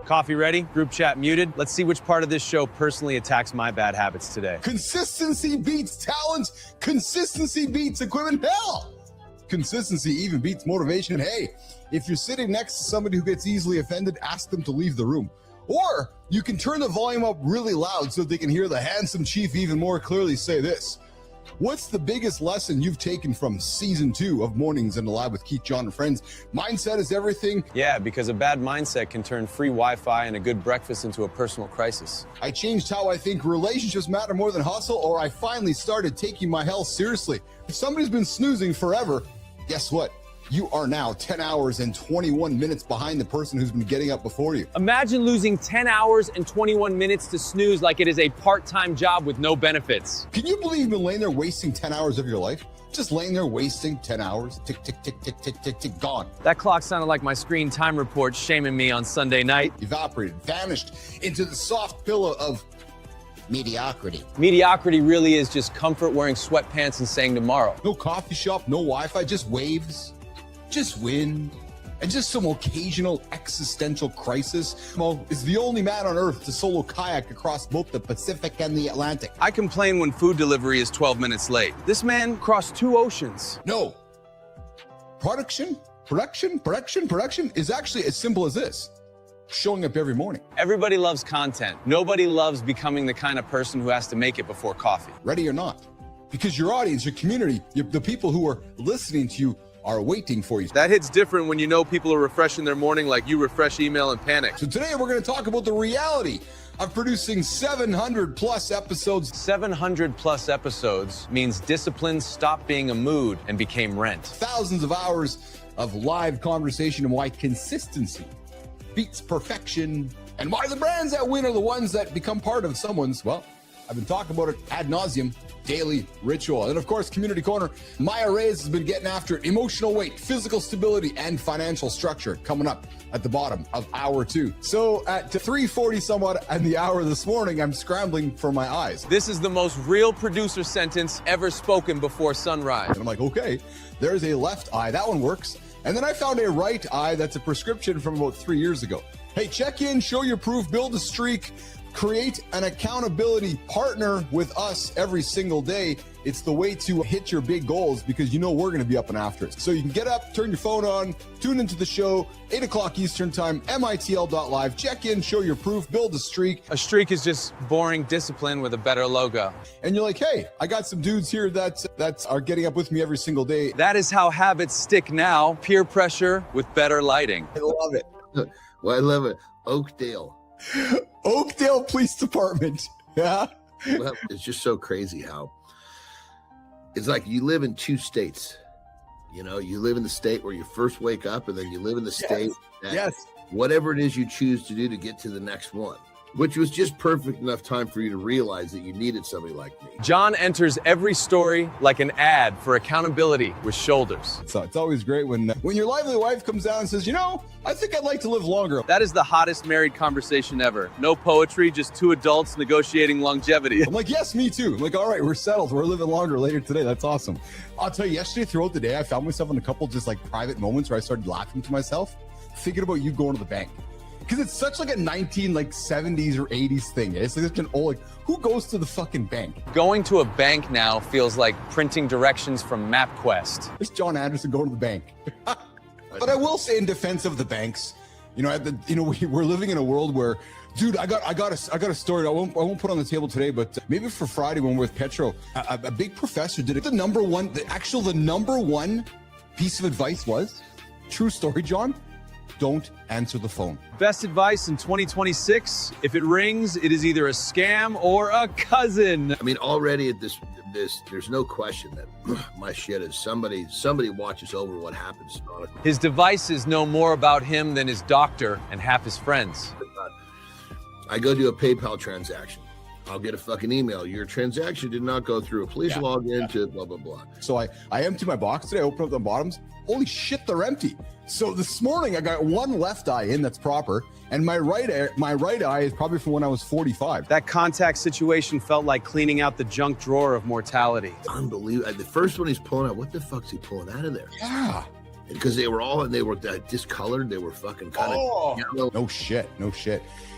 Coffee ready? Group chat muted? Let's see which part of this show personally attacks my bad habits today. Consistency beats talent. Consistency beats equipment. Hell, consistency even beats motivation. Hey, if you're sitting next to somebody who gets easily offended, ask them to leave the room. Or you can turn the volume up really loud so they can hear the handsome chief even more clearly say this. What's the biggest lesson you've taken from season 2 of Mornings in the Lab with Keith, John, and Friends? Mindset is everything. Yeah, because a bad mindset can turn free Wi-Fi and a good breakfast into a personal crisis. I changed how I think relationships matter more than hustle, or I finally started taking my health seriously. If somebody's been snoozing forever, guess what? You are now 10 hours and 21 minutes behind the person who's been getting up before you. Imagine losing 10 hours and 21 minutes to snooze like it is a part-time job with no benefits. Can you believe you've been laying there wasting 10 hours of your life? Just laying there wasting 10 hours, tick, tick, tick, tick, tick, tick, tick, gone. That clock sounded like my screen time report shaming me on Sunday night. Evaporated, vanished into the soft pillow of mediocrity. Mediocrity really is just comfort wearing sweatpants and saying tomorrow. No coffee shop, no Wi-Fi, just waves. Just wind, and just some occasional existential crisis. Mo is the only man on earth to solo kayak across both the Pacific and the Atlantic. I complain when food delivery is 12 minutes late. This man crossed 2 oceans. No. Production is actually as simple as this. Showing up every morning. Everybody loves content. Nobody loves becoming the kind of person who has to make it before coffee. Ready or not. Because your audience, your community, the people who are listening to you are waiting for you. That hits different when you know people are refreshing their morning like you refresh email and panic. So today we're going to talk about the reality of producing 700 plus episodes. 700 plus episodes means discipline stopped being a mood and became rent. Thousands of hours of live conversation and why consistency beats perfection and why the brands that win are the ones that become part of someone's, well, I've been talking about it ad nauseum, daily ritual. And of course, Community Corner, Maya Reyes has been getting after it. Emotional weight, physical stability, and financial structure coming up at the bottom of hour 2. So at 3:40 somewhat in the hour this morning, I'm scrambling for my eyes. This is the most real producer sentence ever spoken before sunrise. And I'm like, okay, there's a left eye. That one works. And then I found a right eye that's a prescription from about 3 years ago. Hey, check in, show your proof, build a streak. Create an accountability partner with us every single day. It's the way to hit your big goals because you know we're going to be up and after it. So you can get up, turn your phone on, tune into the show, 8 o'clock Eastern time, mitl.live. Check in, show your proof, build a streak. A streak is just boring discipline with a better logo. And you're like, hey, I got some dudes here that are getting up with me every single day. That is how habits stick now. Peer pressure with better lighting. I love it. Well, I love it. Oakdale Police Department. Yeah. Well, it's just so crazy how it's like you live in 2 states. You know, you live in the state where you first wake up, and then you live in the state that whatever it is you choose to do to get to the next one, which was just perfect enough time for you to realize that you needed somebody like me. John enters every story like an ad for accountability with shoulders. So it's always great when your lively wife comes down and says, you know, I think I'd like to live longer. That is the hottest married conversation ever. No poetry, just 2 adults negotiating longevity. I'm like, yes, me too. I'm like, all right, we're settled. We're living longer later today. That's awesome. I'll tell you, yesterday throughout the day, I found myself in a couple just like private moments where I started laughing to myself, thinking about you going to the bank. Because it's such like a 70s or 80s thing. It's like such an old, like, who goes to the fucking bank? Going to a bank now feels like printing directions from MapQuest. There's John Anderson going to the bank. But I will say in defense of the banks, you know, we're living in a world where, dude, I got a story. I won't put on the table today, but maybe for Friday when we're with Petro, a big professor did it. The number one piece of advice was, true story, John, don't answer the phone. Best advice in 2026, if it rings, it is either a scam or a cousin. I mean, already at this, there's no question that my shit is somebody watches over what happens. His devices know more about him than his doctor and half his friends. I go do a PayPal transaction. I'll get a fucking email. Your transaction did not go through. Please log into blah, blah, blah. So I empty my box today. I open up the bottoms. Holy shit, they're empty. So this morning I got one left eye in that's proper, and my right eye is probably from when I was 45. That contact situation felt like cleaning out the junk drawer of mortality. Unbelievable. The first one he's pulling out, what the fuck's he pulling out of there? Yeah. because they were discolored. They were fucking kind of yellow. No shit.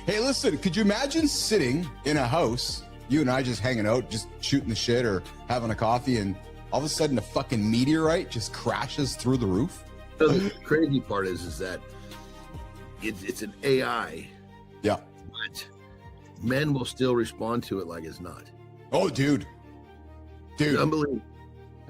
Hey, listen, could you imagine sitting in a house, you and I just hanging out, just shooting the shit or having a coffee, and all of a sudden a fucking meteorite just crashes through the roof? So the crazy part is that it's an AI. Yeah. But men will still respond to it like it's not. Oh, dude. Unbelievable.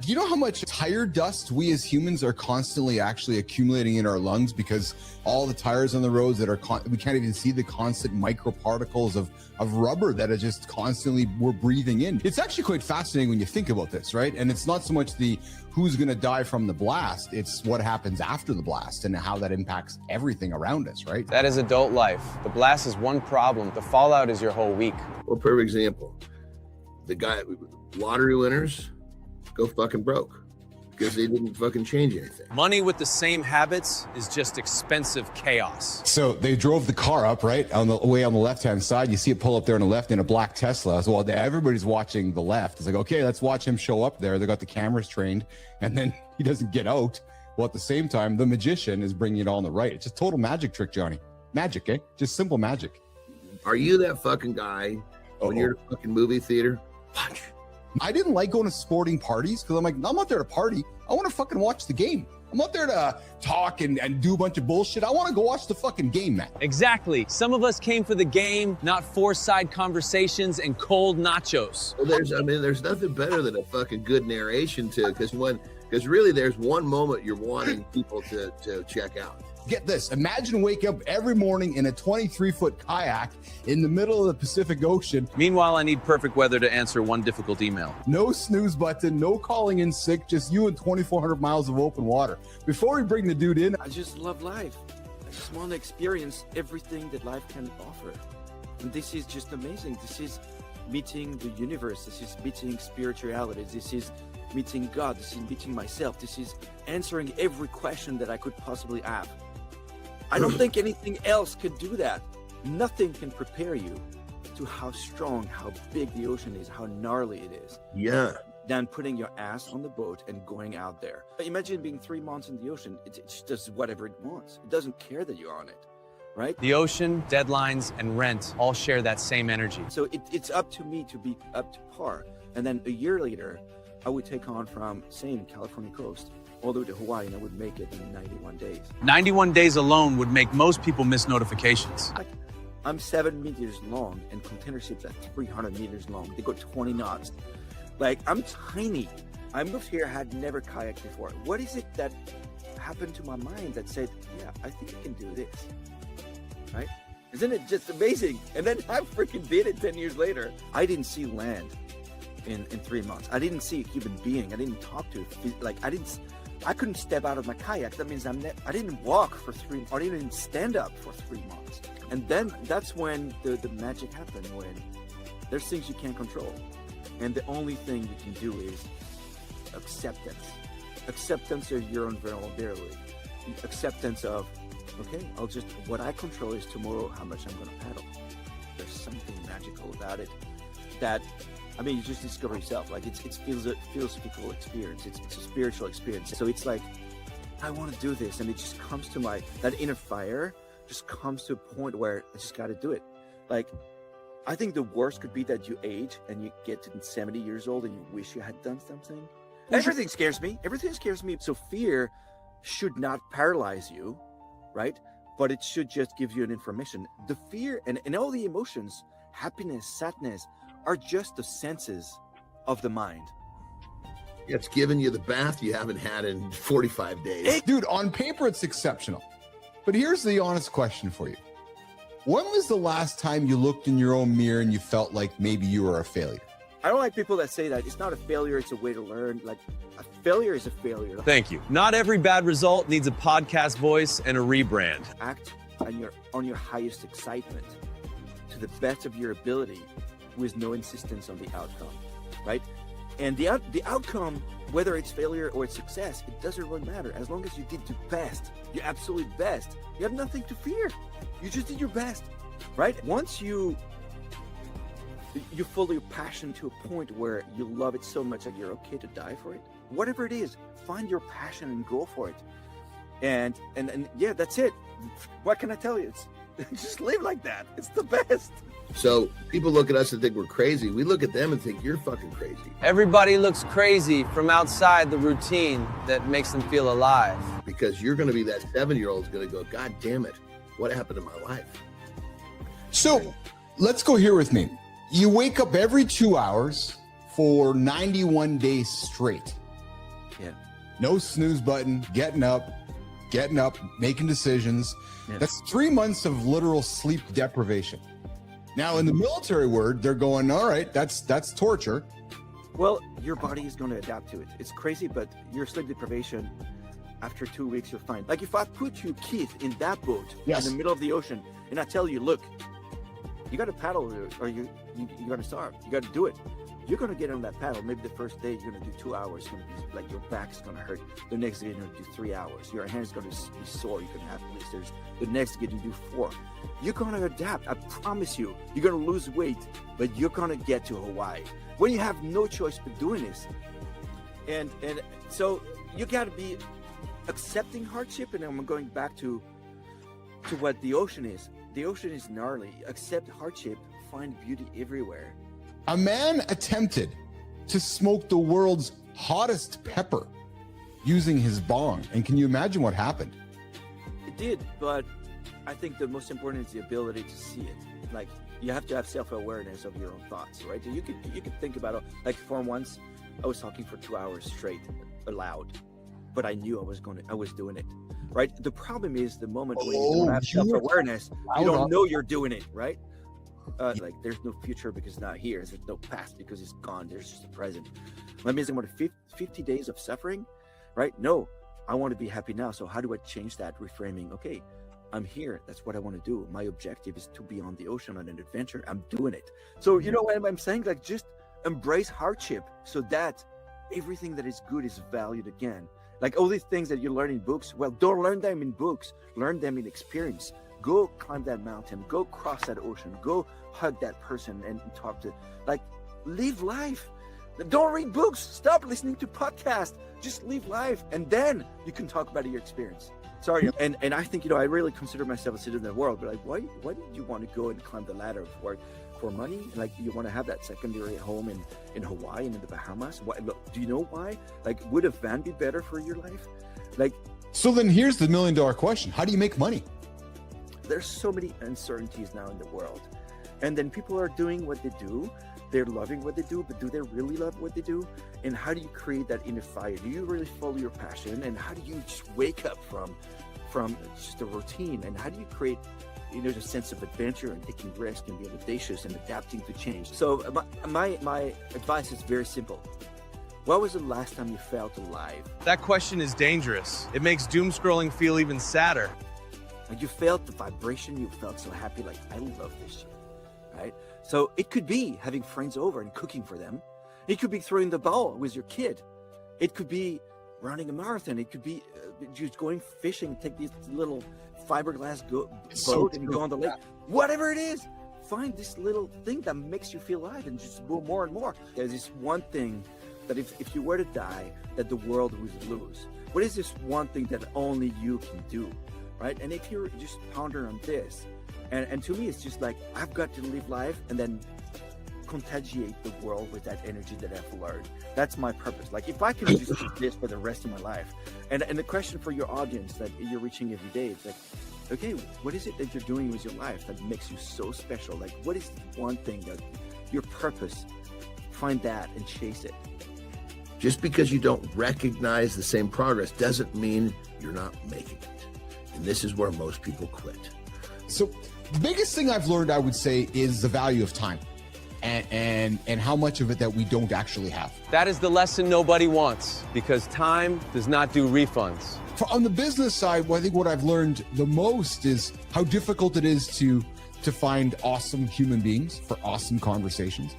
Do you know how much tire dust we as humans are constantly actually accumulating in our lungs because all the tires on the roads that are, we can't even see the constant microparticles of rubber that are just constantly we're breathing in. It's actually quite fascinating when you think about this, right? And it's not so much the who's going to die from the blast, it's what happens after the blast and how that impacts everything around us, right? That is adult life. The blast is one problem. The fallout is your whole week. Well, perfect example. The guy, lottery winners, go fucking broke because they didn't fucking change anything. Money with the same habits is just expensive chaos. So they drove the car up, right? On the way on the left-hand side, you see it pull up there on the left in a black Tesla. So while everybody's watching the left, it's like, okay, let's watch him show up there. They got the cameras trained, and then he doesn't get out. Well, at the same time, the magician is bringing it all on the right. It's just total magic trick, Johnny. Magic, eh? Just simple magic. Are you that fucking guy when you're at a fucking movie theater? Punch. I didn't like going to sporting parties because I'm like, I'm not there to party. I want to fucking watch the game. I'm not there to talk and do a bunch of bullshit. I want to go watch the fucking game, man. Exactly. Some of us came for the game, not four-side conversations and cold nachos. Well, there's nothing better than a fucking good narration because really there's one moment you're wanting people to check out. Get this, imagine waking up every morning in a 23-foot kayak in the middle of the Pacific Ocean. Meanwhile, I need perfect weather to answer one difficult email. No snooze button, no calling in sick, just you and 2,400 miles of open water. Before we bring the dude in, I just love life. I just want to experience everything that life can offer. And this is just amazing. This is meeting the universe. This is meeting spirituality. This is meeting God. This is meeting myself. This is answering every question that I could possibly have. I don't think anything else could do that. Nothing can prepare you to how strong, how big the ocean is, how gnarly it is. Yeah. Than putting your ass on the boat and going out there. Imagine being 3 months in the ocean. It just does whatever it wants. It doesn't care that you're on it, right? The ocean, deadlines, and rent all share that same energy. So it's up to me to be up to par. And then a year later, I would take on from same California coast all the way to Hawaii, and I would make it in 91 days. 91 days alone would make most people miss notifications. I'm 7 meters long, and container ships are 300 meters long. They go 20 knots. Like, I'm tiny. I moved here, had never kayaked before. What is it that happened to my mind that said, yeah, I think I can do this, right? Isn't it just amazing? And then I freaking did it 10 years later. I didn't see land in 3 months. I didn't see a human being. I didn't talk to it. Like, I couldn't step out of my kayak. That means I didn't walk for 3 months. I didn't even stand up for 3 months. And then that's when the magic happened, when there's things you can't control. And the only thing you can do is acceptance. Acceptance of your own vulnerability. Acceptance of, okay, what I control is tomorrow how much I'm going to paddle. There's something magical about it that, I mean, you just discover yourself. Like, it's a philosophical experience. It's a spiritual experience. So it's like, I want to do this. And it just comes to that inner fire just comes to a point where I just got to do it. Like, I think the worst could be that you age and you get to 70 years old and you wish you had done something. Everything scares me. Everything scares me. So fear should not paralyze you, right? But it should just give you an information. The fear and all the emotions, happiness, sadness, are just the senses of the mind. It's giving you the bath you haven't had in 45 days. Dude, on paper, it's exceptional. But here's the honest question for you. When was the last time you looked in your own mirror and you felt like maybe you were a failure? I don't like people that say that. It's not a failure, it's a way to learn. Like, a failure is a failure. Thank you. Not every bad result needs a podcast voice and a rebrand. Act on your highest excitement to the best of your ability with no insistence on the outcome, right? And the outcome, whether it's failure or it's success, it doesn't really matter. As long as you did your best, your absolute best, you have nothing to fear. You just did your best, right? Once you follow your passion to a point where you love it so much that you're okay to die for it, whatever it is, find your passion and go for it. And yeah, that's it. What can I tell you? It's just live like that. It's the best. So people look at us and think we're crazy. We look at them and think you're fucking crazy. Everybody looks crazy from outside the routine that makes them feel alive. Because you're going to be that 7-year-old who's going to go, God damn it, what happened to my life? So let's go here with me. You wake up every 2 hours for 91 days straight. Yeah. No snooze button, getting up, making decisions. Yeah. That's 3 months of literal sleep deprivation. Now, in the military word, they're going, all right, that's torture. Well, your body is going to adapt to it. It's crazy, but your sleep deprivation, after 2 weeks, you're fine. Like if I put you, Keith, in that boat in the middle of the ocean, and I tell you, look, you got to paddle or you got to starve. You got to do it. You're going to get on that paddle. Maybe the first day you're going to do 2 hours. It's going to be like your back's going to hurt. The next day you're going to do 3 hours. Your hand's going to be sore. You're going to have blisters. The next day you do 4. You're going to adapt. I promise you. You're going to lose weight, but you're going to get to Hawaii when you have no choice but doing this. And so you got to be accepting hardship. And I'm going back to what the ocean is. The ocean is gnarly. Accept hardship. Find beauty everywhere. A man attempted to smoke the world's hottest pepper using his bong. And can you imagine what happened? It did, but I think the most important is the ability to see it. Like you have to have self-awareness of your own thoughts, right? So you could think about it. Like for once, I was talking for 2 hours straight, aloud, but I knew I was doing it, right? The problem is the moment when you don't have self-awareness, you don't know you're doing it, right? Like there's no future because it's not here. There's no past because it's gone. There's just the present. That means I'm going to 50 days of suffering, right? No, I want to be happy now. So how do I change that reframing? Okay, I'm here. That's what I want to do. My objective is to be on the ocean on an adventure. I'm doing it. So you know what I'm saying? Like just embrace hardship so that everything that is good is valued again. Like all these things that you learn in books, well, don't learn them in books. Learn them in experience. Go climb that mountain. Go cross that ocean. Go hug that person and talk to, like, live life. Don't read books. Stop listening to podcasts. Just live life. And then you can talk about your experience. Sorry. And I think, I really consider myself a citizen of the world, but like, why did you want to go and climb the ladder for money? Like you want to have that secondary home in Hawaii and in the Bahamas? Look, do you know why? Like, would a van be better for your life? Like, so then here's the $1 million question. How do you make money? There's so many uncertainties now in the world. And then people are doing what they do. They're loving what they do, but do they really love what they do? And how do you create that inner fire? Do you really follow your passion? And how do you just wake up from just a routine? And how do you create, the sense of adventure and taking risk and being audacious and adapting to change? So my advice is very simple. When was the last time you felt alive? That question is dangerous. It makes doom scrolling feel even sadder. Like you felt the vibration, you felt so happy, like, I love this shit, right? So it could be having friends over and cooking for them. It could be throwing the ball with your kid. It could be running a marathon. It could be just going fishing, take this little fiberglass boat and go on the lake. Whatever it is, find this little thing that makes you feel alive and just go more and more. There's this one thing that if you were to die, that the world would lose. What is this one thing that only you can do? Right? And if you're just ponder on this, and to me, it's just like, I've got to live life and then contagiate the world with that energy that I've learned. That's my purpose. Like if I can just do this for the rest of my life. And the question for your audience that you're reaching every day, it's like, okay, what is it that you're doing with your life that makes you so special? Like what is one thing that your purpose? Find that and chase it. Just because you don't recognize the same progress doesn't mean you're not making it. And this is where most people quit. So the biggest thing I've learned, I would say, is the value of time and how much of it that we don't actually have. That is the lesson nobody wants, because time does not do refunds. On the business side, I think what I've learned the most is how difficult it is to find awesome human beings for awesome conversations,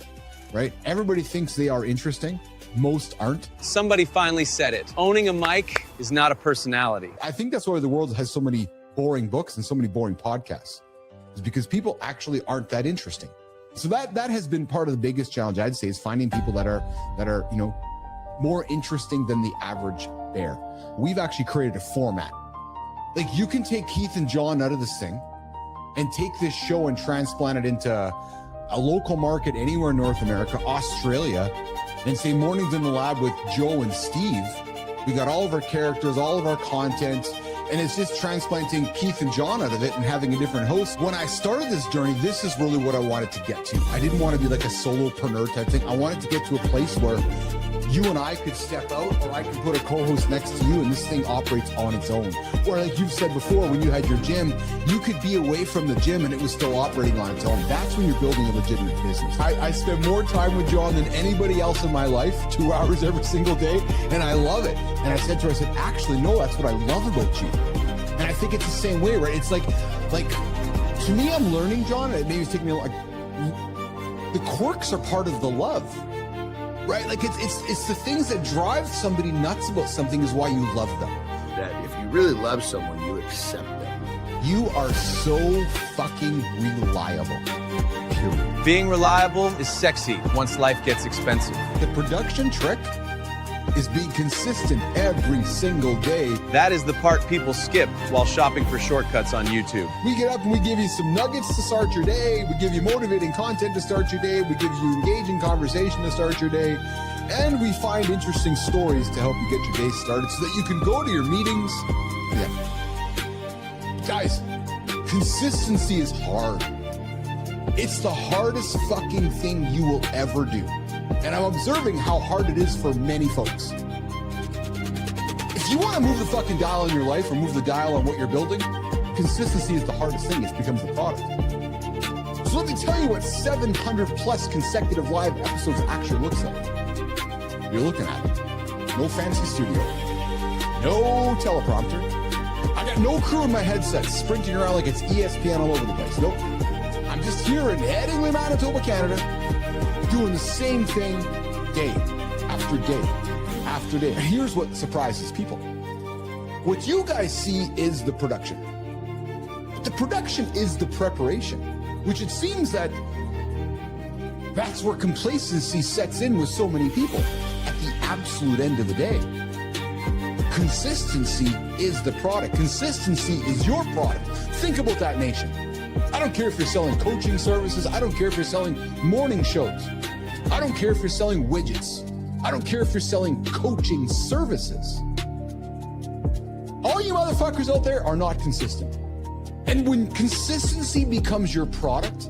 right? Everybody thinks they are interesting. Most aren't. Somebody finally said it. Owning a mic is not a personality. I think that's why the world has so many boring books and so many boring podcasts, is because people actually aren't that interesting. So that has been part of the biggest challenge, I'd say, is finding people that are more interesting than the average bear. We've actually created a format Like, you can take Keith and John out of this thing and take this show and transplant it into a local market anywhere in North America, Australia, and say Mornings in the Lab with Joe and Steve. We got all of our characters, all of our content, and it's just transplanting Keith and John out of it and having a different host. When I started this journey, this is really what I wanted to get to. I didn't want to be like a solopreneur type thing. I wanted to get to a place where you and I could step out, or I could put a co-host next to you and this thing operates on its own. Or like you've said before, when you had your gym, you could be away from the gym and it was still operating on its own. That's when you're building a legitimate business. I spend more time with John than anybody else in my life, 2 hours every single day, and I love it. And I said to her, I said, actually, no, that's what I love about you. And I think it's the same way, right? It's like to me, I'm learning, John, it maybe it's taking me like, the quirks are part of the love. Right? Like it's the things that drive somebody nuts about something is why you love them. That if you really love someone, you accept them. You are so fucking reliable. Period. Being reliable is sexy once life gets expensive. The production trick is being consistent every single day. That is the part people skip while shopping for shortcuts on YouTube. We get up and we give you some nuggets to start your day. We give you motivating content to start your day. We give you engaging conversation to start your day. And we find interesting stories to help you get your day started so that you can go to your meetings. Yeah. Guys, consistency is hard. It's the hardest fucking thing you will ever do. And I'm observing how hard it is for many folks. If you want to move the fucking dial in your life or move the dial on what you're building, consistency is the hardest thing. It becomes the product. So let me tell you what 700 plus consecutive live episodes actually looks like. You're looking at it. No fancy studio. No teleprompter. I got no crew in my headset sprinting around like it's ESPN all over the place. Nope. I'm just here in Headingley, Manitoba, Canada, doing the same thing day after day after day. And here's what surprises people. What you guys see is the production. But the production is the preparation, which it seems that that's where complacency sets in with so many people at the absolute end of the day. Consistency is the product. Consistency is your product. Think about that, nation. I don't care if you're selling coaching services. I don't care if you're selling morning shows. I don't care if you're selling widgets. I don't care if you're selling coaching services. All you motherfuckers out there are not consistent. And when consistency becomes your product,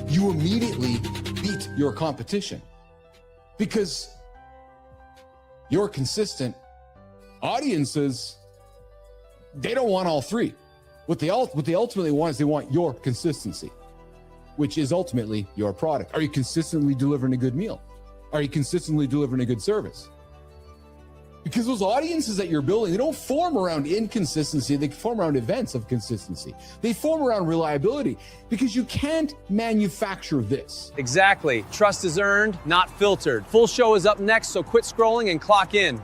you immediately beat your competition because you're consistent. Audiences, they don't want all three. What they ultimately want is they want your consistency, which is ultimately your product. Are you consistently delivering a good meal? Are you consistently delivering a good service? Because those audiences that you're building, they don't form around inconsistency. They form around events of consistency. They form around reliability because you can't manufacture this. Exactly. Trust is earned, not filtered. Full show is up next, so quit scrolling and clock in.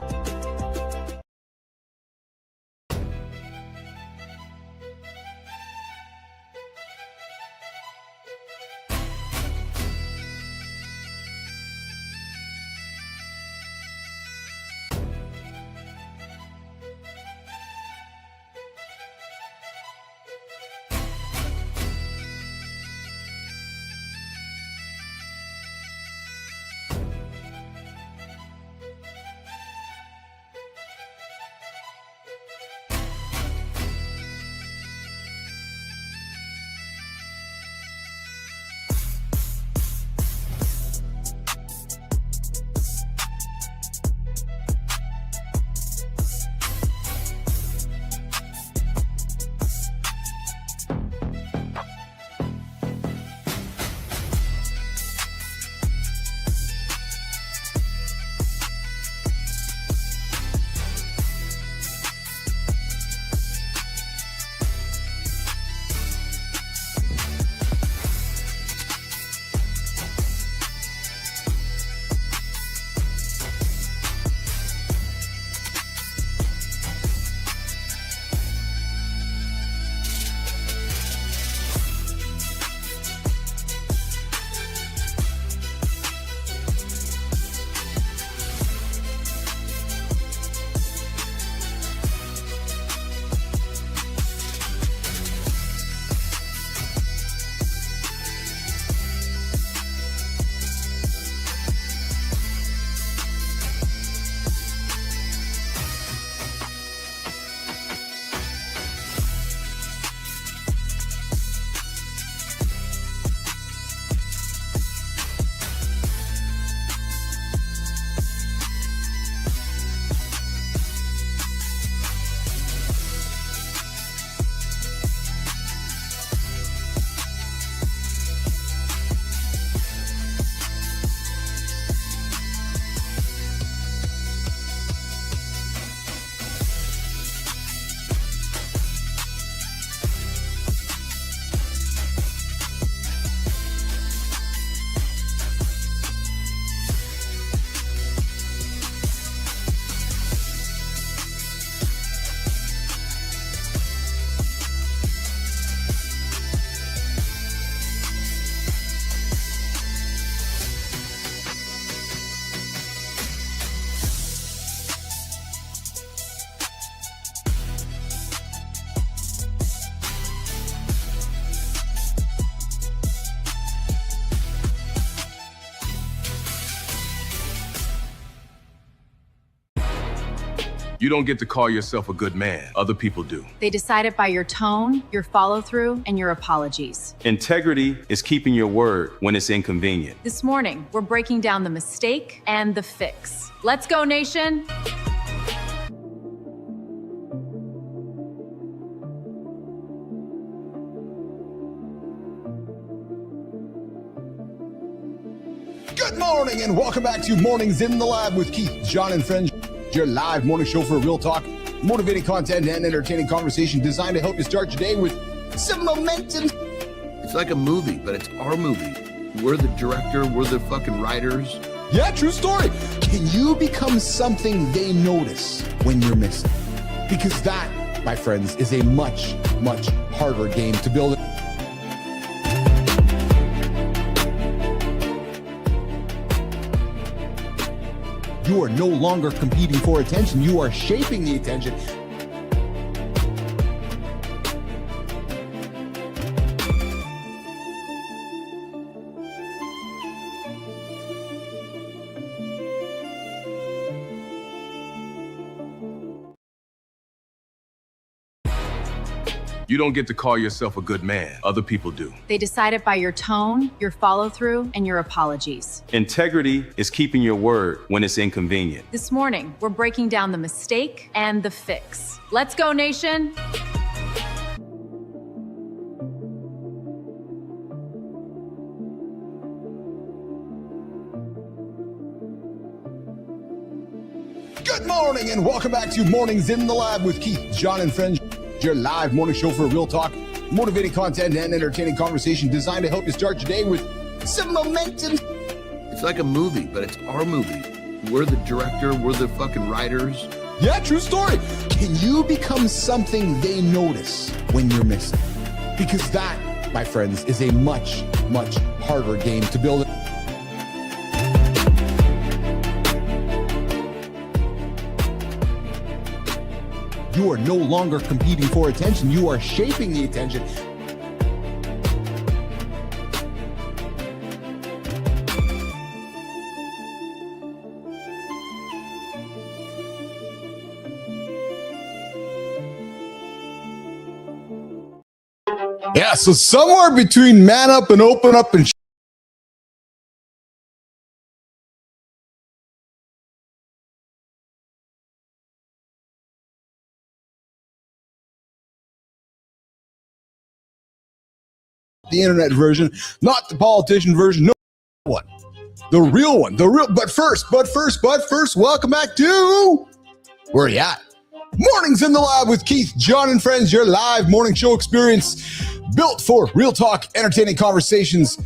You don't get to call yourself a good man. Other people do. They decide it by your tone, your follow-through, and your apologies. Integrity is keeping your word when it's inconvenient. This morning, we're breaking down the mistake and the fix. Let's go, nation! Good morning and welcome back to Mornings in the Lab with Keith, John, and friends. Your live morning show for real talk, motivating content, and entertaining conversation designed to help you start your day with some momentum. It's like a movie, but it's our movie. We're the director, we're the fucking writers. Yeah, true story. Can you become something they notice when you're missing? Because that, my friends, is a much, much harder game to build. You are no longer competing for attention. You are shaping the attention. You don't get to call yourself a good man. Other people do. They decide it by your tone, your follow-through, and your apologies. Integrity is keeping your word when it's inconvenient. This morning, we're breaking down the mistake and the fix. Let's go, nation! Good morning and welcome back to Mornings in the Lab with Keith, John, and friends. Your live morning show for real talk, motivating content, and entertaining conversation designed to help you start your day with some momentum. It's like a movie, but it's our movie. We're the director, we're the fucking writers. Yeah, true story. Can you become something they notice when you're missing? Because that, my friends, is a much, much harder game to build. You are no longer competing for attention. You are shaping the attention. Yeah, so somewhere between man up and open up and the internet version, not the politician version, no one. The real one, but first, welcome back to where you at? Mornings in the Lab with Keith, John, and friends, your live morning show experience built for real talk, entertaining conversations,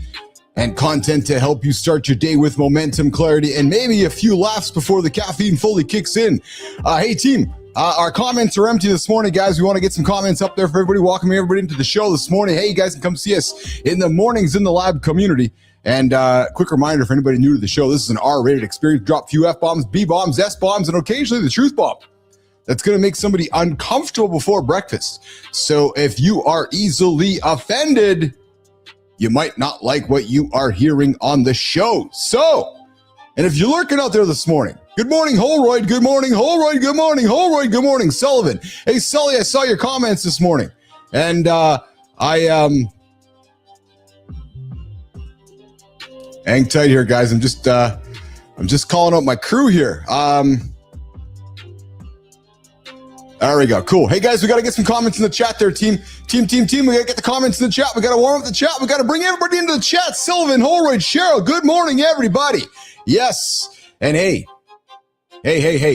and content to help you start your day with momentum, clarity, and maybe a few laughs before the caffeine fully kicks in. Hey team, our comments are empty this morning, guys. We want to get some comments up there for everybody. Welcoming everybody into the show this morning. Hey, you guys can come see us in the Mornings in the Lab community. And quick reminder for anybody new to the show, this is an R-rated experience. Drop a few F-bombs, B-bombs, S-bombs, and occasionally the truth bomb. That's going to make somebody uncomfortable before breakfast. So if you are easily offended, you might not like what you are hearing on the show. So, and if you're lurking out there this morning, good morning, Holroyd. Good morning, Holroyd. Good morning, Holroyd. Good morning, Sullivan. Hey, Sully, I saw your comments this morning. And hang tight here, guys. I'm just calling out my crew here. There we go. Cool. Hey, guys, we got to get some comments in the chat there, team. We got to get the comments in the chat. We got to warm up the chat. We got to bring everybody into the chat. Sylvan, Holroyd, Cheryl, good morning, everybody. Yes. And hey,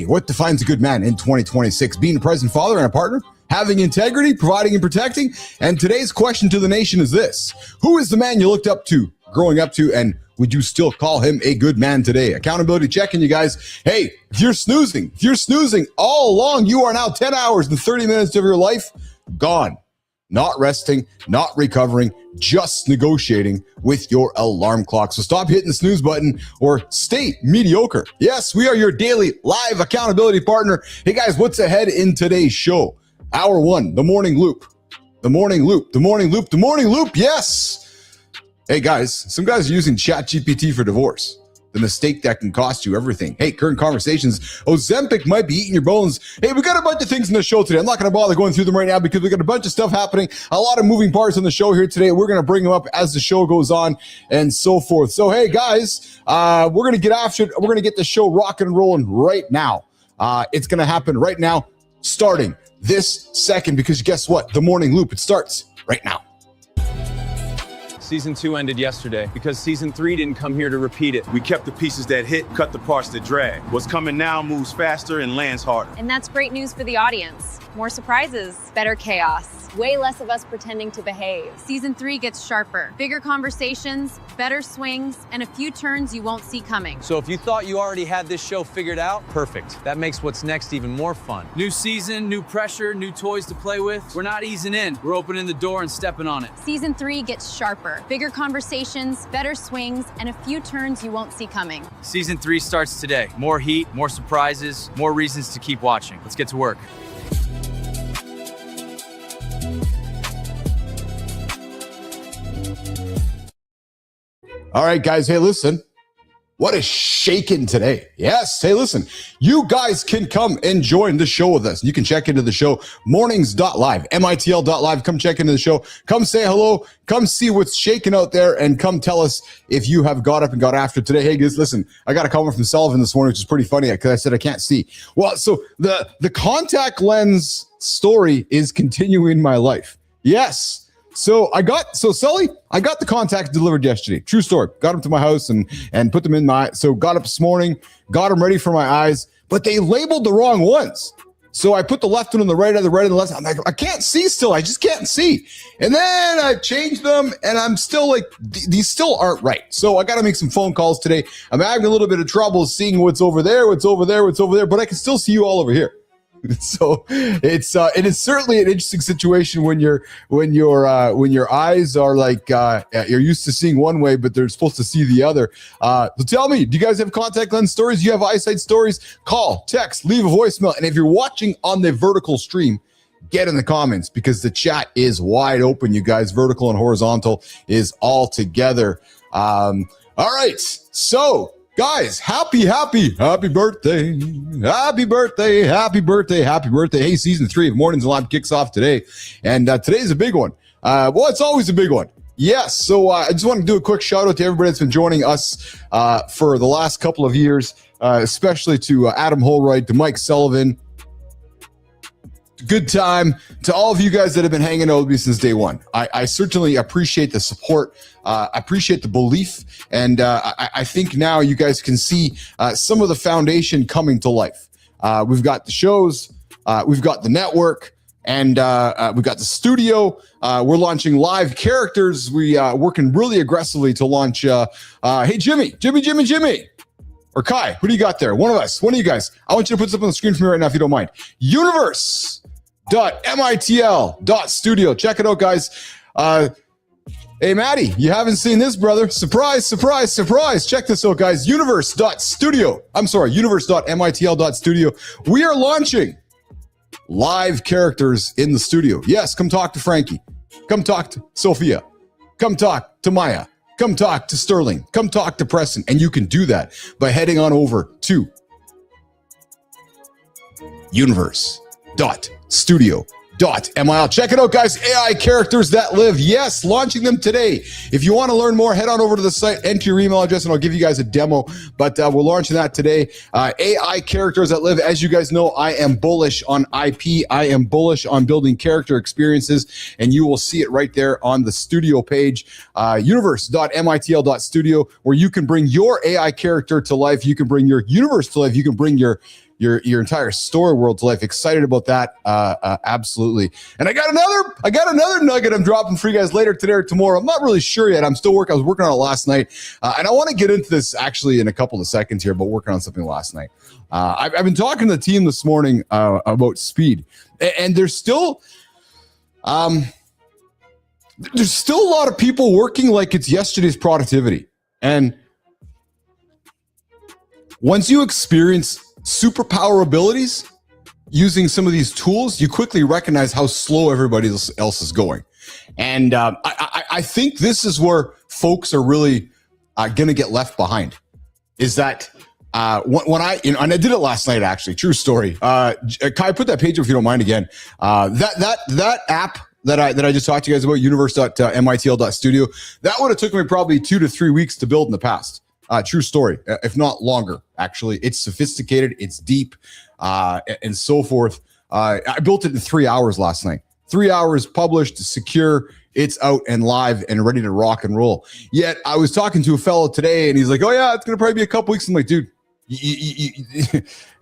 what defines a good man in 2026? Being a present father and a partner, having integrity, providing and protecting. And today's question to the nation is this: who is the man you looked up to, growing up to, and would you still call him a good man today? Accountability checking, you guys. Hey, if you're snoozing all along, you are now 10 hours and 30 minutes of your life gone. Not resting, not recovering, just negotiating with your alarm clock. So stop hitting the snooze button or stay mediocre. Yes, we are your daily live accountability partner. Hey guys, what's ahead in today's show? Hour one, the morning loop. Yes. Hey guys, some guys are using ChatGPT for divorce. the mistake that can cost you everything. Hey, current conversations, Ozempic might be eating your bones. Hey, we got a bunch of things in the show today. I'm not going to bother going through them right now because we got a bunch of stuff happening, a lot of moving parts on the show here today. We're going to bring them up as the show goes on and so forth. So, hey, guys, we're going to get after it. We're going to get the show rocking and rolling right now. It's going to happen right now, starting this second, because guess what? The morning loop, it starts right now. Season 2 ended yesterday because Season 3 didn't come here to repeat it. We kept the pieces that hit, cut the parts that drag. What's coming now moves faster and lands harder. And that's great news for the audience. More surprises, better chaos, way less of us pretending to behave. Season 3 gets sharper. Bigger conversations, better swings, and a few turns you won't see coming. So if you thought you already had this show figured out, perfect. That makes what's next even more fun. New season, new pressure, new toys to play with. We're not easing in. We're opening the door and stepping on it. Season 3 gets sharper. Bigger conversations, better swings, and a few turns you won't see coming. Season 3 starts today. More heat, more surprises, more reasons to keep watching. Let's get to work. All right, guys. Hey, listen. What is shaking today? Yes. Hey, listen, you guys can come and join the show with us. You can check into the show, mornings.live, mitl.live. Come check into the show. Come say hello. Come see what's shaking out there and come tell us if you have got up and got after today. Hey, guys, listen, I got a comment from Sullivan this morning, which is pretty funny because I said I can't see. Well, so the contact lens story is continuing my life. Yes. So Sully, I got the contacts delivered yesterday. True story. Got them to my house and put them in got up this morning, got them ready for my eyes, but they labeled the wrong ones. So I put the left one on the right, the right on the left. I'm like, I can't see still. I just can't see. And then I changed them and I'm still like, these still aren't right. So I got to make some phone calls today. I'm having a little bit of trouble seeing what's over there, but I can still see you all over here. So it is certainly an interesting situation when your eyes are like you're used to seeing one way, but they're supposed to see the other. So tell me, do you guys have contact lens stories? Do you have eyesight stories? Call, text, leave a voicemail, and if you're watching on the vertical stream, get in the comments because the chat is wide open. You guys, vertical and horizontal is all together. All right, so. Guys, happy birthday. Happy birthday. Hey, season 3 of Mornings Live kicks off today. And today's a big one. Well, it's always a big one. Yes. So I just want to do a quick shout out to everybody that's been joining us for the last couple of years, especially to Adam Holroyd, to Mike Sullivan. Good time to all of you guys that have been hanging out with me since day one. I certainly appreciate the support. I appreciate the belief. And I think now you guys can see some of the foundation coming to life. We've got the shows, we've got the network, and we've got the studio. We're launching live characters. We working really aggressively to launch. Hey, Jimmy. Or Kai, who do you got there? One of us, one of you guys. I want you to put this up on the screen for me right now if you don't mind. Universe.mitl.studio. Check it out, guys. Hey, Maddie, you haven't seen this, brother. Surprise. Check this out, guys. Universe.mitl.studio. We are launching live characters in the studio. Yes, come talk to Frankie. Come talk to Sophia. Come talk to Maya. Come talk to Sterling. Come talk to Preston. And you can do that by heading on over to universe.studio.mil. Check it out, guys. AI characters that live. Yes, launching them today. If you want to learn more, head on over to the site, enter your email address, and I'll give you guys a demo. But we're launching that today. AI characters that live. As you guys know, I am bullish on IP. I am bullish on building character experiences, and you will see it right there on the studio page, universe.mitl.studio, where you can bring your AI character to life. You can bring your universe to life. You can bring your entire story world to life. Excited about that. Absolutely. And I got another nugget I'm dropping for you guys later today or tomorrow. I'm not really sure yet. I was working on it last night. And I want to get into this actually in a couple of seconds here, but working on something last night. I've been talking to the team this morning about speed, and there's still a lot of people working like it's yesterday's productivity. And once you experience superpower abilities using some of these tools, you quickly recognize how slow everybody else is going. And I think this is where folks are really going to get left behind. is that when I, and I did it last night, actually, true story. Kai, put that page up if you don't mind again. That app that I just talked to you guys about, universe.mitl.studio, that would have took me probably 2 to 3 weeks to build in the past. True story, if not longer, actually. It's sophisticated, it's deep, and so forth. I built it in 3 hours last night. 3 hours published, secure, it's out and live and ready to rock and roll. Yet I was talking to a fellow today and he's like, oh yeah, it's going to probably be a couple weeks. I'm like, dude,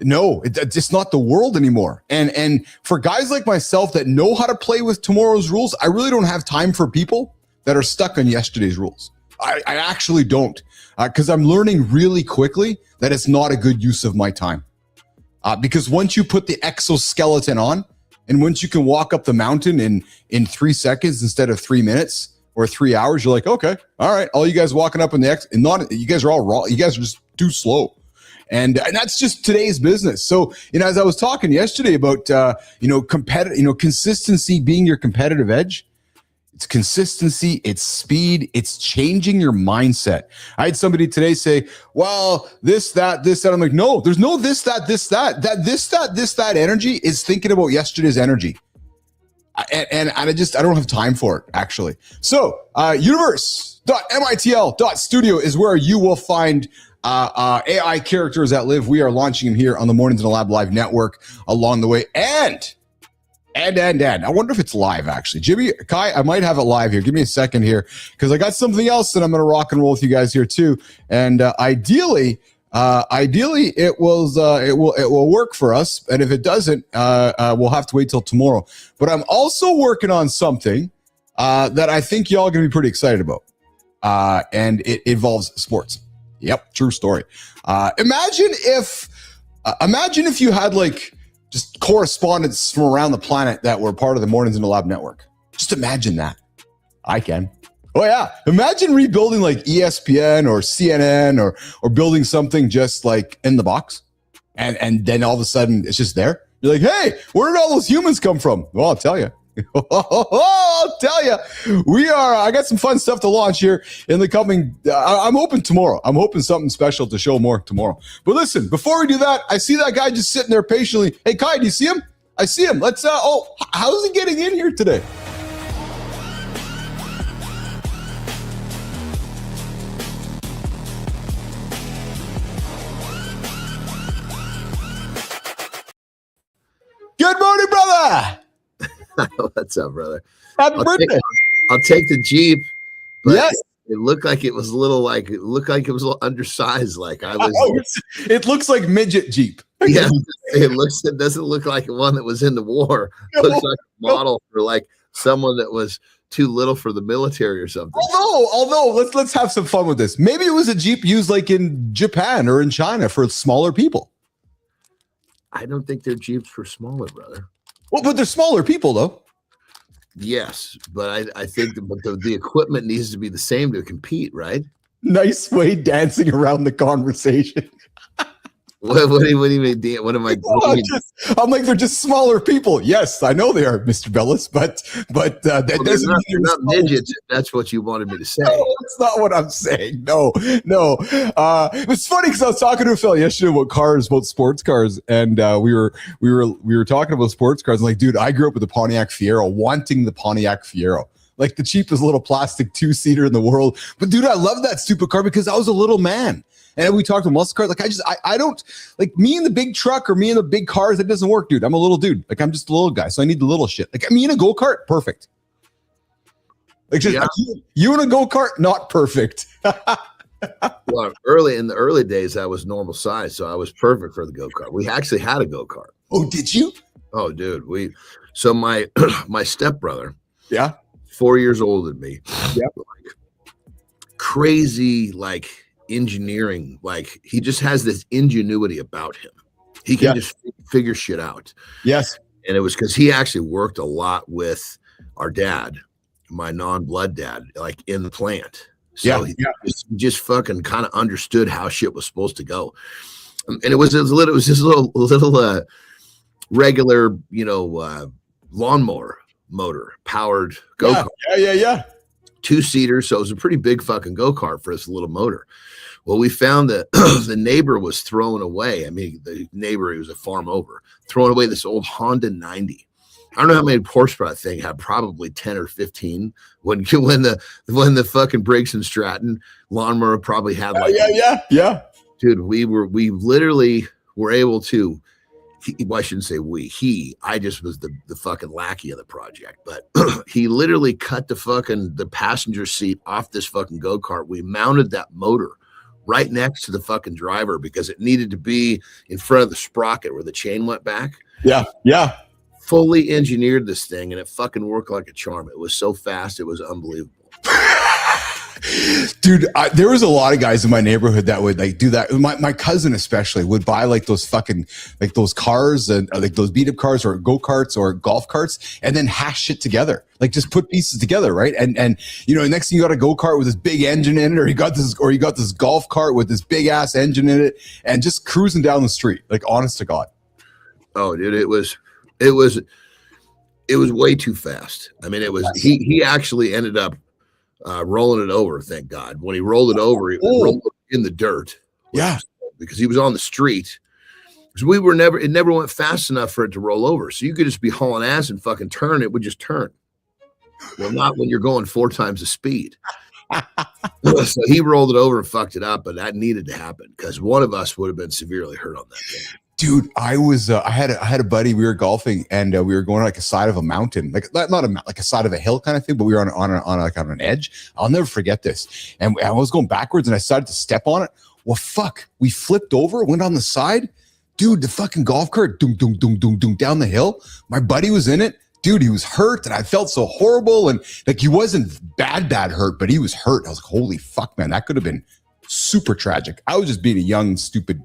no, it's just not the world anymore. And for guys like myself that know how to play with tomorrow's rules, I really don't have time for people that are stuck on yesterday's rules. I actually don't, because I'm learning really quickly that it's not a good use of my time. Because once you put the exoskeleton on, and once you can walk up the mountain in 3 seconds instead of 3 minutes or 3 hours, you're like, okay, all right, all you guys walking up in the and not, you guys are all raw. You guys are just too slow. And that's just today's business. So, as I was talking yesterday about, consistency being your competitive edge, it's consistency, it's speed, it's changing your mindset. I had somebody today say, well, this, that. I'm like, no, there's no this, that. That energy is thinking about yesterday's energy. And I don't have time for it, actually. So, universe.mitl.studio is where you will find AI characters that live. We are launching them here on the Mornings in the Lab Live network along the way. And I wonder if it's live, actually. Jimmy, Kai, I might have it live here. Give me a second here, because I got something else that I'm going to rock and roll with you guys here too. And ideally, it will work for us. And if it doesn't, we'll have to wait till tomorrow. But I'm also working on something that I think y'all are going to be pretty excited about. And it involves sports. Yep, true story. Imagine if you had just correspondents from around the planet that were part of the Mornings in the Lab network. Just imagine that. I can. Oh yeah. Imagine rebuilding ESPN or CNN or building something just in the box. And then all of a sudden it's just there. You're like, hey, where did all those humans come from? Well, I'll tell you. I'll tell you, I got some fun stuff to launch here in the coming, I'm hoping tomorrow. I'm hoping something special to show more tomorrow. But listen, before we do that, I see that guy just sitting there patiently. Hey, Kai, do you see him? I see him. Let's, how's he getting in here today? Good morning, brother. What's up, brother? Happy birthday. I'll take the Jeep. But yes. It looked like it was a little undersized. It looks like midget Jeep. Yeah, it doesn't look like one that was in the war. It looks like a model for someone that was too little for the military or something. Although let's have some fun with this. Maybe it was a Jeep used in Japan or in China for smaller people. I don't think they're Jeeps for smaller, brother. Well, but they're smaller people, though. Yes, but I think the equipment needs to be the same to compete, right? Nice way dancing around the conversation. What do you mean? What am I doing? I'm like, they're just smaller people. Yes, I know they are, Mr. Bellis, but that doesn't mean they're not midgets. If that's what you wanted me to say. No, that's not what I'm saying. No. It's funny because I was talking to a fellow yesterday about sports cars, and we were talking about sports cars. I'm like, dude, I grew up with the Pontiac Fiero, wanting the Pontiac Fiero. The cheapest little plastic 2-seater in the world. But dude, I love that stupid car because I was a little man. And we talked about muscle cars. I don't me in the big truck or me in the big cars. That doesn't work, dude. I'm a little dude. I'm just a little guy. So I need the little shit. Me in a go-kart, perfect. You in a go-kart, not perfect. Well, in the early days, I was normal size. So I was perfect for the go-kart. We actually had a go-kart. Oh, did you? Oh, dude. So my stepbrother. Yeah. 4 years older than me. Yeah. Crazy, engineering, he just has this ingenuity about him. He can just figure shit out. Yes. And it was because he actually worked a lot with our dad, my non-blood dad, in the plant. So he just fucking kind of understood how shit was supposed to go. And it was just a little regular, lawnmower motor powered go-kart. Yeah. 2-seater. So it was a pretty big fucking go-kart for this little motor. Well, we found that the neighbor was throwing away. I mean, the neighbor, he was a farm over, throwing away this old Honda 90. I don't know how many horsepower that thing had, probably 10 or 15. When the fucking Briggs and Stratton lawnmower probably had like yeah. Dude, we literally were able to. I shouldn't say we. I just was the fucking lackey of the project, but he literally cut the passenger seat off this fucking go-kart. We mounted that motor right next to the fucking driver because it needed to be in front of the sprocket where the chain went back. Yeah. Fully engineered this thing, and it fucking worked like a charm. It was so fast, it was unbelievable. Dude, there was a lot of guys in my neighborhood that would like do that. My cousin especially would buy like those fucking like those cars and like those beat up cars or go-karts or golf carts and then hash shit together. Like just put pieces together, right? And you know, next thing you got a go-kart with this big engine in it, or you got this golf cart with this big ass engine in it and just cruising down the street. Like honest to God. Oh, dude, it was way too fast. I mean, it was he actually ended up rolling it over, thank God. When he rolled it over, he rolled it in the dirt. Yeah. Because he was on the street. Because it never went fast enough for it to roll over. So you could just be hauling ass and fucking turn, it would just turn. Well, not when you're going 4 times the speed. So he rolled it over and fucked it up, but that needed to happen because one of us would have been severely hurt on that thing. Dude, I had a buddy. We were golfing and we were going like a side of a mountain, like a side of a hill kind of thing, but we were on an edge. I'll never forget this. And I was going backwards and I started to step on it. Well, fuck, we flipped over, went on the side. Dude, the fucking golf cart, doom, doom, doom, doom, doom, down the hill. My buddy was in it. Dude, he was hurt and I felt so horrible. And like, he wasn't bad hurt, but he was hurt. I was like, holy fuck, man, that could have been super tragic. I was just being a young, stupid,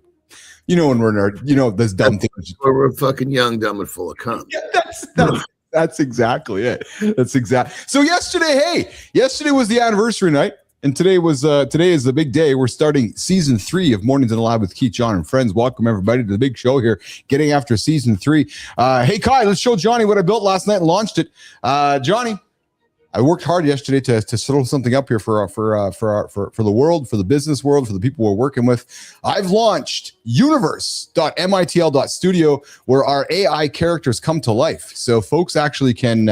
you know, when we're those dumb things. We're fucking young, dumb, and full of cum. Yeah, that's exactly it. So yesterday was the anniversary night, and today is the big day. We're starting season 3 of Mornings in the Lab with Keith, John, and friends. Welcome everybody to the big show here, getting after season 3. Hey Kai, let's show Johnny what I built last night and launched it. Johnny, I worked hard yesterday to settle something up here for the world, for the business world, for the people we're working with. I've launched universe.mitl.studio, where our AI characters come to life. So folks actually can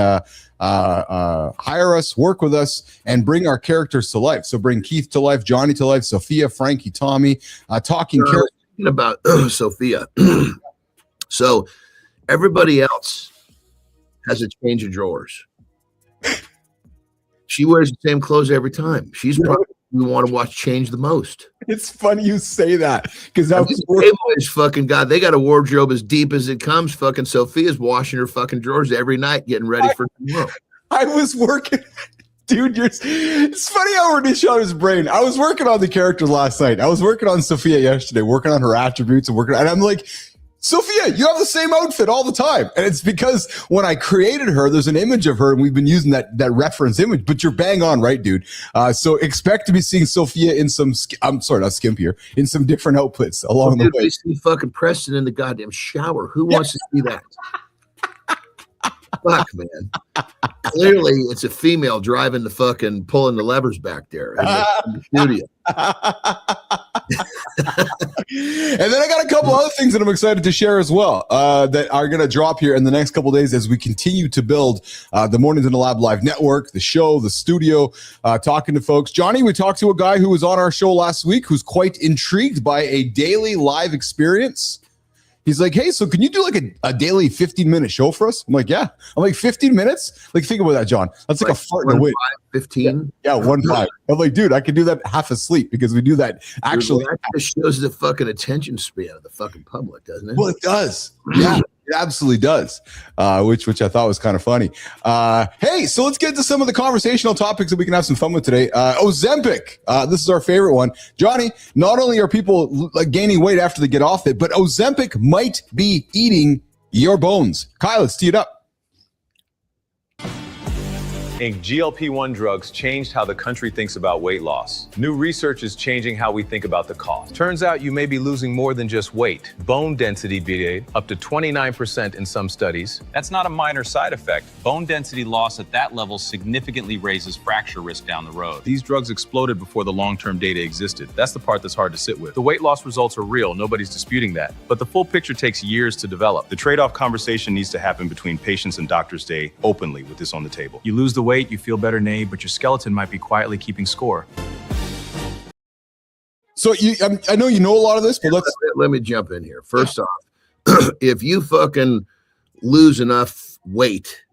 hire us, work with us, and bring our characters to life. So bring Keith to life, Johnny to life, Sophia, Frankie, Tommy, talking characters. About Sophia. So everybody else has a change of drawers. She wears the same clothes every time. She's probably we want to watch change the most. It's funny you say that because fucking God, they got a wardrobe as deep as it comes. Fucking Sophia's washing her fucking drawers every night, getting ready for tomorrow. I was working, dude. It's funny how we're just on his brain. I was working on the characters last night. I was working on Sophia yesterday, working on her attributes and I'm like, Sophia, you have the same outfit all the time. And it's because when I created her, there's an image of her and we've been using that reference image, but you're bang on, right, dude? So expect to be seeing Sophia in some, I'm sorry, not skimpier, in some different outfits along the way. We see fucking Preston in the goddamn shower. Who wants to see that? Fuck, man. Clearly, it's a female driving the fucking, pulling the levers back there in the studio. And then I got a couple other things that I'm excited to share as well that are going to drop here in the next couple of days as we continue to build the Mornings in the Lab Live network, the show, the studio, talking to folks. Johnny, we talked to a guy who was on our show last week who's quite intrigued by a daily live experience. He's like, hey, so can you do like a daily 15-minute show for us? I'm like, yeah. I'm like, 15 minutes? Like, think about that, John. That's like a fart in the wind. 15? Yeah, 1.5. I'm like, dude, I can do that half asleep because we do that actually. That just shows the fucking attention span of the fucking public, doesn't it? Well, it does. Yeah, it absolutely does, which I thought was kind of funny. Hey, so let's get to some of the conversational topics that we can have some fun with today. Ozempic. This is our favorite one. Johnny, not only are people like gaining weight after they get off it, but Ozempic might be eating your bones. Kyle, let's tee it up. Inc. GLP-1 drugs changed how the country thinks about weight loss. New research is changing how we think about the cost. Turns out you may be losing more than just weight. Bone density beat up to 29% in some studies. That's not a minor side effect. Bone density loss at that level significantly raises fracture risk down the road. These drugs exploded before the long-term data existed. That's the part that's hard to sit with. The weight loss results are real, nobody's disputing that. But the full picture takes years to develop. The trade-off conversation needs to happen between patients and doctors today openly with this on the table. You lose the weight, you feel better, nay, but your skeleton might be quietly keeping score. So I know you know a lot of this, but let me jump in here. First off, if you fucking lose enough weight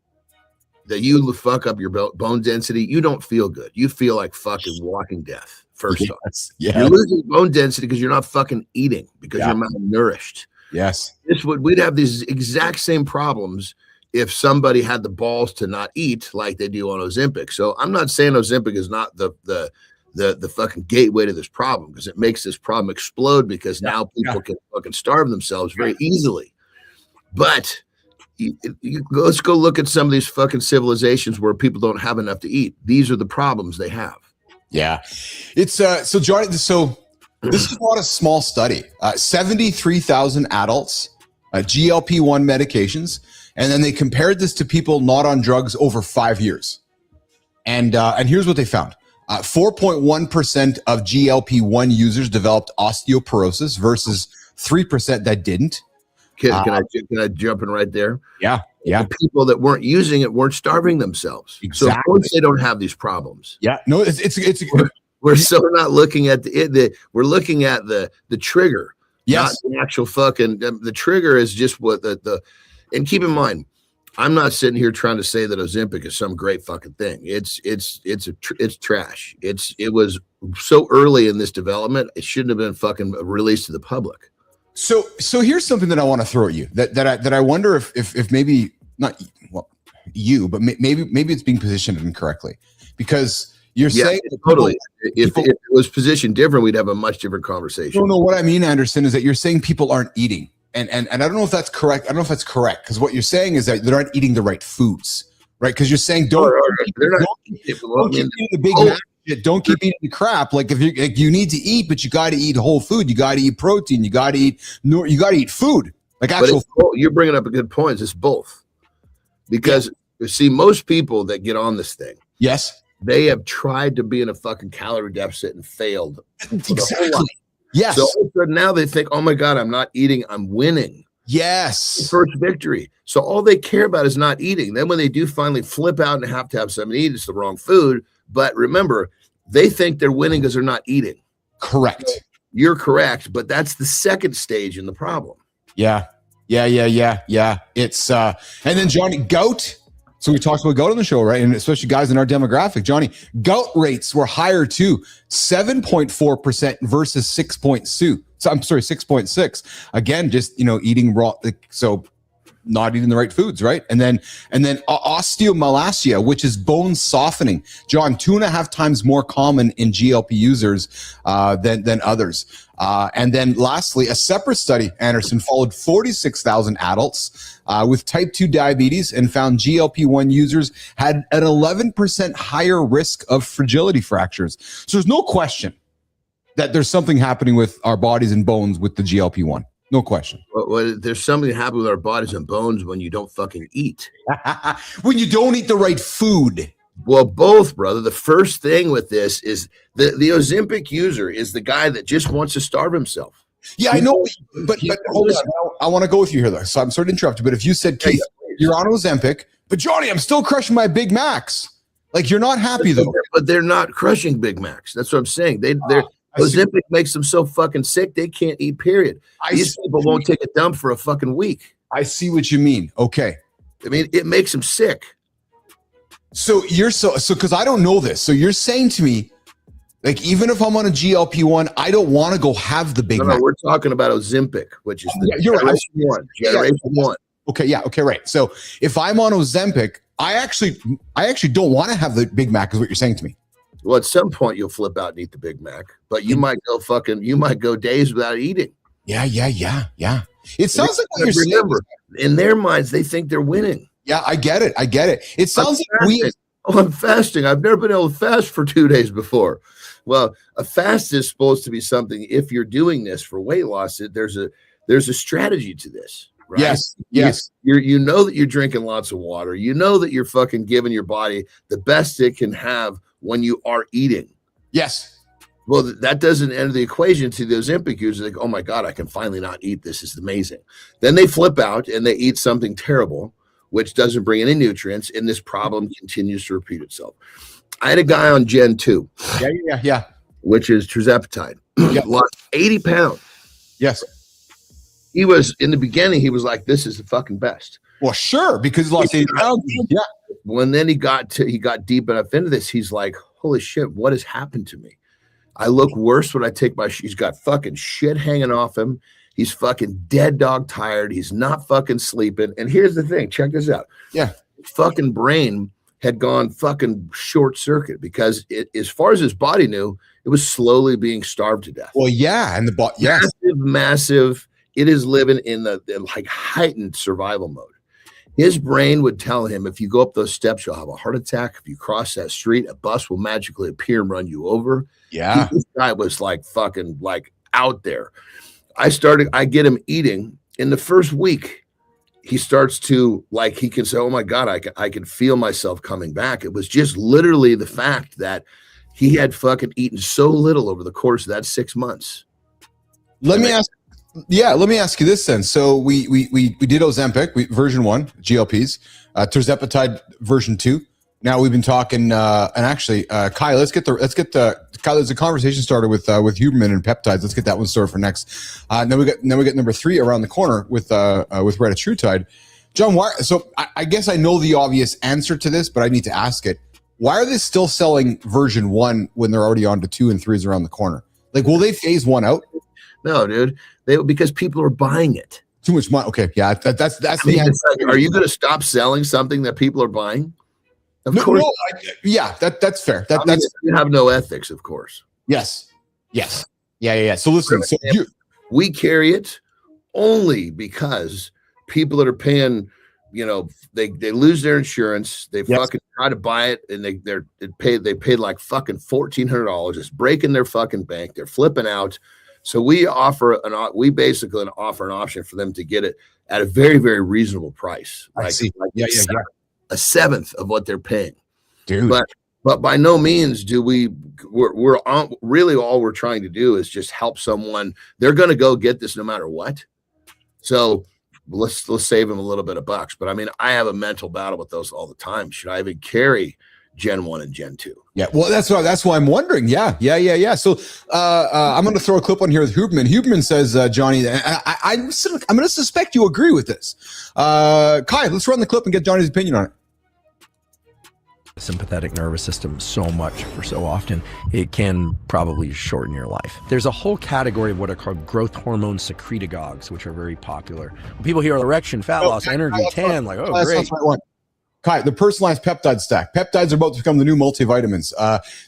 that you fuck up your bone density, you don't feel good. You feel like fucking walking death. First off, you're losing bone density because you're not fucking eating, because you're malnourished. Yes, we'd have these exact same problems if somebody had the balls to not eat like they do on Ozempic. So I'm not saying Ozempic is not the fucking gateway to this problem, because it makes this problem explode, because now people can fucking starve themselves very easily. But let's go look at some of these fucking civilizations where people don't have enough to eat. These are the problems they have. Yeah. It's so Johnny, so this is not a small study. 73,000 adults, GLP-1 medications. And then they compared this to people not on drugs over 5 years. And here's what they found. 4.1% of GLP-1 users developed osteoporosis versus 3% that didn't. Can I jump in right there? Yeah. The people that weren't using it weren't starving themselves. Exactly. So of course they don't have these problems. Yeah. No, we're so not looking at we're looking at the trigger. Yes. Not the actual fucking, the trigger is just what and keep in mind, I'm not sitting here trying to say that Ozempic is some great fucking thing. It's trash. It was so early in this development, it shouldn't have been fucking released to the public. So here's something that I want to throw at you that I wonder if maybe not you, but maybe it's being positioned incorrectly, because you're saying totally. If it was positioned different, we'd have a much different conversation. No, what I mean, Anderson, is that you're saying people aren't eating. And I don't know if that's correct. I don't know if that's correct, because what you're saying is that they aren't eating the right foods, right? Because you're saying don't keep eating the Big Mac shit. Don't keep eating the crap. Like, if you need to eat, but you got to eat whole food. You got to eat protein. You got to eat food, like actual food. You're bringing up a good point. It's both, because you see, most people that get on this thing, they have tried to be in a fucking calorie deficit and failed. Exactly. Yes. So now they think, oh my God, I'm not eating, I'm winning. Yes. First victory. So all they care about is not eating. Then when they do finally flip out and have to have something to eat, it's the wrong food. But remember, they think they're winning because they're not eating. Correct. So you're correct, but that's the second stage in the problem. Yeah. It's and then Johnny, gout. So we talked about gout on the show, right? And especially guys in our demographic. Johnny, gout rates were higher too, 7.4% versus 6.2. So I'm sorry, 6.6. Again, just eating raw, so not eating the right foods, right? And then osteomalacia, which is bone softening. John, 2.5 times more common in GLP users than others. And then lastly, a separate study, Anderson, followed 46,000 adults with type 2 diabetes and found GLP-1 users had an 11% higher risk of fragility fractures. So there's no question that there's something happening with our bodies and bones with the GLP-1. No question. Well, there's something happening with our bodies and bones when you don't fucking eat. When you don't eat the right food. Well, both, brother. The first thing with this is the Ozempic user is the guy that just wants to starve himself. Yeah, I know, but hold on. I want to go with you here, though. So I'm sorry to interrupt you, but if you said, Keith, you're on Ozempic, but Johnny, I'm still crushing my Big Macs. Like, you're not happy, though. But they're not crushing Big Macs. That's what I'm saying. Ozempic makes them so fucking sick they can't eat, period. These people won't take a dump for a fucking week. I see what you mean. Okay. I mean, it makes them sick. So because I don't know this. So you're saying to me, like, even if I'm on a GLP-1, I don't want to go have the Big Mac. No, we're talking about Ozempic, which is generation one. Okay, right. So if I'm on Ozempic, I actually don't want to have the Big Mac, is what you're saying to me. Well, at some point you'll flip out and eat the Big Mac, but you might go days without eating. Yeah. It sounds like what you're saying. In their minds, they think they're winning. Yeah, I get it. It sounds like Oh, I'm fasting. I've never been able to fast for 2 days before. Well, a fast is supposed to be something, if you're doing this for weight loss, there's a strategy to this, right? Yes. You know that you're drinking lots of water. You know that you're fucking giving your body the best it can have when you are eating. Yes. Well, that doesn't enter the equation to those impicures. Like, oh my God, I can finally not eat this. This is amazing. Then they flip out and they eat something terrible, which doesn't bring any nutrients, and this problem continues to repeat itself. I had a guy on Gen 2. Yeah. Which is tirzepatide. Lost 80 pounds. Yes. He was, in the beginning, he was like, this is the fucking best. Well, sure, because he lost 80 pounds. Yeah. When then he got deep enough into this, he's like, holy shit, what has happened to me? I look worse when I take he's got fucking shit hanging off him. He's fucking dead dog tired. He's not fucking sleeping. And here's the thing, check this out. Yeah. His fucking brain had gone fucking short circuit because as far as his body knew, it was slowly being starved to death. Well, yeah. And the body, yes. Massive. It is living in the like heightened survival mode. His brain would tell him, if you go up those steps, you'll have a heart attack. If you cross that street, a bus will magically appear and run you over. Yeah. This guy was like fucking like out there. I get him eating. In the first week, he starts to like, he can say, oh my God, I can feel myself coming back. It was just literally the fact that he had fucking eaten so little over the course of that 6 months. Let me ask you this then. So we did Ozempic, version 1, GLPs, tirzepatide version 2. Now we've been talking, and actually, Kai, let's get Kai. There's a conversation started with Huberman and peptides. Let's get that one started for next. Then we get number 3 around the corner with retatrutide. John, why? So I guess I know the obvious answer to this, but I need to ask it. Why are they still selling version 1 when they're already on to 2 and 3s around the corner? Like, will they phase 1 out? No, dude. Because people are buying it. Too much money. Okay, yeah, that's the answer. Like, are you going to stop selling something that people are buying? Of course. No, that's fair. You have no ethics, of course. Yes. Yeah. So listen, we carry it only because people that are paying, they lose their insurance. They fucking try to buy it, and they paid like fucking $1,400. It's breaking their fucking bank. They're flipping out. So we basically offer an option for them to get it at a very, very reasonable price. I see. A seventh of what they're paying, dude. But by no means do we're really all we're trying to do is just help someone. They're going to go get this no matter what. So let's save them a little bit of bucks. But I mean, I have a mental battle with those all the time. Should I even carry Gen 1 and Gen 2? Yeah, well, that's why I'm wondering. Yeah. So I'm going to throw a clip on here with Huberman. Huberman says, Johnny, I'm going to suspect you agree with this. Kai, let's run the clip and get Johnny's opinion on it. Sympathetic nervous system so much for so often, it can probably shorten your life. There's a whole category of what are called growth hormone secretagogues, which are very popular. When people hear erection, fat loss, energy, tan, like, oh, great. Kai, the personalized peptide stack. Peptides are about to become the new multivitamins.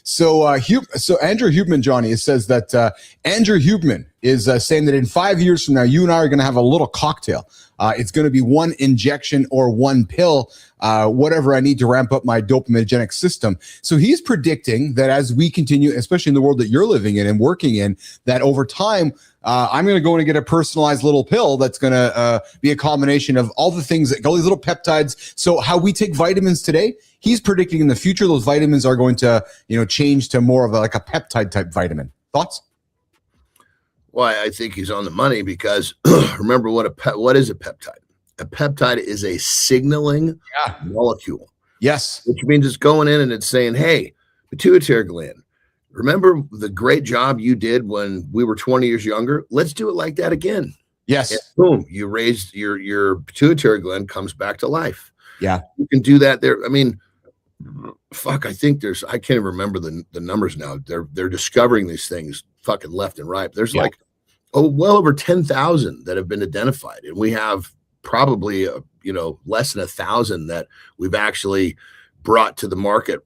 So Andrew Huberman, Johnny, says that Andrew Huberman is saying that in 5 years from now, you and I are going to have a little cocktail. It's going to be 1 injection or 1 pill, whatever I need to ramp up my dopaminergic system. So he's predicting that as we continue, especially in the world that you're living in and working in, that over time, I'm going to go in and get a personalized little pill that's going to be a combination of all the things, all these little peptides. So how we take vitamins today, he's predicting in the future those vitamins are going to, change to more of a peptide type vitamin. Thoughts? Well, I think he's on the money because remember what is a peptide? A peptide is a signaling molecule. Yes. Which means it's going in and it's saying, hey, pituitary gland, remember the great job you did when we were 20 years younger? Let's do it like that again. Yes. And boom, you raised your pituitary gland comes back to life. Yeah. You can do that there. I mean, fuck, I think I can't even remember the numbers now. They're discovering these things fucking left and right. There's well over 10,000 that have been identified. And we have probably, less than 1,000 that we've actually brought to the market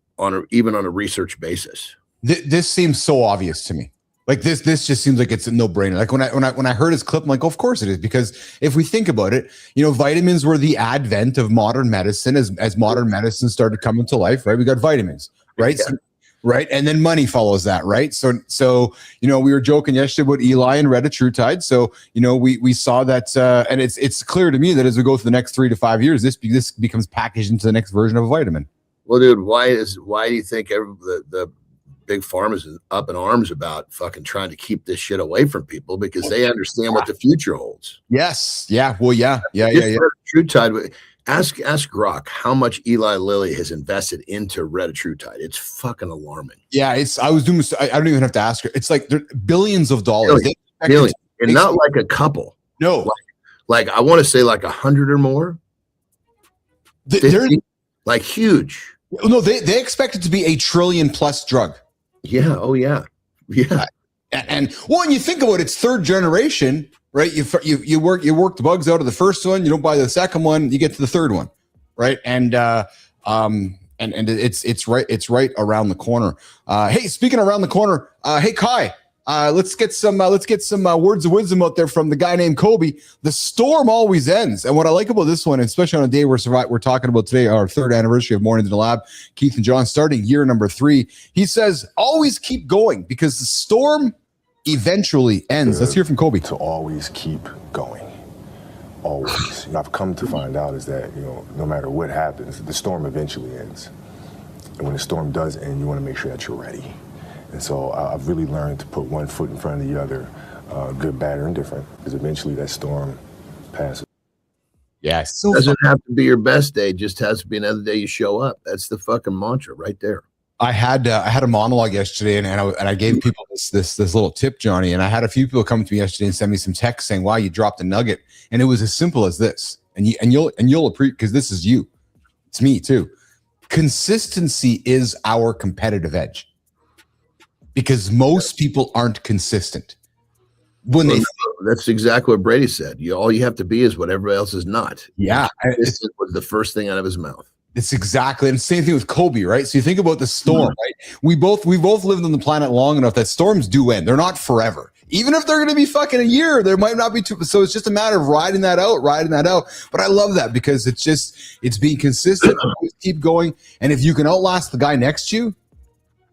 even on a research basis. This seems so obvious to me. Like this just seems like it's a no-brainer. Like when I heard his clip, I'm like, oh, of course it is. Because if we think about it, vitamins were the advent of modern medicine as modern medicine started coming to life, right? We got vitamins, right? Yeah. So, right. And then money follows that, right? So we were joking yesterday about Eli and Retatrutide. So, we saw that, and it's clear to me that as we go through the next 3 to 5 years, this becomes packaged into the next version of a vitamin. Well, dude, why do you think the big pharma's up in arms about fucking trying to keep this shit away from people? Because they understand what the future holds. Yes. Yeah. Well, yeah. Retatrutide. Ask Grok how much Eli Lilly has invested into Retatrutide. It's fucking alarming. Yeah. I don't even have to ask her. It's like billions of dollars. Billions. And not like a couple. No. Like I want to say like 100 or more. They're like huge. No, they expect it to be a $1 trillion+ drug. Yeah. Oh yeah. Yeah. And when you think about it, it's third generation, right? You work the bugs out of the first one. You don't buy the second one. You get to the third one, right? And it's right around the corner. Hey, speaking around the corner, hey Kai, let's get some words of wisdom out there from the guy named Kobe. The storm always ends. And what I like about this one, especially on a day we're talking about today, our 3rd anniversary of Mornings in the Lab, Keith and John starting year number 3. He says, always keep going because the storm eventually ends. Let's hear from Kobe. To always keep going. Always. I've come to find out is that, no matter what happens, the storm eventually ends. And when the storm does end, you want to make sure that you're ready. And so I've really learned to put one foot in front of the other, good, bad, or indifferent, because eventually that storm passes. Yes. It doesn't have to be your best day. It just has to be another day you show up. That's the fucking mantra right there. I had a monologue yesterday, and I gave people this little tip, Johnny. And I had a few people come to me yesterday and send me some text saying, "Wow, you dropped a nugget," and it was as simple as this. And you'll appreciate, because this is you. It's me too. Consistency is our competitive edge. Because most people aren't consistent. That's exactly what Brady said. All you have to be is what everybody else is not. Yeah. This was the first thing out of his mouth. It's exactly, and the same thing with Kobe, right? So you think about the storm, right? We both lived on the planet long enough that storms do end. They're not forever. Even if they're going to be fucking a year, there might not be two. So it's just a matter of riding that out. But I love that because it's being consistent. Always keep going. And if you can outlast the guy next to you,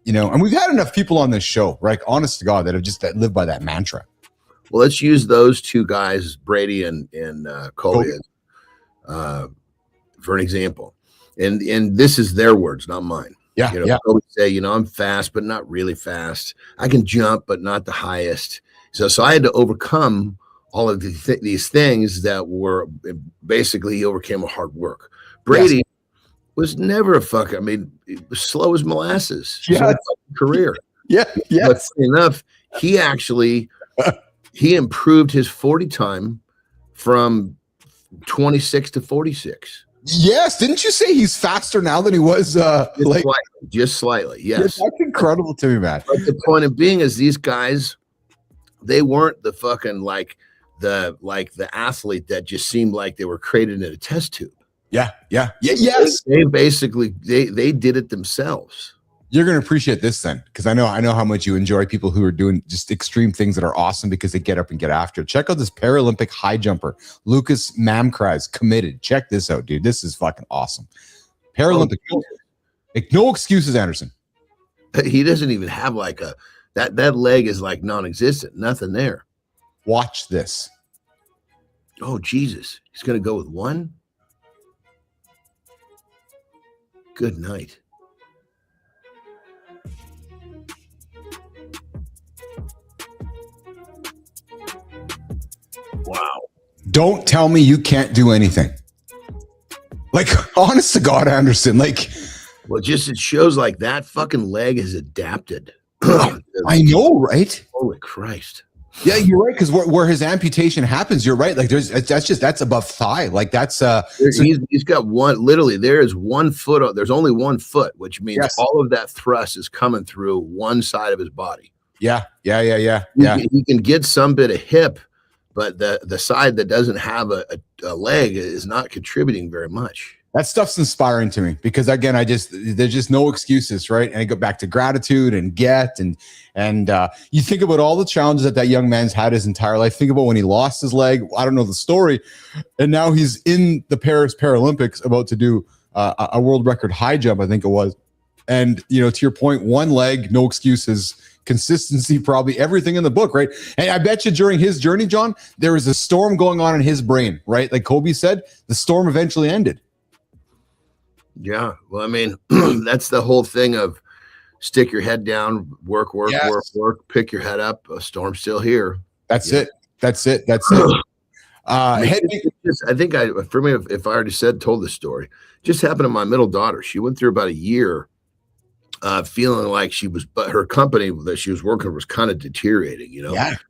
and we've had enough people on this show, right? Honest to God, that live by that mantra. Well, let's use those two guys, Brady and Kobe, for an example. And this is their words, not mine. Yeah. Kobe say, I'm fast, but not really fast. I can jump, but not the highest. So I had to overcome all of these things that were basically he overcame with hard work. Brady was never it was slow as molasses. Yeah. Career. Yeah. But enough, he actually he improved his 40 time from 26 to 46. Yes. Didn't you say he's faster now than he was just slightly? Yes. That's incredible to me, man. But the point of being is these guys, they weren't the fucking the athlete that just seemed like they were created in a test tube. Yeah. Yes. They basically they did it themselves. You're going to appreciate this then, because I know how much you enjoy people who are doing just extreme things that are awesome because they get up and get after it. Check out this Paralympic high jumper, Lucas Mamkraz, committed. Check this out, dude. This is fucking awesome. Paralympic, no excuses, Anderson. He doesn't even have that leg is like non-existent. Nothing there. Watch this. Oh Jesus, he's going to go with one. Good night. Wow. Don't tell me you can't do anything. Honest to God, Anderson, well, just it shows that fucking leg is adapted. I know, right? Holy Christ. Yeah, you're right, because where his amputation happens, you're right. That's above thigh. He's got one. Literally, there is 1 foot. There's only 1 foot, which means all of that thrust is coming through one side of his body. Yeah. He can get some bit of hip, but the side that doesn't have a leg is not contributing very much. That stuff's inspiring to me because again, there's just no excuses, right? And I go back to gratitude and you think about all the challenges that young man's had his entire life. Think about when he lost his leg. I don't know the story. And now he's in the Paris Paralympics about to do a world record high jump, I think it was. And, to your point, one leg, no excuses, consistency, probably everything in the book, right? And I bet you during his journey, John, there was a storm going on in his brain, right? Like Kobe said, the storm eventually ended. Yeah. Well, I mean, that's the whole thing of stick your head down, work, pick your head up. A storm's still here. That's it. I think for me, if I already told this story, just happened to my middle daughter. She went through about a year feeling like but her company that she was working was kind of deteriorating,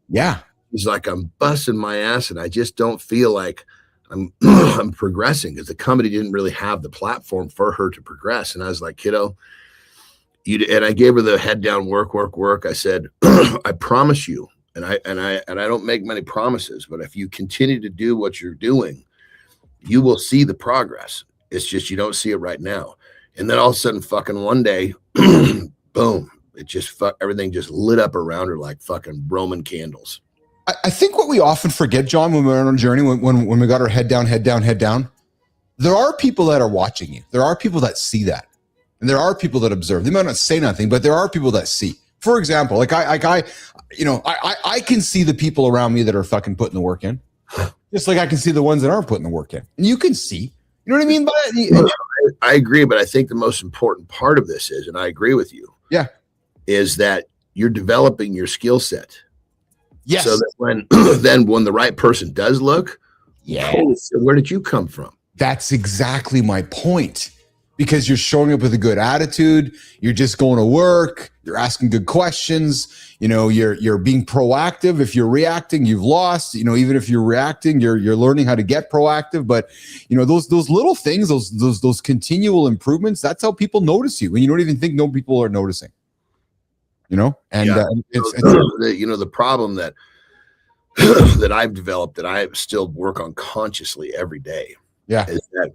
Yeah. She's like, I'm busting my ass and I just don't feel like I'm progressing because the company didn't really have the platform for her to progress. And I was like, kiddo, and I gave her the head down work. I said, I promise you, and I don't make many promises, but if you continue to do what you're doing, you will see the progress. It's just you don't see it right now. And then all of a sudden, fucking one day, boom, it just everything just lit up around her like fucking Roman candles. I think what we often forget, John, when we're on a journey, when we got our head down, there are people that are watching you. There are people that see that. And there are people that observe. They might not say nothing, but there are people that see. For example, like I can see the people around me that are fucking putting the work in. Just like I can see the ones that aren't putting the work in. And you can see. You know what I mean by it? I agree, but I think the most important part of this is, and I agree with you, is that you're developing your skill set. Yes. So that when the right person does look, where did you come from? That's exactly my point. Because you're showing up with a good attitude, you're just going to work, you're asking good questions, you're being proactive. If you're reacting, you've lost. Even if you're reacting, you're learning how to get proactive. But those little things, those continual improvements, that's how people notice you when you don't even think people are noticing. The problem that that I've developed that I still work on consciously every day. Is that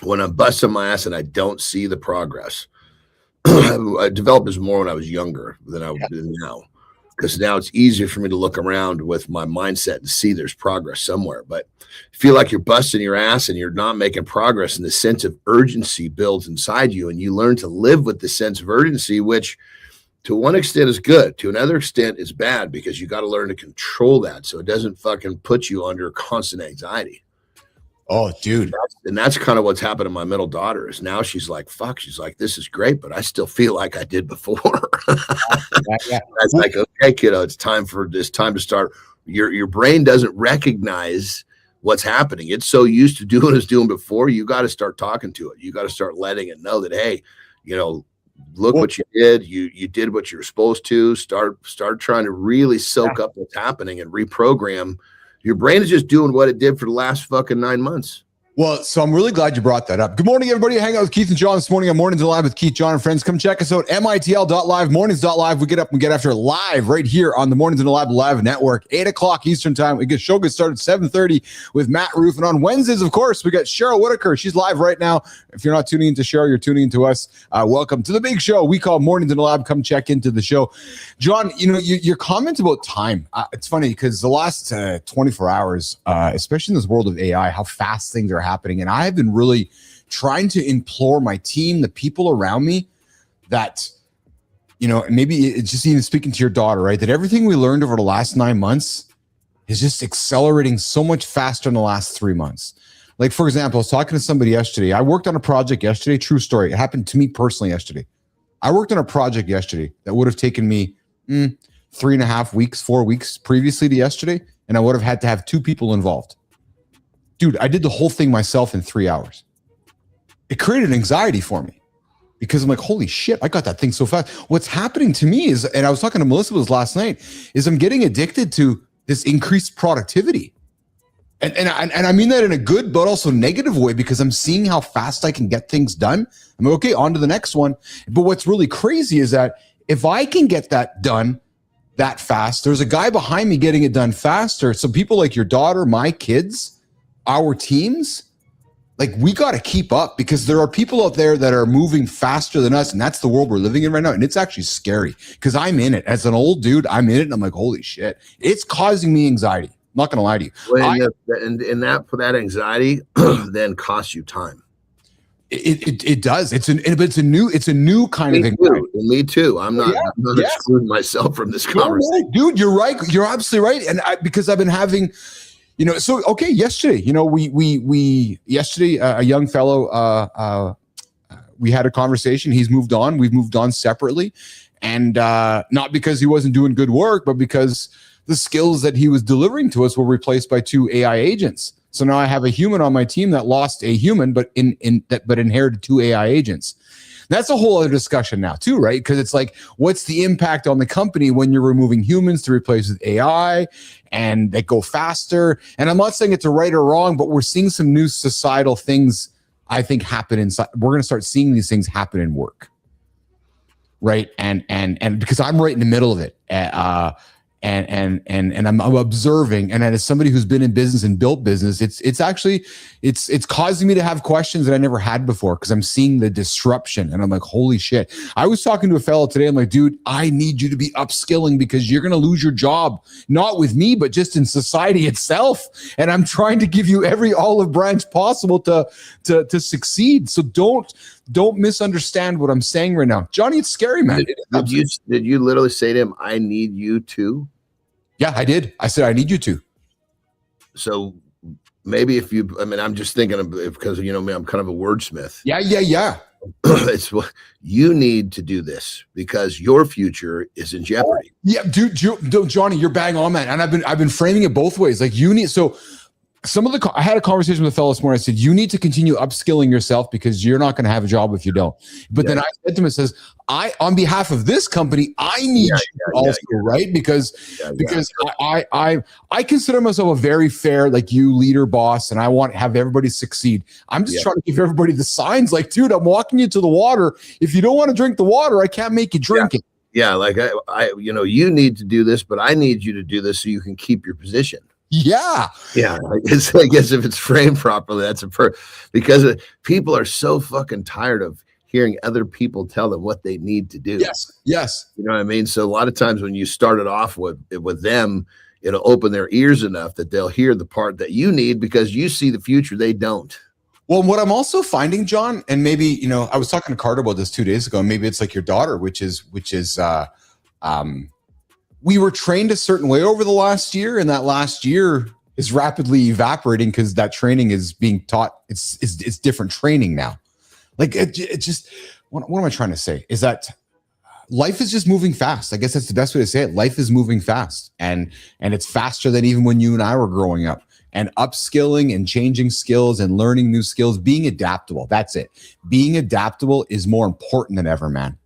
when I'm busting my ass and I don't see the progress, I developed this more when I was younger than I would do now. Because now it's easier for me to look around with my mindset and see there's progress somewhere. But feel like you're busting your ass and you're not making progress, and the sense of urgency builds inside you, and you learn to live with the sense of urgency, which to one extent is good. To another extent is bad, because you got to learn to control that so it doesn't fucking put you under constant anxiety. Oh, dude. And that's kind of what's happened to my middle daughter is now she's like, fuck, she's like, this is great, but I still feel like I did before. That's like, okay, kiddo, it's time to start. Your brain doesn't recognize what's happening. It's so used to doing what it's doing before. You got to start talking to it. You got to start letting it know that, hey, look what you did. You did what you were supposed to. Start trying to really soak up what's happening and reprogram. Your brain is just doing what it did for the last fucking 9 months. Well, so I'm really glad you brought that up. Good morning, everybody. Hang out with Keith and John this morning on Mornings Live with Keith, John, and friends. Come check us out, mitl.live, mornings.live. We get up and get after live right here on the Mornings and Live Network, 8 o'clock Eastern time. We get show gets started 7:30 with Matt Roof. And on Wednesdays, of course, we got Cheryl Whitaker. She's live right now. If you're not tuning into Cheryl, you're tuning into us. Welcome to the big show we call Mornings in the Lab. Come check into the show. John, your comment about time, it's funny because the last 24 hours, especially in this world of AI, how fast things are happening. And I've been really trying to implore my team, the people around me, that, maybe it's just even speaking to your daughter, right? That everything we learned over the last 9 months is just accelerating so much faster in the last 3 months. Like, for example, I was talking to somebody yesterday. I worked on a project yesterday. True story. It happened to me personally yesterday. I worked on a project yesterday that would have taken me 3.5 weeks, 4 weeks previously to yesterday. And I would have had to have 2 people involved. Dude, I did the whole thing myself in 3 hours. It created anxiety for me because I'm like, holy shit, I got that thing so fast. What's happening to me is, and I was talking to Melissa last night, is I'm getting addicted to this increased productivity. And I mean that in a good but also negative way, because I'm seeing how fast I can get things done. I'm like, okay, on to the next one. But what's really crazy is that if I can get that done that fast, there's a guy behind me getting it done faster. So people like your daughter, my kids, our teams, like we got to keep up because there are people out there that are moving faster than us. And that's the world we're living in right now. And it's actually scary because I'm in it as an old dude. I'm in it. And I'm like, holy shit, it's causing me anxiety. I'm not going to lie to you. Well, and that anxiety then costs you time. It does. It's a new kind of anxiety. Me too. I'm not excluding myself from this conversation. No, dude, you're right. You're absolutely right. And because I've been having, so okay, yesterday, yesterday a young fellow, we had a conversation. He's moved on. We've moved on separately, and not because he wasn't doing good work, but because the skills that he was delivering to us were replaced by 2 AI agents. So now I have a human on my team that lost a human, but inherited 2 AI agents. That's a whole other discussion now too, right? Because it's like, what's the impact on the company when you're removing humans to replace with AI and they go faster? And I'm not saying it's a right or wrong, but we're seeing some new societal things, I think, happen inside. We're going to start seeing these things happen in work, right? And because I'm right in the middle of it. And I'm observing, and as somebody who's been in business and built business, it's causing me to have questions that I never had before because I'm seeing the disruption, and I'm like, holy shit. I was talking to a fellow today. I'm like, dude, I need you to be upskilling because you're going to lose your job, not with me, but just in society itself. And I'm trying to give you every olive branch possible to succeed. So don't misunderstand what I'm saying right now. Johnny, it's scary, man. Did you literally say to him, I need you to? Yeah, I did. I said, I need you to. So maybe I'm just thinking of, because, me, I'm kind of a wordsmith. Yeah. It's what you need to do this because your future is in jeopardy. Yeah, dude, Johnny, you're bang on, man. And I've been framing it both ways. Like I had a conversation with a fellow this morning. I said, you need to continue upskilling yourself because you're not going to have a job if you don't. But then I said to him, it says, on behalf of this company, I need you also, right? Because I consider myself a very fair, like you leader boss, and I want to have everybody succeed. I'm just trying to give everybody the signs like, dude, I'm walking you to the water. If you don't want to drink the water, I can't make you drink it. Yeah. Like you need to do this, but I need you to do this so you can keep your position. Yeah. I guess if it's framed properly, that's because people are so fucking tired of hearing other people tell them what they need to do. Yes. You know what I mean? So a lot of times when you start it off with them, it'll open their ears enough that they'll hear the part that you need because you see the future they don't. Well, what I'm also finding, John, and maybe, I was talking to Carter about this 2 days ago, and maybe it's like your daughter, which is we were trained a certain way over the last year, and that last year is rapidly evaporating because that training is being taught. It's different training now. Like it just, what am I trying to say? Is that life is just moving fast. I guess that's the best way to say it. Life is moving fast, and it's faster than even when you and I were growing up. And upskilling and changing skills and learning new skills, being adaptable. That's it. Being adaptable is more important than ever, man.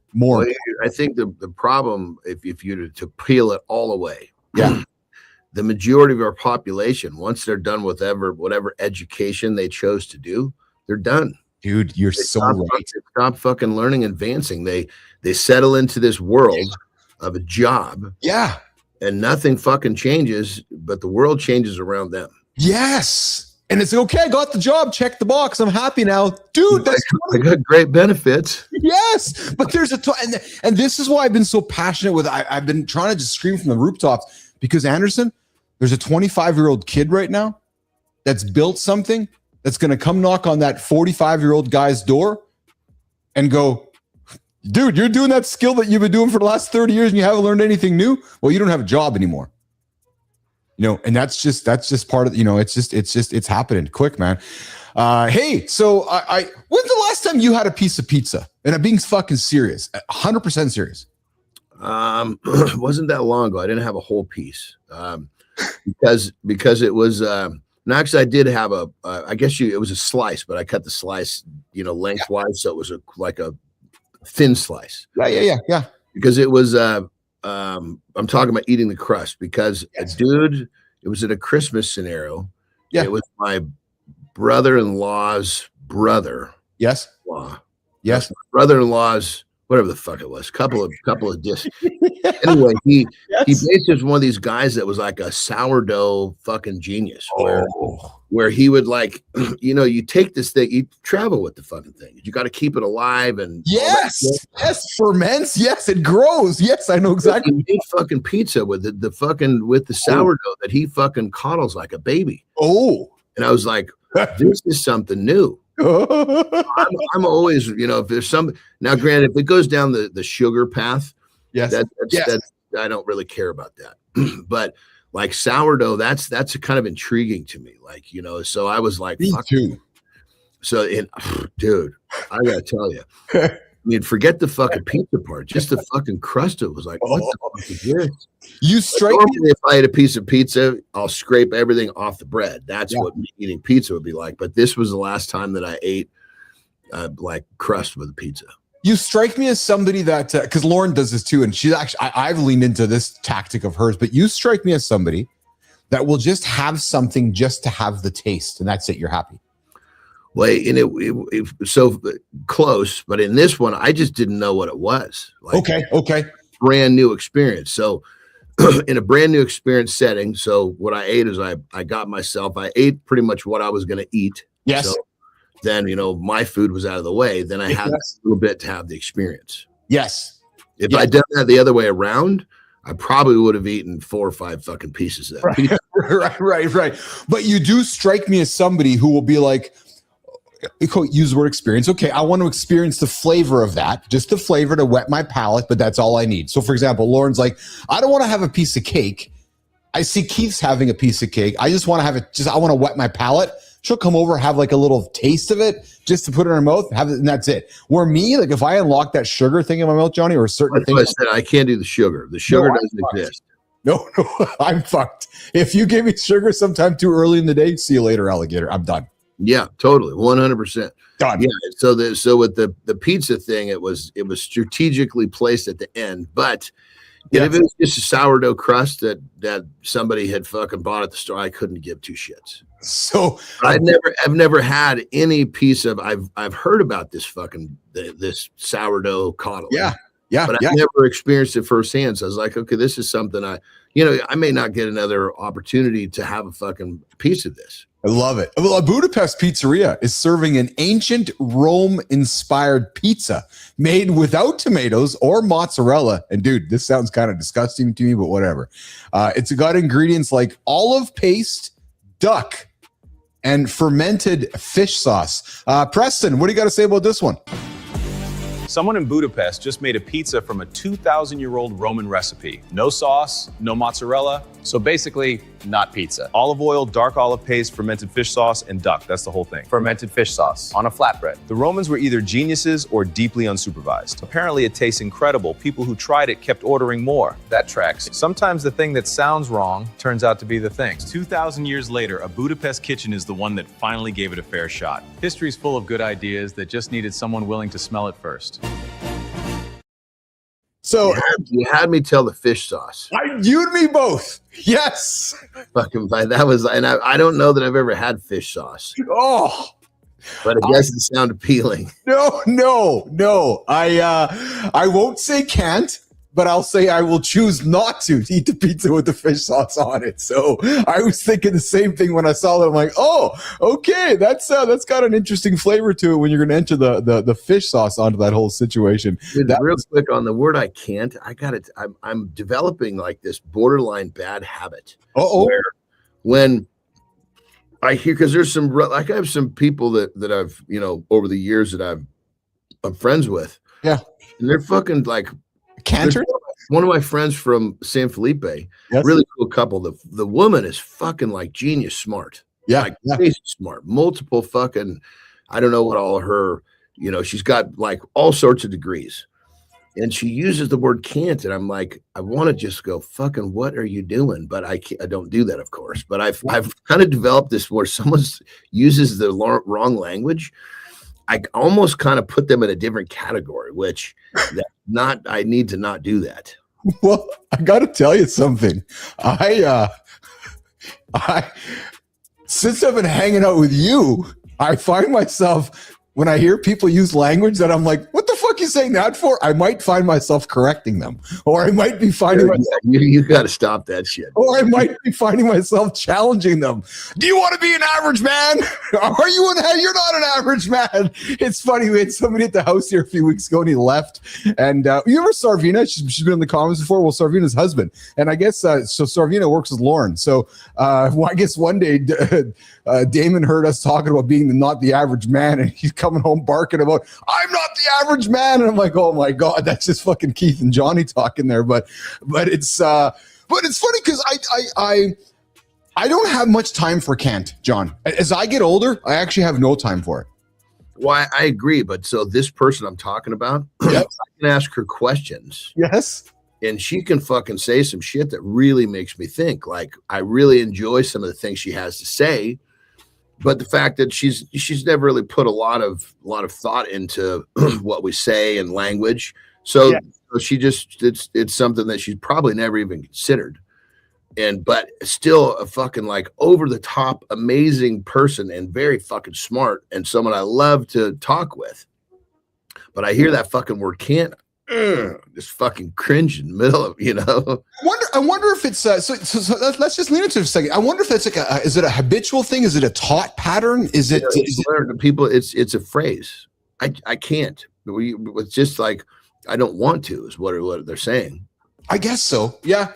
I think the problem, if you to peel it all away, the majority of our population, once they're done with whatever education they chose to do, they're done. Dude, you're so right. They stop fucking learning, advancing. They settle into this world of a job. Yeah. And nothing fucking changes, but the world changes around them. Yes. And it's okay. I got the job. Check the box. I'm happy now. Dude, I got great benefits. Yes. But there's and this is why I've been so passionate with I've been trying to just scream from the rooftops because Anderson, there's a 25-year-old kid right now that's built something that's going to come knock on that 45-year-old guy's door and go, dude, you're doing that skill that you've been doing for the last 30 years and you haven't learned anything new. Well, you don't have a job anymore. And that's just part of, it's happening quick, man. Hey, so when's the last time you had a piece of pizza? And I'm being fucking serious, 100% serious. It wasn't that long ago. I didn't have a whole piece, because it was, actually I did have it was a slice, but I cut the slice, lengthwise. So it was like a thin slice. Yeah. Because it was, I'm talking about eating the crust because dude, it was in a Christmas scenario. Yeah. It was my brother-in-law's brother. Yes. Yes. My brother-in-law's, whatever the fuck it was, couple of discs. Anyway, he basically was one of these guys that was like a sourdough fucking genius, where he would like, you take this thing, you travel with the fucking thing. You got to keep it alive and yes, ferments. Yes, it grows. Yes, I know exactly. He made fucking pizza with with the sourdough that he fucking coddles like a baby. Oh, and I was like, this is something new. I'm always, if there's now, granted, if it goes down the sugar path, yes, I don't really care about that. But like sourdough, that's kind of intriguing to me. Like, so I was like, me too. So, dude, I gotta tell you, I mean, forget the fucking pizza part. Just the fucking crust. It was like, what the fuck is this? You straight. Normally, if I ate a piece of pizza, I'll scrape everything off the bread. That's what eating pizza would be like. But this was the last time that I ate like crust with a pizza. You strike me as somebody that, because Lauren does this too, and she's actually, I've leaned into this tactic of hers. But you strike me as somebody that will just have something just to have the taste, and that's it. You're happy. Well, and it so close, but in this one, I just didn't know what it was. Like, okay. Brand new experience. So in a brand new experience setting, so what I ate is I ate pretty much what I was going to eat. Yes. So then, my food was out of the way. Then I had a little bit to have the experience. Yes. If I'd done that the other way around, I probably would have eaten 4 or 5 fucking pieces of that pizza. Right. But you do strike me as somebody who will be like, use the word experience. Okay, I want to experience the flavor of that, just the flavor to wet my palate, but that's all I need. So for example, Lauren's like, I don't want to have a piece of cake. I see Keith's having a piece of cake. I just want to have it, I want to wet my palate. She'll come over, have like a little taste of it just to put it in her mouth, have it, and that's it. Where me, like if I unlock that sugar thing in my mouth, Johnny, or a certain thing. I said I can't do the sugar. The sugar doesn't exist. No, I'm fucked. If you give me sugar sometime too early in the day, see you later, alligator. I'm done. Yeah, totally, 100%. Done. Yeah. So with the pizza thing, it was strategically placed at the end. But if it was just a sourdough crust that somebody had fucking bought at the store, I couldn't give 2 shits. So I've never had any piece of. I've heard about this fucking this sourdough coddle. Yeah. But I've never experienced it firsthand. So I was like, okay, this is something I may not get another opportunity to have a fucking piece of this. I love it. Well, a Budapest pizzeria is serving an ancient Rome-inspired pizza made without tomatoes or mozzarella. And dude, this sounds kind of disgusting to me, but whatever. It's got ingredients like olive paste, duck, and fermented fish sauce. Preston, what do you got to say about this one? Someone in Budapest just made a pizza from a 2,000-year-old Roman recipe. No sauce, no mozzarella, so basically not pizza. Olive oil, dark olive paste, fermented fish sauce, and duck. That's the whole thing. Fermented fish sauce on a flatbread. The Romans were either geniuses or deeply unsupervised. Apparently it tastes incredible. People who tried it kept ordering more. That tracks. Sometimes the thing that sounds wrong turns out to be the thing. 2,000 years later, a Budapest kitchen is the one that finally gave it a fair shot. History's full of good ideas that just needed someone willing to smell it first. So you had me tell the fish sauce. You and me both. Yes. Fucking, that was, and I don't know that I've ever had fish sauce. Oh, but it doesn't sound appealing. No. I won't say can't, but I'll say I will choose not to eat the pizza with the fish sauce on it. So I was thinking the same thing when I saw that. I'm like, oh, okay, that's got an interesting flavor to it when you're going to enter the fish sauce onto that whole situation. Dude, real quick on the word I can't, I'm developing like this borderline bad habit. Where when I hear, because there's some, like I have some people that I've, over the years that I'm friends with. Yeah. And they're fucking like, Cantor? One of my friends from San Felipe, really cool couple. The woman is fucking like genius smart. Like crazy smart. Multiple fucking, I don't know what all her, she's got like all sorts of degrees. And she uses the word can't. And I'm like, I want to just go, fucking, what are you doing? But I don't do that, of course. But I've kind of developed this where someone uses the wrong language. I almost kind of put them in a different category, which I need to not do that. Well, I got to tell you something. I since I've been hanging out with you, I find myself when I hear people use language that I'm like, what the fuck fuck you saying that for? I might find myself correcting them, or I might be finding myself. You got to stop that shit. Or I might be finding myself challenging them. Do you want to be an average man? Are you you're not an average man? It's funny. We had somebody at the house here a few weeks ago, and he left. And you remember Sarvina? She's been in the comments before. Well, Sarvina's husband, and I guess so. Sarvina works with Lauren. So I guess one day Damon heard us talking about being not the average man, and he's coming home barking about, I'm not the average man. And I'm like, oh my God, that's just fucking Keith and Johnny talking there. But it's funny because I don't have much time for Kant, John. As I get older, I actually have no time for it. Well, I agree. But so this person I'm talking about, yep. I can ask her questions. Yes. And she can fucking say some shit that really makes me think. Like, I really enjoy some of the things she has to say. But the fact that she's never really put a lot of thought into what we say and language. So, yeah. So she just it's something that she's probably never even considered. But still a fucking like over the top amazing person and very fucking smart and someone I love to talk with. But I hear that fucking word can't just fucking cringe in the middle of, I wonder if it's so let's just lean into it a second. I wonder if that's like is it a habitual thing? Is it a taught pattern? Is it people? It's a phrase. I can't. It's just like I don't want to is what they're saying. I guess so. Yeah.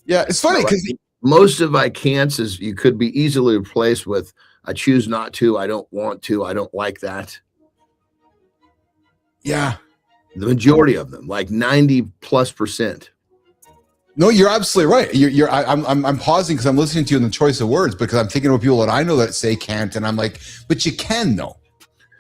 It's funny because most of I can'ts is you could be easily replaced with I choose not to, I don't want to, I don't like that. Yeah. The majority of them, like 90+%. No, you're absolutely right. I'm pausing because I'm listening to you in the choice of words because I'm thinking about people that I know that say can't, and I'm like, but you can though.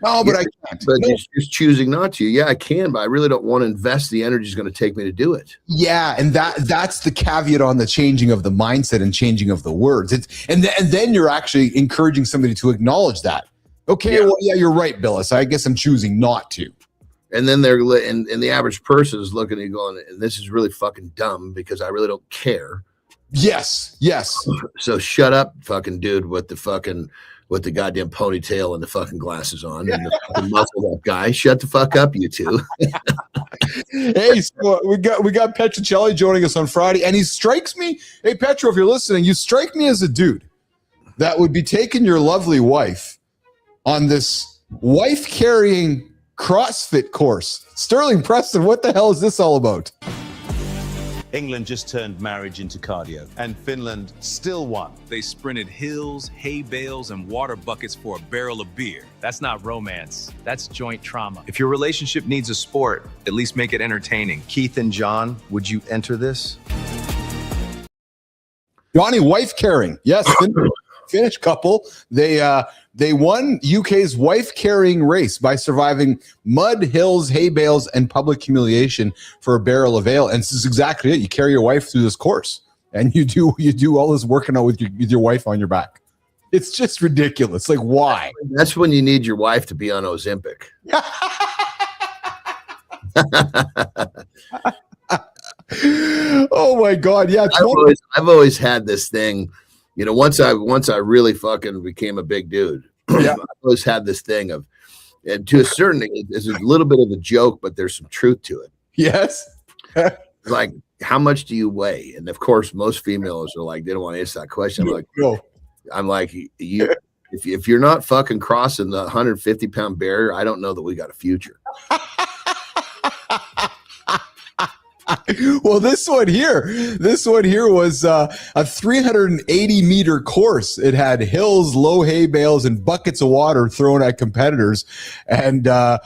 No, but I can't. But you're just choosing not to. Yeah, I can, but I really don't want to invest the energy it's going to take me to do it. Yeah, and that's the caveat on the changing of the mindset and changing of the words. And then you're actually encouraging somebody to acknowledge that. Okay, yeah. Well, yeah, you're right, Billis. I guess I'm choosing not to. And then and the average person is looking at you going, this is really fucking dumb because I really don't care. Yes. So shut up, fucking dude, with the goddamn ponytail and the fucking glasses on and the fucking muscled up guy. Shut the fuck up, you two. Hey, so we got Petrocelli joining us on Friday, and he strikes me. Hey, Petro, if you're listening, you strike me as a dude that would be taking your lovely wife on this wife-carrying CrossFit course. Sterling Preston, what the hell is this all about? England just turned marriage into cardio, and Finland still won. They sprinted hills, hay bales, and water buckets for a barrel of beer. That's not romance. That's joint trauma. If your relationship needs a sport, at least make it entertaining. Keith and John, would you enter this? Johnny, wife carrying. Yes, Finnish couple. They won UK's wife-carrying race by surviving mud, hills, hay bales, and public humiliation for a barrel of ale. And this is exactly it. You carry your wife through this course, and you do all this working out with your wife on your back. It's just ridiculous. Like, why? That's when you need your wife to be on Ozempic. Oh my God! Yeah, I've always had this thing. Once I really fucking became a big dude, yeah. I've always had this thing of, and to a certain, it's a little bit of a joke, but there's some truth to it. Yes. Like, how much do you weigh? And of course, most females are like, they don't want to answer that question. I'm like, if you're not fucking crossing the 150-pound barrier, I don't know that we got a future. Well, this one here was a 380-meter course. It had hills, low hay bales, and buckets of water thrown at competitors. And I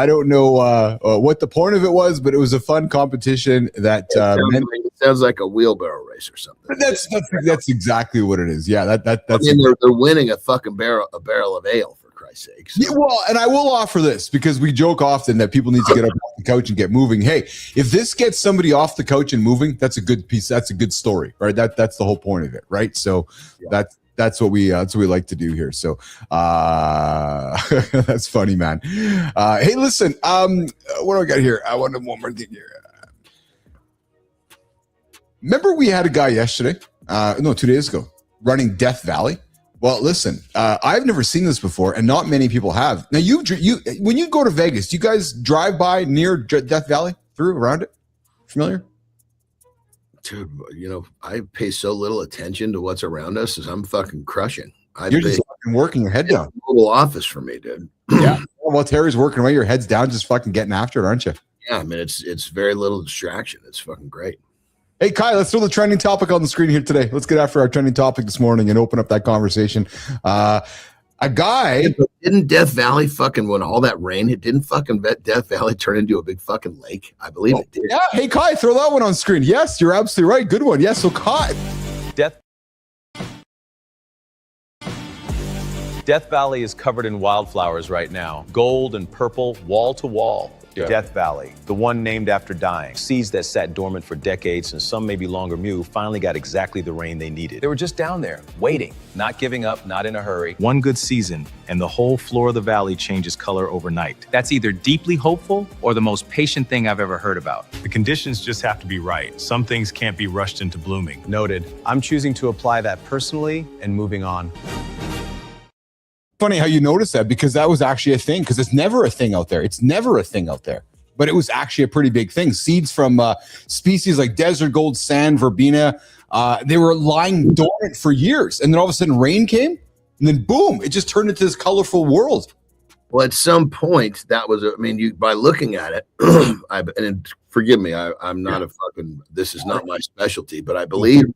don't know what the point of it was, but it was a fun competition. That it sounds like a wheelbarrow race or something. That's exactly what it is. Yeah, that's. I mean, they're winning a fucking barrel of ale. Sakes. Yeah, well, and I will offer this because we joke often that people need to get up off the couch and get moving. Hey, if this gets somebody off the couch and moving, that's a good piece. That's a good story, right? That's the whole point of it, right? So yeah. That's what we like to do here. So that's funny, man. Hey, listen, what do I got here? I want one more thing here. Remember we had a guy yesterday, 2 days ago, running Death Valley. Well, listen, I've never seen this before, and not many people have. Now, you when you go to Vegas, do you guys drive by near Death Valley, through around it? Familiar? Dude, I pay so little attention to what's around us as I'm fucking crushing. You're just fucking working your head down. A little office for me, dude. Yeah. Well, Terry's working away, your head's down, just fucking getting after it, aren't you? Yeah, I mean, it's very little distraction. It's fucking great. Hey, Kai, let's throw the trending topic on the screen here today. Let's get after our trending topic this morning and open up that conversation. A guy... Didn't Death Valley fucking, when all that rain hit, didn't fucking Death Valley turn into a big fucking lake? I believe it did. Yeah. Hey, Kai, throw that one on screen. Yes, you're absolutely right. Good one. Yes, so Kai... Death Valley is covered in wildflowers right now. Gold and purple, wall to wall. Yeah. Death Valley, the one named after dying. Seeds that sat dormant for decades and some maybe longer finally got exactly the rain they needed. They were just down there, waiting, not giving up, not in a hurry. One good season, and the whole floor of the valley changes color overnight. That's either deeply hopeful or the most patient thing I've ever heard about. The conditions just have to be right. Some things can't be rushed into blooming. Noted. I'm choosing to apply that personally and moving on. Funny how you notice that, because that was actually a thing, because it's never a thing out there. It's never a thing out there. But it was actually a pretty big thing. Seeds from species like desert gold, sand, verbena, they were lying dormant for years. And then all of a sudden rain came, and then boom, it just turned into this colorful world. Well, at some point, that was, by looking at it, and forgive me, I'm not a fucking, this is not my specialty, but I believe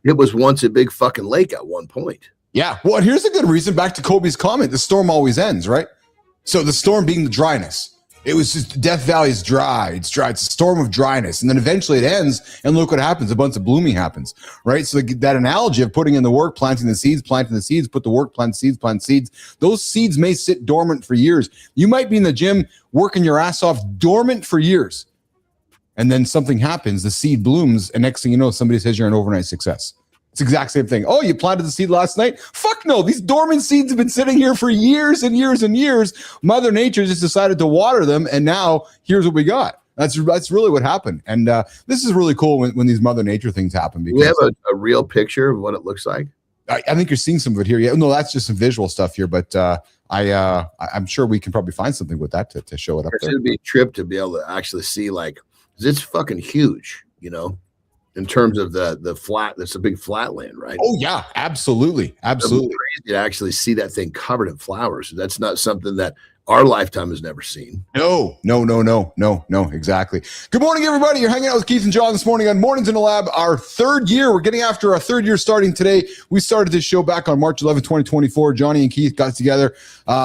it was once a big fucking lake at one point. Yeah. Well, and here's a good reason. Back to Kobe's comment, the storm always ends, right? So the storm being the dryness. It was just Death Valley is dry. It's dry. It's a storm of dryness. And then eventually it ends. And look what happens. A bunch of blooming happens, right? So that analogy of putting in the work, planting the seeds, put the work, plant seeds. Those seeds may sit dormant for years. You might be in the gym working your ass off dormant for years. And then something happens. The seed blooms. And next thing you know, somebody says you're an overnight success. It's the exact same thing. Oh, you planted the seed last night? Fuck no. These dormant seeds have been sitting here for years and years and years. Mother Nature just decided to water them, and now here's what we got. That's really what happened. And this is really cool when these Mother Nature things happen. Because we have a real picture of what it looks like. I think you're seeing some of it here. Yeah, no, that's just some visual stuff here, but I'm sure we can probably find something with that to show it up there. It would be a trip to be able to actually see, like, 'cause it's fucking huge, in terms of the flat. That's a big flat land, right? Oh yeah, absolutely. It's crazy to actually see that thing covered in flowers. That's not something that our lifetime has never seen. No, exactly. Good morning, everybody. You're hanging out with Keith and John this morning on Mornings in the Lab. Our third year. We're getting after our third year starting today. We started this show back on March 11, 2024. Johnny and Keith got together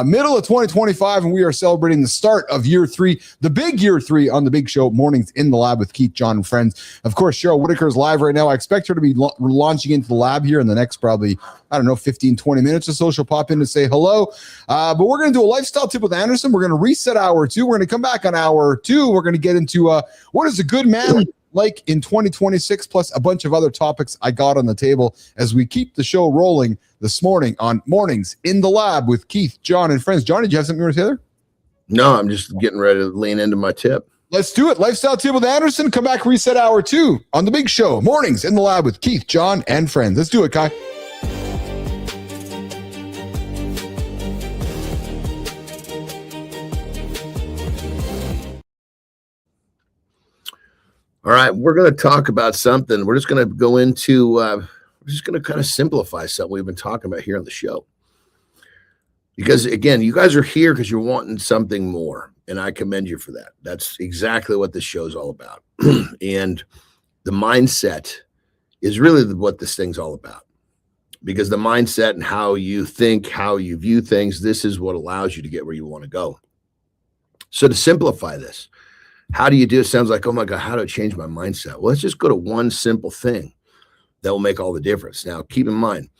middle of 2025, and we are celebrating the start of year 3, the big year 3 on the big show, Mornings in the Lab with Keith, John, and friends. Of course, Cheryl Whitaker is live right now. I expect her to be launching into the lab here in the next probably, 15, 20 minutes or so. She'll pop in to say hello. But we're going to do a lifestyle tip with Anderson. We're going to reset hour 2. We're going to come back on hour 2. We're going to get into what is a good man like in 2026, plus a bunch of other topics I got on the table as we keep the show rolling this morning on Mornings in the Lab with Keith, John, and friends. John, did you have something you want to say there? No, I'm just getting ready to lean into my tip. Let's do it. Lifestyle tip with Anderson. Come back, reset hour 2 on the big show, Mornings in the Lab with Keith, John, and friends. Let's do it, Kai. All right, we're going to talk about something. We're just going to go into, we're just going to kind of simplify something we've been talking about here on the show. Because, again, you guys are here because you're wanting something more, and I commend you for that. That's exactly what this show is all about. And the mindset is really what this thing's all about. Because the mindset and how you think, how you view things, this is what allows you to get where you want to go. So to simplify this, how do you do it? Sounds like, oh my God, how do I change my mindset? Well, let's just go to one simple thing that will make all the difference. Now, keep in mind,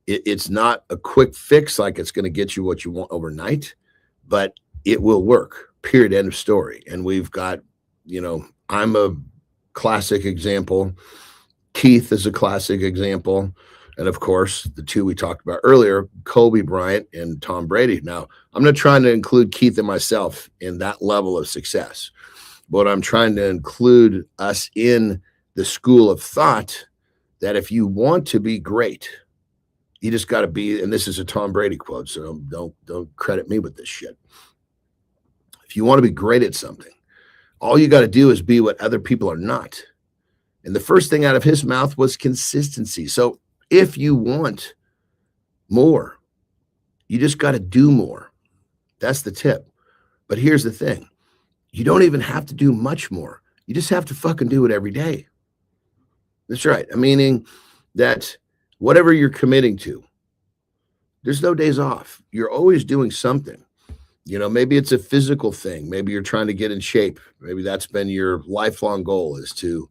it's not a quick fix like it's going to get you what you want overnight, but it will work, period, end of story. And we've got, I'm a classic example. Keith is a classic example. And of course, the two we talked about earlier, Kobe Bryant and Tom Brady. Now, I'm not trying to include Keith and myself in that level of success, but I'm trying to include us in the school of thought that if you want to be great, You just got to be, and this is a Tom Brady quote, so don't credit me with this shit. If you want to be great at something, all you got to do is be what other people are not. And the first thing out of his mouth was consistency. So if you want more, you just got to do more. That's the tip. But here's the thing. You don't even have to do much more. You just have to fucking do it every day. That's right. Meaning that whatever you're committing to, there's no days off. You're always doing something. You know, maybe it's a physical thing. Maybe you're trying to get in shape. Maybe that's been your lifelong goal, is to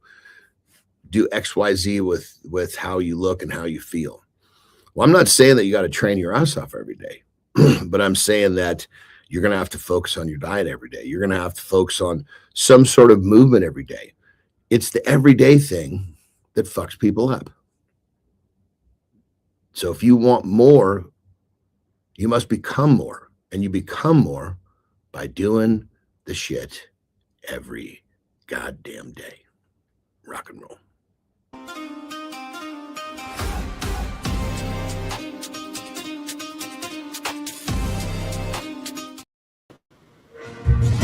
do XYZ with how you look and how you feel. Well, I'm not saying that you got to train your ass off every day, but I'm saying that you're going to have to focus on your diet every day. You're going to have to focus on some sort of movement every day. It's the everyday thing that fucks people up. So if you want more, you must become more. And you become more by doing the shit every goddamn day. Rock and roll.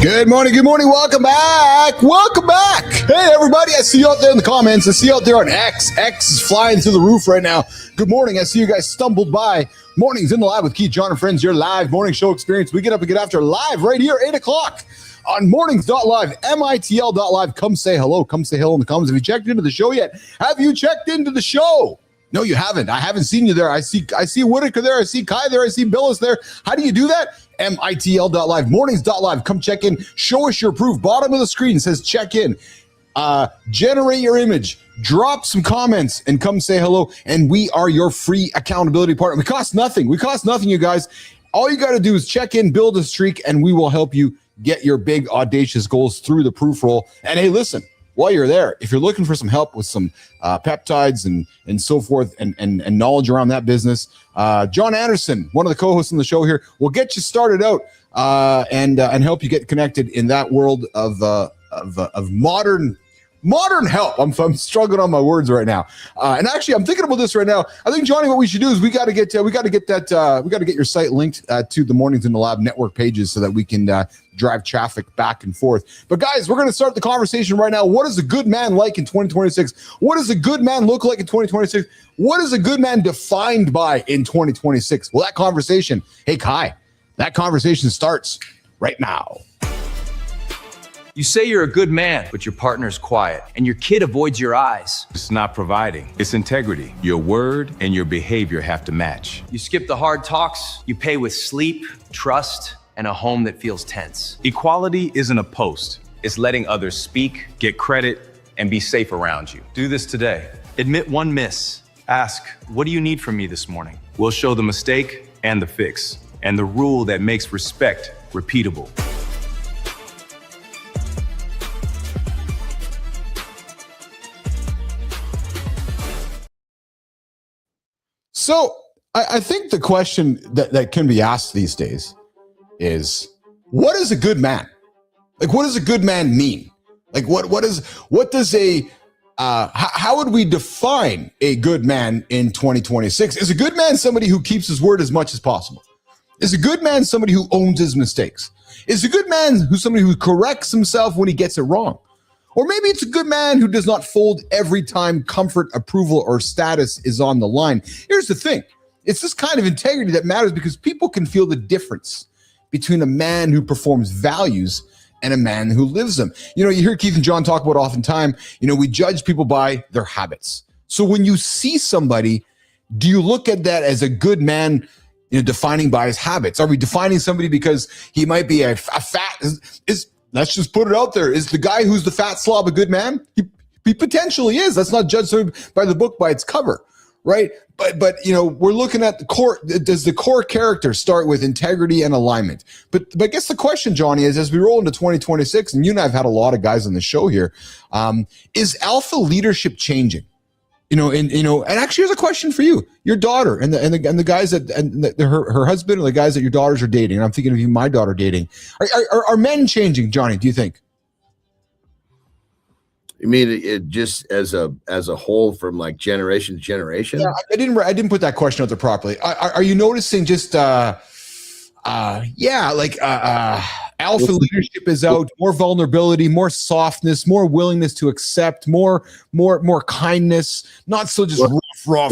Good morning, welcome back. Hey, everybody, I see you out there in the comments. I see you out there on X. X is flying through the roof right now. Good morning, I see you guys stumbled by. Mornings in the Live with Keith, John, and Friends, your live morning show experience. We get up and get after live right here, 8 o'clock on mornings.live, mitl.live. Come say hello, come say hello in the comments. Have you checked into the show yet? Have you checked into the show? No, you haven't. I haven't seen you there. I see Whitaker there. I see Kai there. I see Billis there. How do you do that? mitl.live, mornings.live. Come check in. Show us your proof. Bottom of the screen says check in. Generate your image. Drop some comments and come say hello. And we are your free accountability partner. We cost nothing. You guys. All you got to do is check in, build a streak, and we will help you get your big, audacious goals through the proof roll. And hey, listen. While you're there, if you're looking for some help with some peptides and so forth and knowledge around that business, John Anderson, one of the co-hosts on the show here, will get you started out and help you get connected in that world of modern help. I'm struggling on my words right now, and actually I'm thinking about this right now. I think, Johnny, what we should do is we got to get your site linked to the Mornings in the Lab network pages so that we can drive traffic back and forth. But guys, we're going to start the conversation right now. What is a good man like in 2026? What does a good man look like in 2026? What is a good man defined by in 2026? Well, that conversation, hey Kai, that conversation starts right now. You say you're a good man, but your partner's quiet, and your kid avoids your eyes. It's not providing. It's integrity. Your word and your behavior have to match. You skip the hard talks. You pay with sleep, trust, and a home that feels tense. Equality isn't a post. It's letting others speak, get credit, and be safe around you. Do this today. Admit one miss. Ask, what do you need from me this morning? We'll show the mistake and the fix, and the rule that makes respect repeatable. So I think the question that can be asked these days is, what is a good man? Like, what does a good man mean? Like, how would we define a good man in 2026? Is a good man somebody who keeps his word as much as possible? Is a good man somebody who owns his mistakes? Is a good man somebody who corrects himself when he gets it wrong? Or maybe it's a good man who does not fold every time comfort, approval, or status is on the line. Here's the thing. It's this kind of integrity that matters because people can feel the difference between a man who performs values and a man who lives them. You know, you hear Keith and John talk about oftentimes, we judge people by their habits. So when you see somebody, do you look at that as a good man, defining by his habits? Are we defining somebody because he might be a fat, let's just put it out there. Is the guy who's the fat slob a good man? He potentially is. Let's not judge by the book by its cover, right? But we're looking at the core. Does the core character start with integrity and alignment? But I guess the question, Johnny, is as we roll into 2026, and you and I have had a lot of guys on the show here, is alpha leadership changing? And actually, here's a question for you: your daughter and the guys her husband, and the guys that your daughters are dating. And I'm thinking of you, my daughter dating. Are men changing, Johnny? Do you think? You mean it just as a whole from like generation to generation? Yeah, I didn't put that question out there properly. Are you noticing just alpha leadership is out, more vulnerability, more softness, more willingness to accept, more kindness, not so just rough.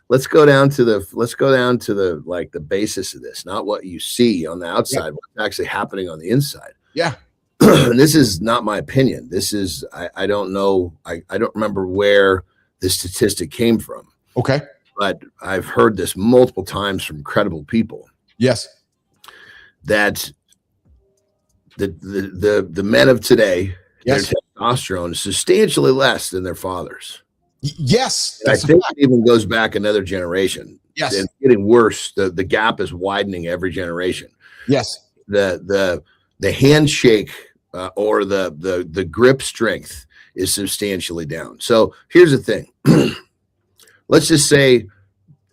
Let's go down to the like the basis of this, not what you see on the outside, what's actually happening on the inside. Yeah. And this is not my opinion. This is I don't know. I don't remember where this statistic came from. Okay. But I've heard this multiple times from credible people. Yes. That the men of today, yes, their testosterone is substantially less than their fathers. Yes. I think it even goes back another generation. Yes. It's getting worse. The gap is widening every generation. Yes. The handshake or the grip strength is substantially down. So here's the thing. Let's just say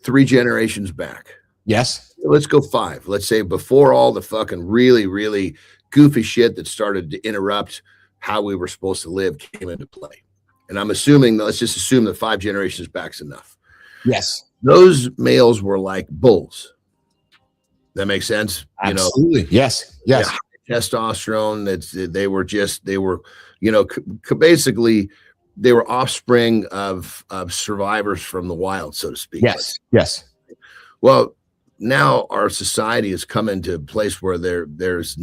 3 generations back. Yes. Let's go 5. Let's say before all the fucking really, really goofy shit that started to interrupt how we were supposed to live came into play. And I'm assuming, let's just assume that 5 generations back's enough. Yes. Those males were like bulls. That makes sense? Absolutely. Yes. Yes. Yeah, testosterone. They were, basically they were offspring of survivors from the wild, so to speak. Yes. Yes. Well, now our society has come into a place where there's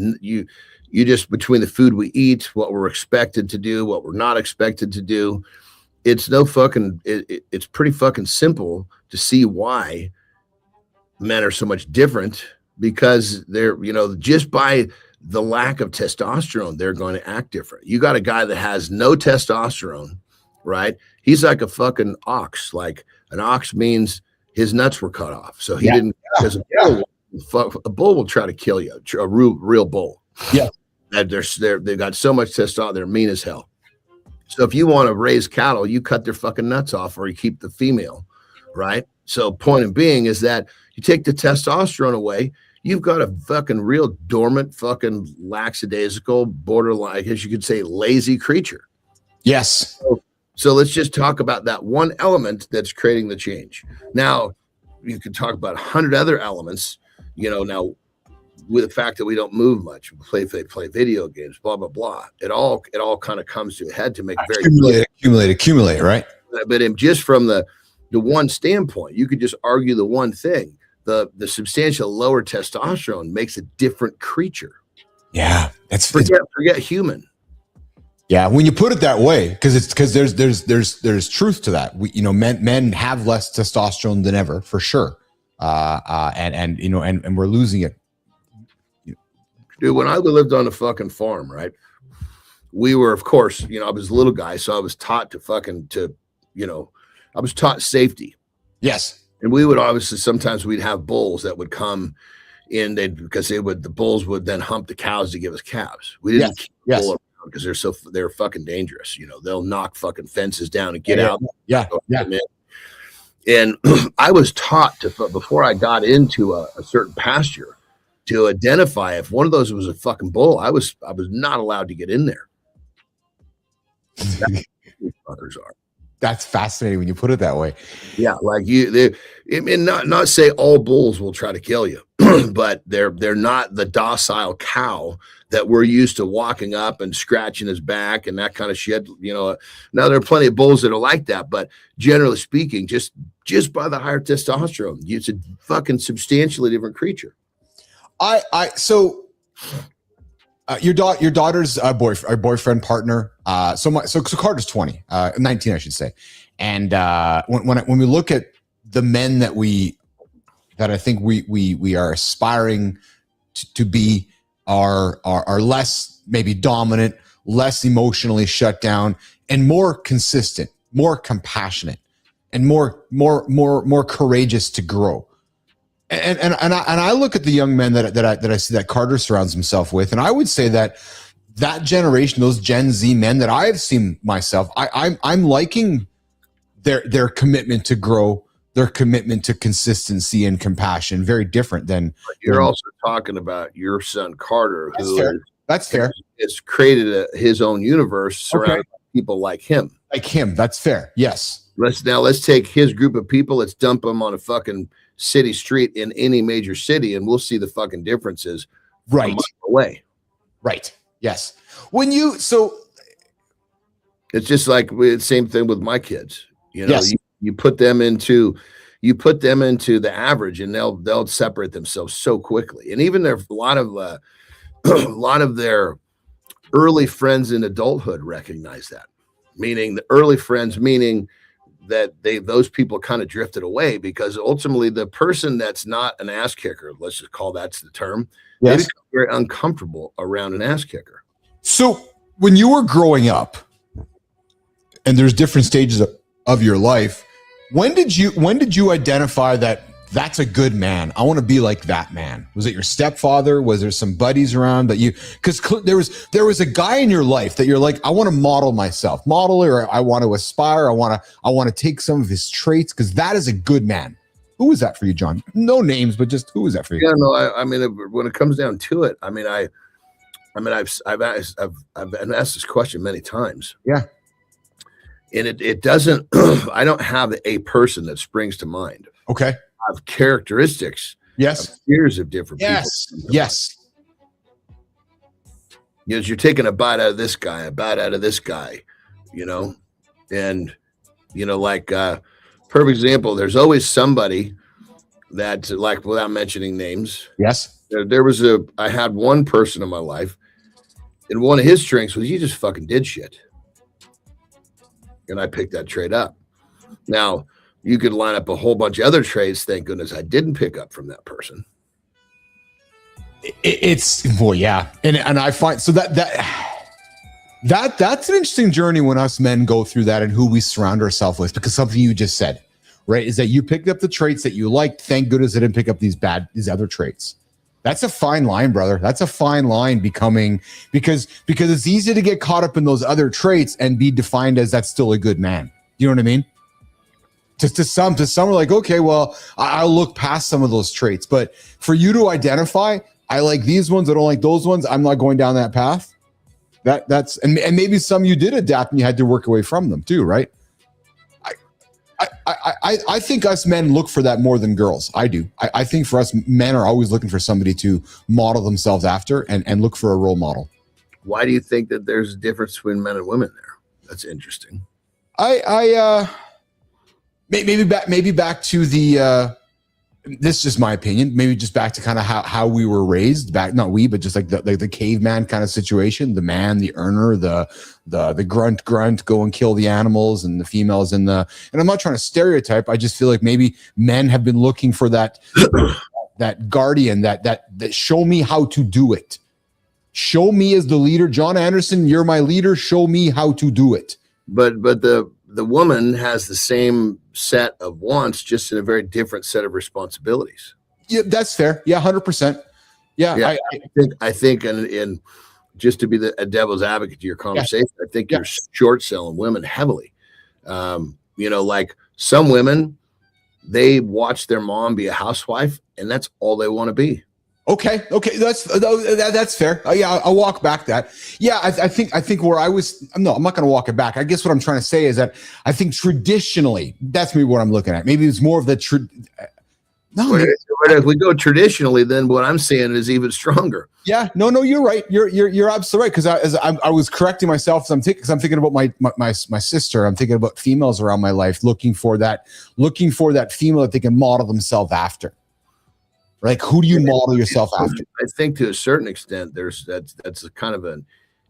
you just, between the food we eat, what we're expected to do, what we're not expected to do, it's it's pretty fucking simple to see why men are so much different, because they're, just by the lack of testosterone, they're going to act different. You got a guy that has no testosterone, right? He's like a fucking ox. Like an ox means his nuts were cut off. So he didn't, because a bull will try to kill you, a real bull. Yeah. They've got so much testosterone, they're mean as hell. So if you want to raise cattle, you cut their fucking nuts off, or you keep the female, right? So point being is that you take the testosterone away, you've got a fucking real dormant, fucking lackadaisical, borderline, I guess you could say, lazy creature. Yes. So let's just talk about that one element that's creating the change. Now, you could talk about 100 other elements, now with the fact that we don't move much, we play video games, blah, blah, blah. It all kind of comes to a head to make accumulate, right? But just from the one standpoint, you could just argue the one thing. The substantial lower testosterone makes a different creature. Yeah. Forget human. Yeah, when you put it that way, because there's truth to that. Men have less testosterone than ever, for sure. And we're losing it. Dude, when I lived on a fucking farm, right? We were, of course, I was a little guy, so I was taught I was taught safety. Yes. And we would obviously, sometimes we'd have bulls that would come in, the bulls would then hump the cows to give us calves. We didn't keep the bull around because they're fucking dangerous. They'll knock fucking fences down and get out. Yeah. And I was taught before I got into a certain pasture, to identify if one of those was a fucking bull. I was not allowed to get in there. That's what these fuckers are. That's fascinating when you put it that way. Yeah, like not say all bulls will try to kill you, but they're not the docile cow that we're used to walking up and scratching his back and that kind of shit. Now there are plenty of bulls that are like that, but generally speaking, just by the higher testosterone, it's a fucking substantially different creature. Your daughter's boyfriend, partner. So Carter's 20, 19, I should say. And when we look at the men that I think we are aspiring to be are less maybe dominant, less emotionally shut down, and more consistent, more compassionate, and more courageous to grow. And I look at the young men that I see that Carter surrounds himself with, and I would say that generation, those Gen Z men that I've seen myself, I'm liking their commitment to grow, their commitment to consistency and compassion. Very different than you're also talking about your son Carter, that's fair. Has created his own universe surrounding people like him. Like him. That's fair. Yes. Let's take his group of people. Let's dump them on a fucking city street in any major city, and we'll see the fucking differences right away. Right. Yes. It's just like same thing with my kids. You know, yes. you put them into the average, and they'll separate themselves so quickly. And even a lot of their early friends in adulthood recognize that. Meaning the early friends, meaning that those people kind of drifted away, because ultimately the person that's not an ass kicker, let's just call that's the term, they become very uncomfortable around an ass kicker. So when you were growing up, and there's different stages of your life, when did you identify that that's a good man? I want to be like that man. Was it your stepfather? Was there some buddies around that you, because there was a guy in your life that you're like, I want to model myself, or I want to aspire. I want to take some of his traits, because that is a good man. Who was that for you, John? No names, but just who was that for you? Yeah, no, I mean, when it comes down to it, I've been asked this question many times. Yeah. And it doesn't, I don't have a person that springs to mind. Okay. I have characteristics. Yes. Of years of different people. Yes. You're taking a bite out of this guy, a bite out of this guy, and, like, perfect example, there's always somebody that, like, without mentioning names. Yes. I had one person in my life, and one of his strengths was he just fucking did shit. And I picked that trait up. Now, you could line up a whole bunch of other traits. Thank goodness I didn't pick up from that person. Yeah. And I find so that's an interesting journey when us men go through that, and who we surround ourselves with, because something you just said, right, is that you picked up the traits that you liked. Thank goodness I didn't pick up these other traits. That's a fine line, brother. That's a fine line becoming, because it's easy to get caught up in those other traits and be defined as that's still a good man. You know what I mean? To some are like, okay, well, I'll look past some of those traits. But for you to identify, I like these ones, I don't like those ones, I'm not going down that path. That's and maybe some you did adapt and you had to work away from them too, right? I think us men look for that more than girls. I do. I think for us, men are always looking for somebody to model themselves after and look for a role model. Why do you think that there's a difference between men and women there? That's interesting. Maybe back to the this is just my opinion, maybe just back to kind of how we were raised, not we, but just like the caveman kind of situation, the man, the earner, the grunt, go and kill the animals, and the females and I'm not trying to stereotype. I just feel like maybe men have been looking for that guardian, that show me how to do it. Show me as the leader. John Anderson, you're my leader. Show me how to do it. But the woman has the same set of wants, just in a very different set of responsibilities. Yeah, that's fair. Yeah, 100%. Yeah, I think, and just to be a devil's advocate to your conversation, I think you're short selling women heavily. Like some women, they watch their mom be a housewife, and that's all they want to be. Okay, that's fair. Yeah, I'll walk back that. Yeah, I think where I was, no, I'm not going to walk it back. I guess what I'm trying to say is that I think traditionally, that's maybe what I'm looking at. Maybe it's more of the if we go traditionally, then what I'm saying is even stronger. Yeah, no, you're right. You're absolutely right. Because I was correcting myself. Because I'm thinking about my sister. I'm thinking about females around my life, looking for that female that they can model themselves after. Like, who do you model yourself after? I think to a certain extent, that's a kind of an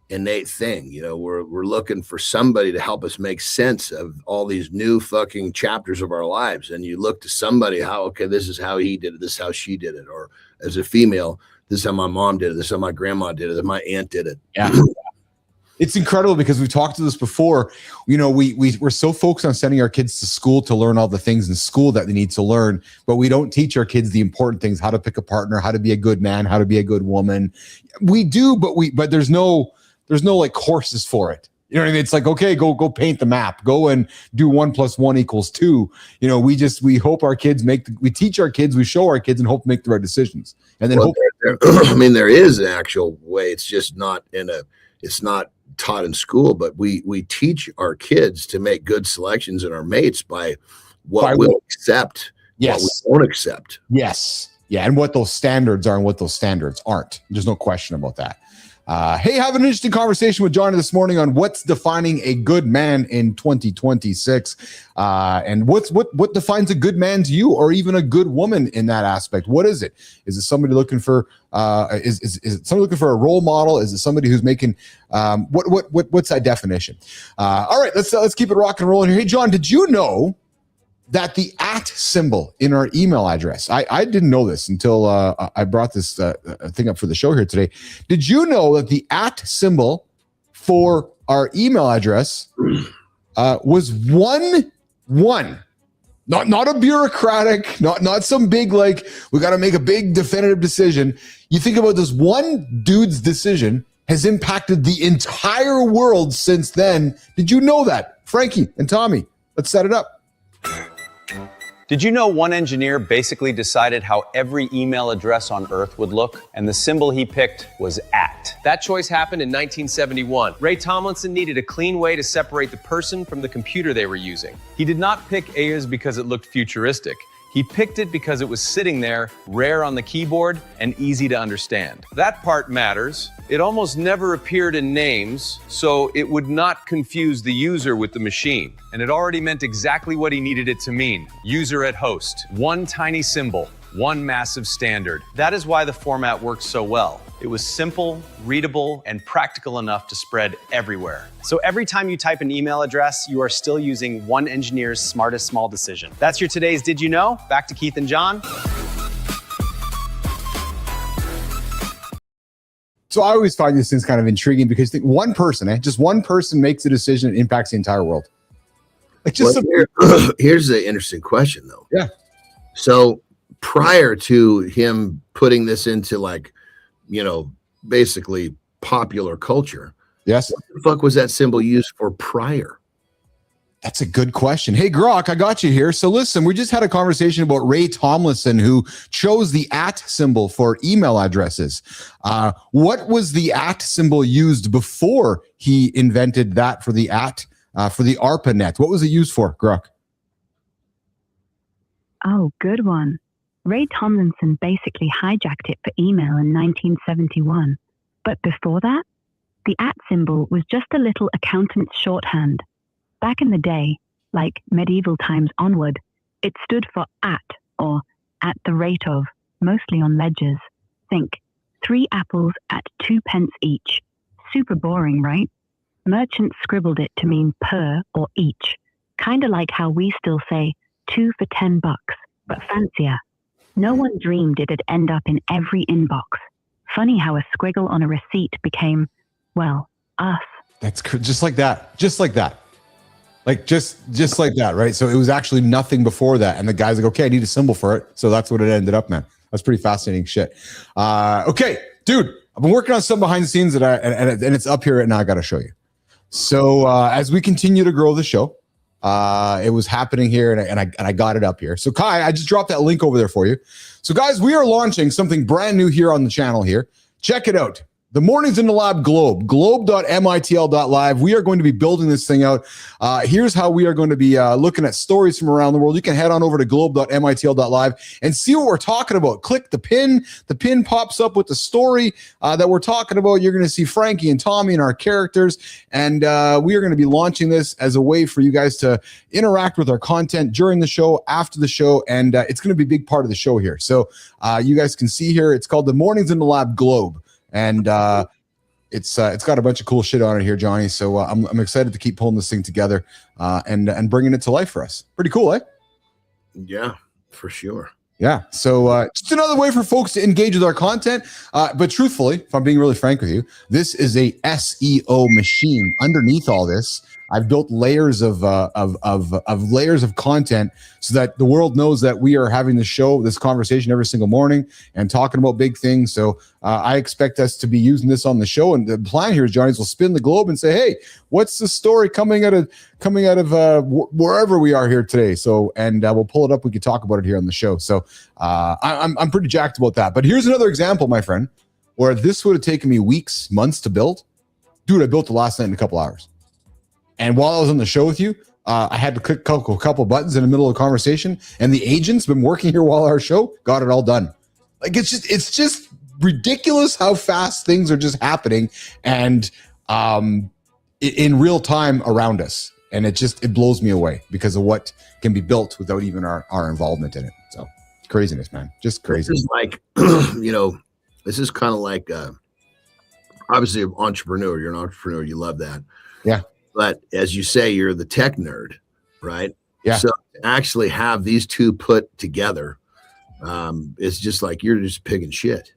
innate thing. We're looking for somebody to help us make sense of all these new fucking chapters of our lives. And you look to somebody, this is how he did it, this is how she did it. Or as a female, this is how my mom did it, this is how my grandma did it, my aunt did it. Yeah. It's incredible because we've talked to this before. We're so focused on sending our kids to school to learn all the things in school that they need to learn, but we don't teach our kids the important things: how to pick a partner, how to be a good man, how to be a good woman. We do, but there's no like courses for it. You know what I mean? It's like, okay, go paint the map, go and do 1 + 1 = 2. We hope our kids we teach our kids, we show our kids, and hope to make the right decisions. And then there is an actual way. It's just not it's not taught in school, but we teach our kids to make good selections in our mates by what we'll accept, what we won't accept. Yes. Yeah. And what those standards are and what those standards aren't. There's no question about that. Hey, having an interesting conversation with Johnny this morning on what's defining a good man in 2026, and what defines a good man to you, or even a good woman in that aspect. What is it? Is it somebody looking for is it somebody looking for a role model? Is it somebody who's making what's that definition? All right, let's keep it rock and rolling here. Hey, John, did you know that the @ symbol in our email address, I didn't know this until I brought this thing up for the show here today. Did you know that the @ symbol for our email address was one, not a bureaucratic, not some big, like, we got to make a big definitive decision. You think about this one dude's decision has impacted the entire world since then. Did you know that? Frankie and Tommy, let's set it up. Did you know one engineer basically decided how every email address on Earth would look? And the symbol he picked was @. That choice happened in 1971. Ray Tomlinson needed a clean way to separate the person from the computer they were using. He did not pick AIS because it looked futuristic. He picked it because it was sitting there, rare on the keyboard, and easy to understand. That part matters. It almost never appeared in names, so it would not confuse the user with the machine. And it already meant exactly what he needed it to mean. User at host. One tiny symbol, one massive standard. That is why the format works so well. It was simple, readable, and practical enough to spread everywhere. So every time you type an email address, you are still using one engineer's smartest small decision. That's your today's Did You Know? Back to Keith and John. So I always find these things kind of intriguing because one person, just one person makes a decision that impacts the entire world. Like just here's the interesting question, though. Yeah. So prior to him putting this into, like, basically popular culture. Yes. What the fuck was that symbol used for prior? That's a good question. Hey, Grok, I got you here. So listen, we just had a conversation about Ray Tomlinson, who chose the @ symbol for email addresses. What was the @ symbol used before he invented that for the for the ARPANET? What was it used for, Grok? Oh, good one. Ray Tomlinson basically hijacked it for email in 1971. But before that, the @ symbol was just a little accountant's shorthand. Back in the day, like medieval times onward, it stood for at, or at the rate of, mostly on ledgers. Think 3 apples at 2 pence each. Super boring, right? Merchants scribbled it to mean per or each. Kind of like how we still say 2 for $10, but fancier. No one dreamed it'd end up in every inbox. Funny how a squiggle on a receipt became, well, us. That's just like that. Just like that. Like just like that, right? So it was actually nothing before that. And the guy's like, okay, I need a symbol for it. So that's what it ended up, man. That's pretty fascinating shit. Okay, dude, I've been working on some behind the scenes that and it's up here right now. I got to show you. So as we continue to grow the show, it was happening here and I got it up here. So Kai, I just dropped that link over there for you. So guys, we are launching something brand new here on the channel here. Check it out. The Mornings in the Lab globe.mitl.live. We are going to be building this thing out. Here's how we are going to be looking at stories from around the world. You can head on over to globe.mitl.live and see what we're talking about. Click the pin. The pin pops up with the story that we're talking about. You're going to see Frankie and Tommy and our characters. And we are going to be launching this as a way for you guys to interact with our content during the show, after the show. And it's going to be a big part of the show here. So you guys can see here, it's called the Mornings in the Lab Globe. And it's got a bunch of cool shit on it here, Johnny. So I'm excited to keep pulling this thing together and bringing it to life for us. Pretty cool, eh? Yeah, for sure. Yeah. So just another way for folks to engage with our content. But truthfully, if I'm being really frank with you, this is a SEO machine. Underneath all this, I've built layers of layers of content so that the world knows that we are having this conversation every single morning and talking about big things. So I expect us to be using this on the show. And the plan here is, Johnny, will spin the globe and say, "Hey, what's the story coming out of wherever we are here today?" So, and we'll pull it up. We can talk about it here on the show. So I'm pretty jacked about that. But here's another example, my friend, where this would have taken me weeks, months to build. dude, I built it last night in a couple hours. And while I was on the show with you, I had to click a couple buttons in the middle of a conversation, and the agent's been working here while our show got it all done. Like it's just ridiculous how fast things are just happening, and in real time around us. And it blows me away because of what can be built without even our involvement in it. So craziness, man, just crazy. This is like, this is kind of like, obviously an entrepreneur. You're an entrepreneur. You love that. Yeah. But as you say, you're the tech nerd, right? Yeah. So to actually have these two put together, it's just like you're just pig and shit.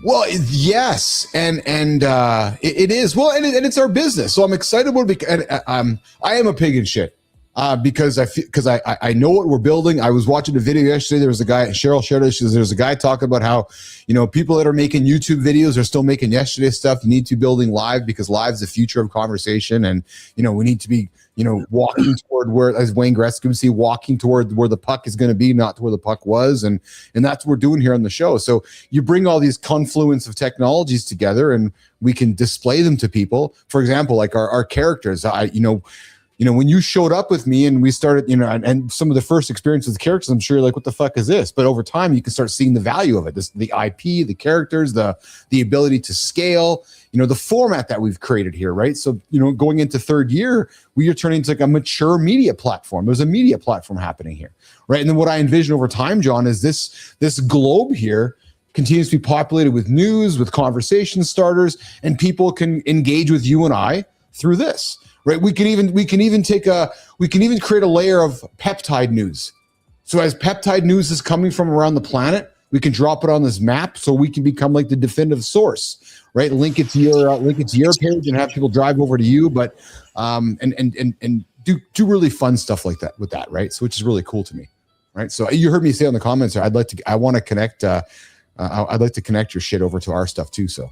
Well, yes, and it is. Well, and it's our business, so I'm excited about it. I am a pig in shit because I know what we're building. I was watching a video yesterday. There was a guy, Cheryl shared it. There's a guy talking about how people that are making YouTube videos are still making yesterday stuff. You need to be building live because live is the future of conversation, and we need to be walking toward where, as Wayne Gretzky would say, walking toward where the puck is going to be, not to where the puck was. And that's what we're doing here on the show. So you bring all these confluence of technologies together and we can display them to people. For example, like our characters, when you showed up with me and we started, and some of the first experiences with the characters, I'm sure you're like, what the fuck is this? But over time, you can start seeing the value of it. The IP, the characters, the ability to scale, the format that we've created here, right? So, going into third year, we are turning into like a mature media platform. There's a media platform happening here, right? And then what I envision over time, John, is this globe here continues to be populated with news, with conversation starters, and people can engage with you and I through this. Right, we can even create a layer of peptide news. So as peptide news is coming from around the planet, we can drop it on this map, so we can become like the definitive source. Right, link it to your page and have people drive over to you. But and do really fun stuff like that with that. Right, so which is really cool to me. Right, so you heard me say in the comments, I want to connect. I'd like to connect your shit over to our stuff too. So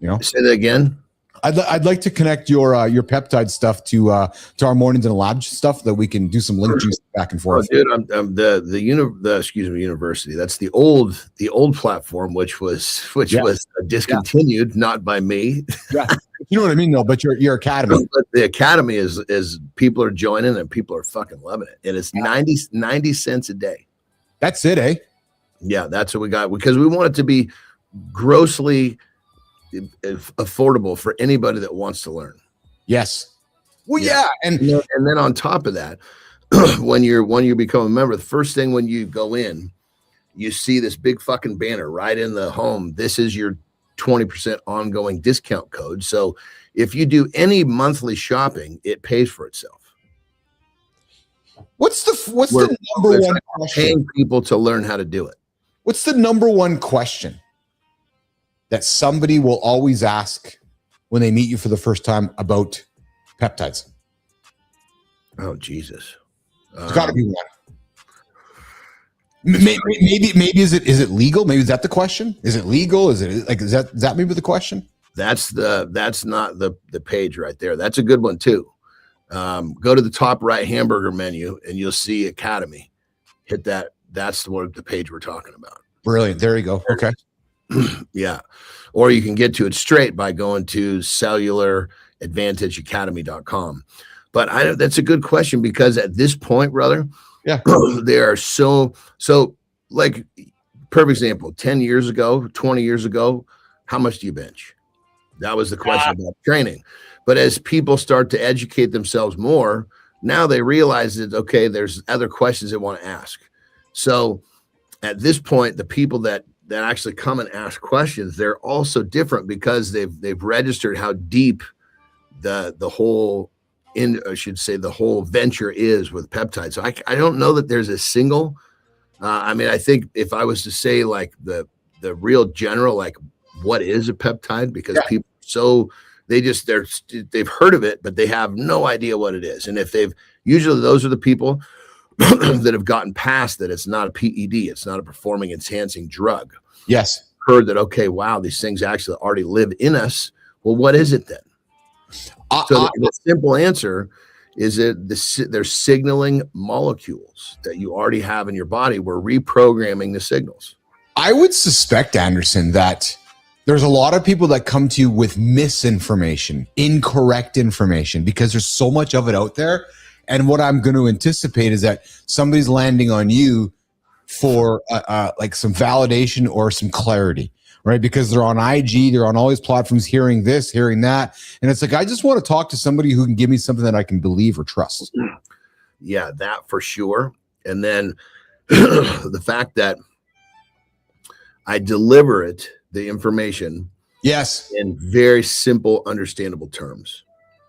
say that again. I'd like to connect your peptide stuff to our Mornings in a Lab stuff that we can do some link juice back and forth. Oh, dude, I'm the university. That's the old platform, which was discontinued, not by me. Yeah, you know what I mean, though. But your academy, but the academy is people are joining and people are fucking loving it, and it's 90 cents a day. That's it, eh? Yeah, that's what we got because we want it to be grossly affordable for anybody that wants to learn. Yes. Well, yeah. And then on top of that, when you become a member, the first thing when you go in, you see this big fucking banner right in the home. This is your 20% ongoing discount code. So if you do any monthly shopping, it pays for itself. What's the number one question? Paying people to learn how to do it. What's the number one question that somebody will always ask when they meet you for the first time about peptides? Oh, Jesus. It's got to be one. Maybe is it legal? Maybe is that the question? Is it legal? Is that maybe the question? That's not the page right there. That's a good one too. Go to the top right hamburger menu and you'll see Academy. Hit that. That's the page we're talking about. Brilliant. There you go. Okay. Yeah. Or you can get to it straight by going to cellularadvantageacademy.com. But that's a good question because at this point, brother, yeah, there are so like perfect example, 10 years ago, 20 years ago, how much do you bench? That was the question about training. But as people start to educate themselves more, now they realize that, okay, there's other questions they want to ask. So at this point, the people that actually come and ask questions, they're also different because they've registered how deep the whole the whole venture is with peptides. So I don't know that there's a single. I think if I was to say like the real general, like what is a peptide, because people they've heard of it, but they have no idea what it is. And if usually those are the people that have gotten past that it's not a PED, it's not a performing enhancing drug. Yes. Heard that, okay, wow, these things actually already live in us. Well, what is it then? So the simple answer is that they're signaling molecules that you already have in your body. We're reprogramming the signals. I would suspect, Anderson, that There's a lot of people that come to you with misinformation, incorrect information, because there's so much of it out there. And what I'm going to anticipate is that somebody's landing on you for like some validation or some clarity, right? Because they're on IG, they're on all these platforms, hearing this, hearing that. And it's like, I just want to talk to somebody who can give me something that I can believe or trust. Yeah, that for sure. And then the fact that I deliver the information, yes, in very simple, understandable terms.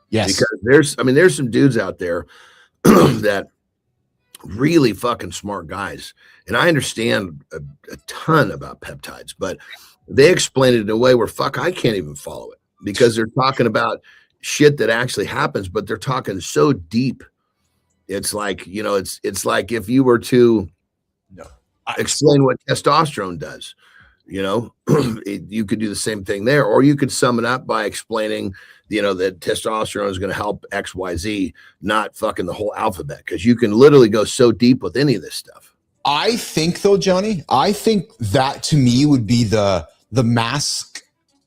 Yes, because there's some dudes out there that really fucking smart guys, and I understand a ton about peptides, but they explain it in a way where I can't even follow it, because they're talking about shit that actually happens, but they're talking so deep. It's like, it's like if you were to explain what testosterone does, you could do the same thing there, or you could sum it up by explaining, that testosterone is going to help XYZ, not fucking the whole alphabet, because you can literally go so deep with any of this stuff. I think though, Johnny, that to me would be the mask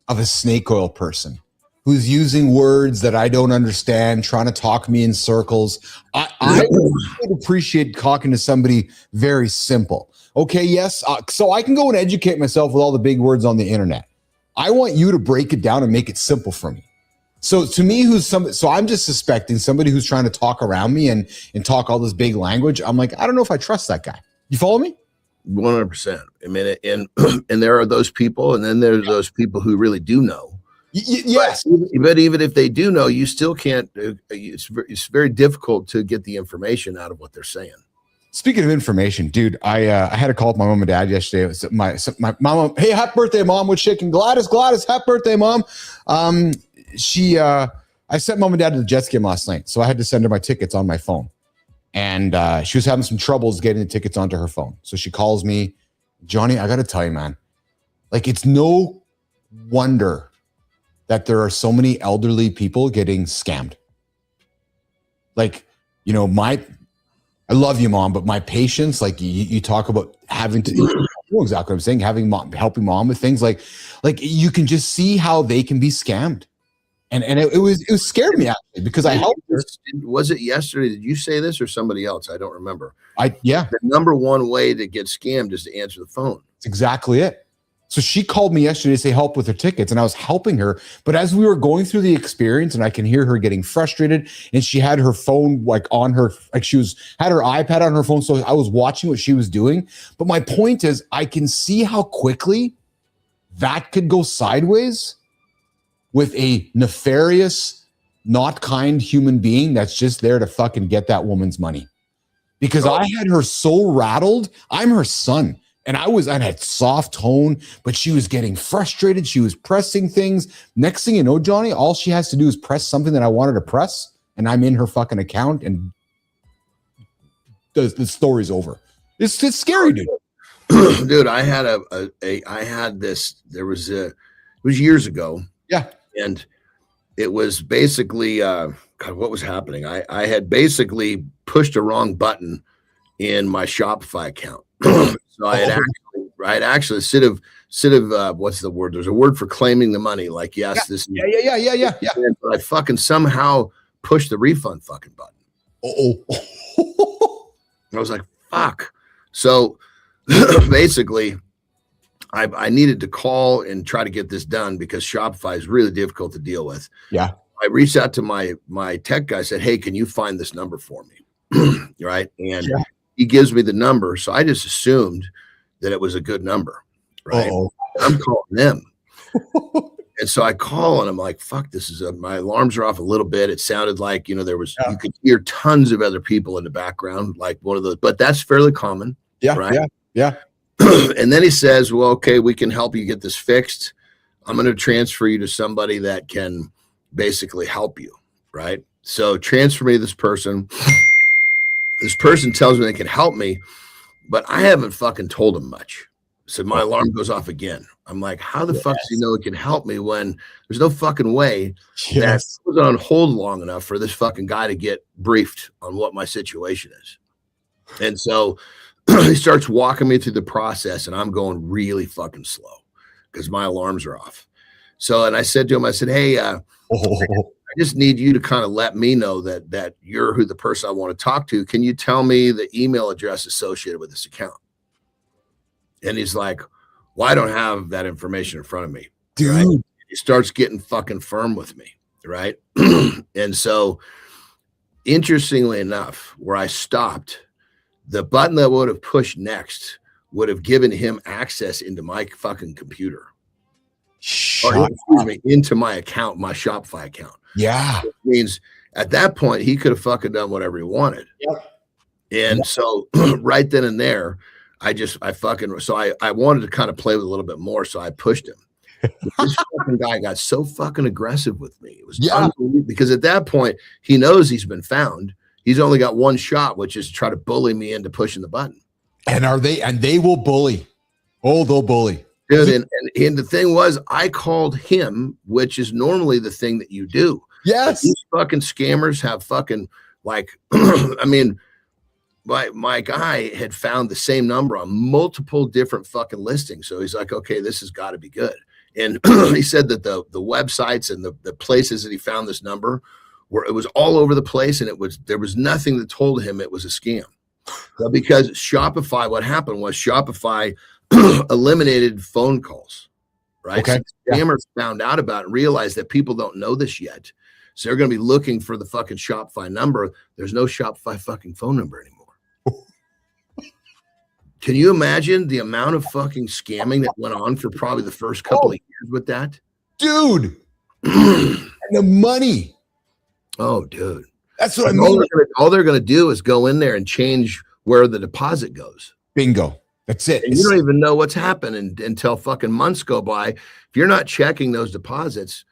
of a snake oil person who's using words that I don't understand, trying to talk me in circles. I would appreciate talking to somebody very simple. Okay, yes. So I can go and educate myself with all the big words on the internet. I want you to break it down and make it simple for me. So to me, so I'm just suspecting somebody who's trying to talk around me and talk all this big language. I'm like, I don't know if I trust that guy. You follow me? 100%. I mean, and there are those people, and then there's those people who really do know. Yes, but even if they do know, you still can't. It's very difficult to get the information out of what they're saying. Speaking of information, dude, I had a call with my mom and dad yesterday. It was my mom. Hey, happy birthday, mom! With chicken. Gladys, happy birthday, mom. I sent mom and dad to the Jets game last night, so I had to send her my tickets on my phone, and she was having some troubles getting the tickets onto her phone. So she calls me, Johnny, I got to tell you, man, like, it's no wonder that there are so many elderly people getting scammed. Like, I love you, mom, but my patience, like you talk about having to, you know exactly what I'm saying, helping mom with things like you can just see how they can be scammed. And it was scared me actually, because I helped her. Was it yesterday? Did you say this or somebody else? I don't remember. The number one way to get scammed is to answer the phone. That's exactly it. So she called me yesterday to say help with her tickets, and I was helping her. But as we were going through the experience, and I can hear her getting frustrated, and she had her phone like on her, like had her iPad on her phone. So I was watching what she was doing. But my point is, I can see how quickly that could go sideways with a nefarious, not kind human being that's just there to fucking get that woman's money. Because I had her so rattled. I'm her son. And I had soft tone, but she was getting frustrated. She was pressing things. Next thing you know, Johnny, all she has to do is press something that I wanted to press, and I'm in her fucking account, and the story's over. It's scary, dude. Dude, I had it was years ago. Yeah. And it was basically, God, what was happening? I had basically pushed a wrong button in my Shopify account. So I had actually instead of what's the word? There's a word for claiming the money. Like, yes, this. Yeah. But I fucking somehow pushed the refund fucking button. I was like, fuck. So basically, I needed to call and try to get this done because Shopify is really difficult to deal with. Yeah. I reached out to my tech guy, said, hey, can you find this number for me? Right. And he gives me the number. So I just assumed that it was a good number. Right. I'm calling them. And so I call and I'm like, fuck, this is my alarms are off a little bit. It sounded like, you could hear tons of other people in the background, like one of those, but that's fairly common. Yeah. Right. Yeah. And then he says, well, okay, we can help you get this fixed. I'm going to transfer you to somebody that can basically help you. Right. So transfer me to this person. This person tells me they can help me, but I haven't fucking told him much. So my alarm goes off again. I'm like, how the fuck does he know it can help me when there's no fucking way that I was on hold long enough for this fucking guy to get briefed on what my situation is. And so he starts walking me through the process, and I'm going really fucking slow. because my alarms are off. So, and I said to him, I said, hey, I just need you to kind of let me know that you're who the person I want to talk to. Can you tell me the email address associated with this account? And he's like, well, I don't have that information in front of me. Dude. Right? He starts getting fucking firm with me. Right. And so, interestingly enough, where I stopped, the button that would have pushed next would have given him access into my fucking computer. Or, excuse me, into my account, my Shopify account. Yeah. Which means at that point, he could have fucking done whatever he wanted. Yep. And so right then and there, I wanted to kind of play with a little bit more. So I pushed him. This fucking guy got so fucking aggressive with me. It was unbelievable, because at that point, he knows he's been found. He's only got one shot, which is to try to bully me into pushing the button. And they will bully. Oh, they'll bully. Dude, and the thing was, I called him, which is normally the thing that you do. Yes. But these fucking scammers have fucking like, I mean, my guy had found the same number on multiple different fucking listings. So he's like, okay, this has got to be good. And he said that the websites and the places that he found this number it was all over the place. And there was nothing that told him it was a scam. Well, because Shopify, what happened was Shopify eliminated phone calls, right? Okay. So scammers found out about it and realized that people don't know this yet. So they're going to be looking for the fucking Shopify number. There's no Shopify fucking phone number anymore. Can you imagine the amount of fucking scamming that went on for probably the first couple of years with that? Dude. And the money. Oh, dude. That's what I mean. All they're going to do is go in there and change where the deposit goes. Bingo. That's it. And you don't even know what's happening until fucking months go by. If you're not checking those deposits,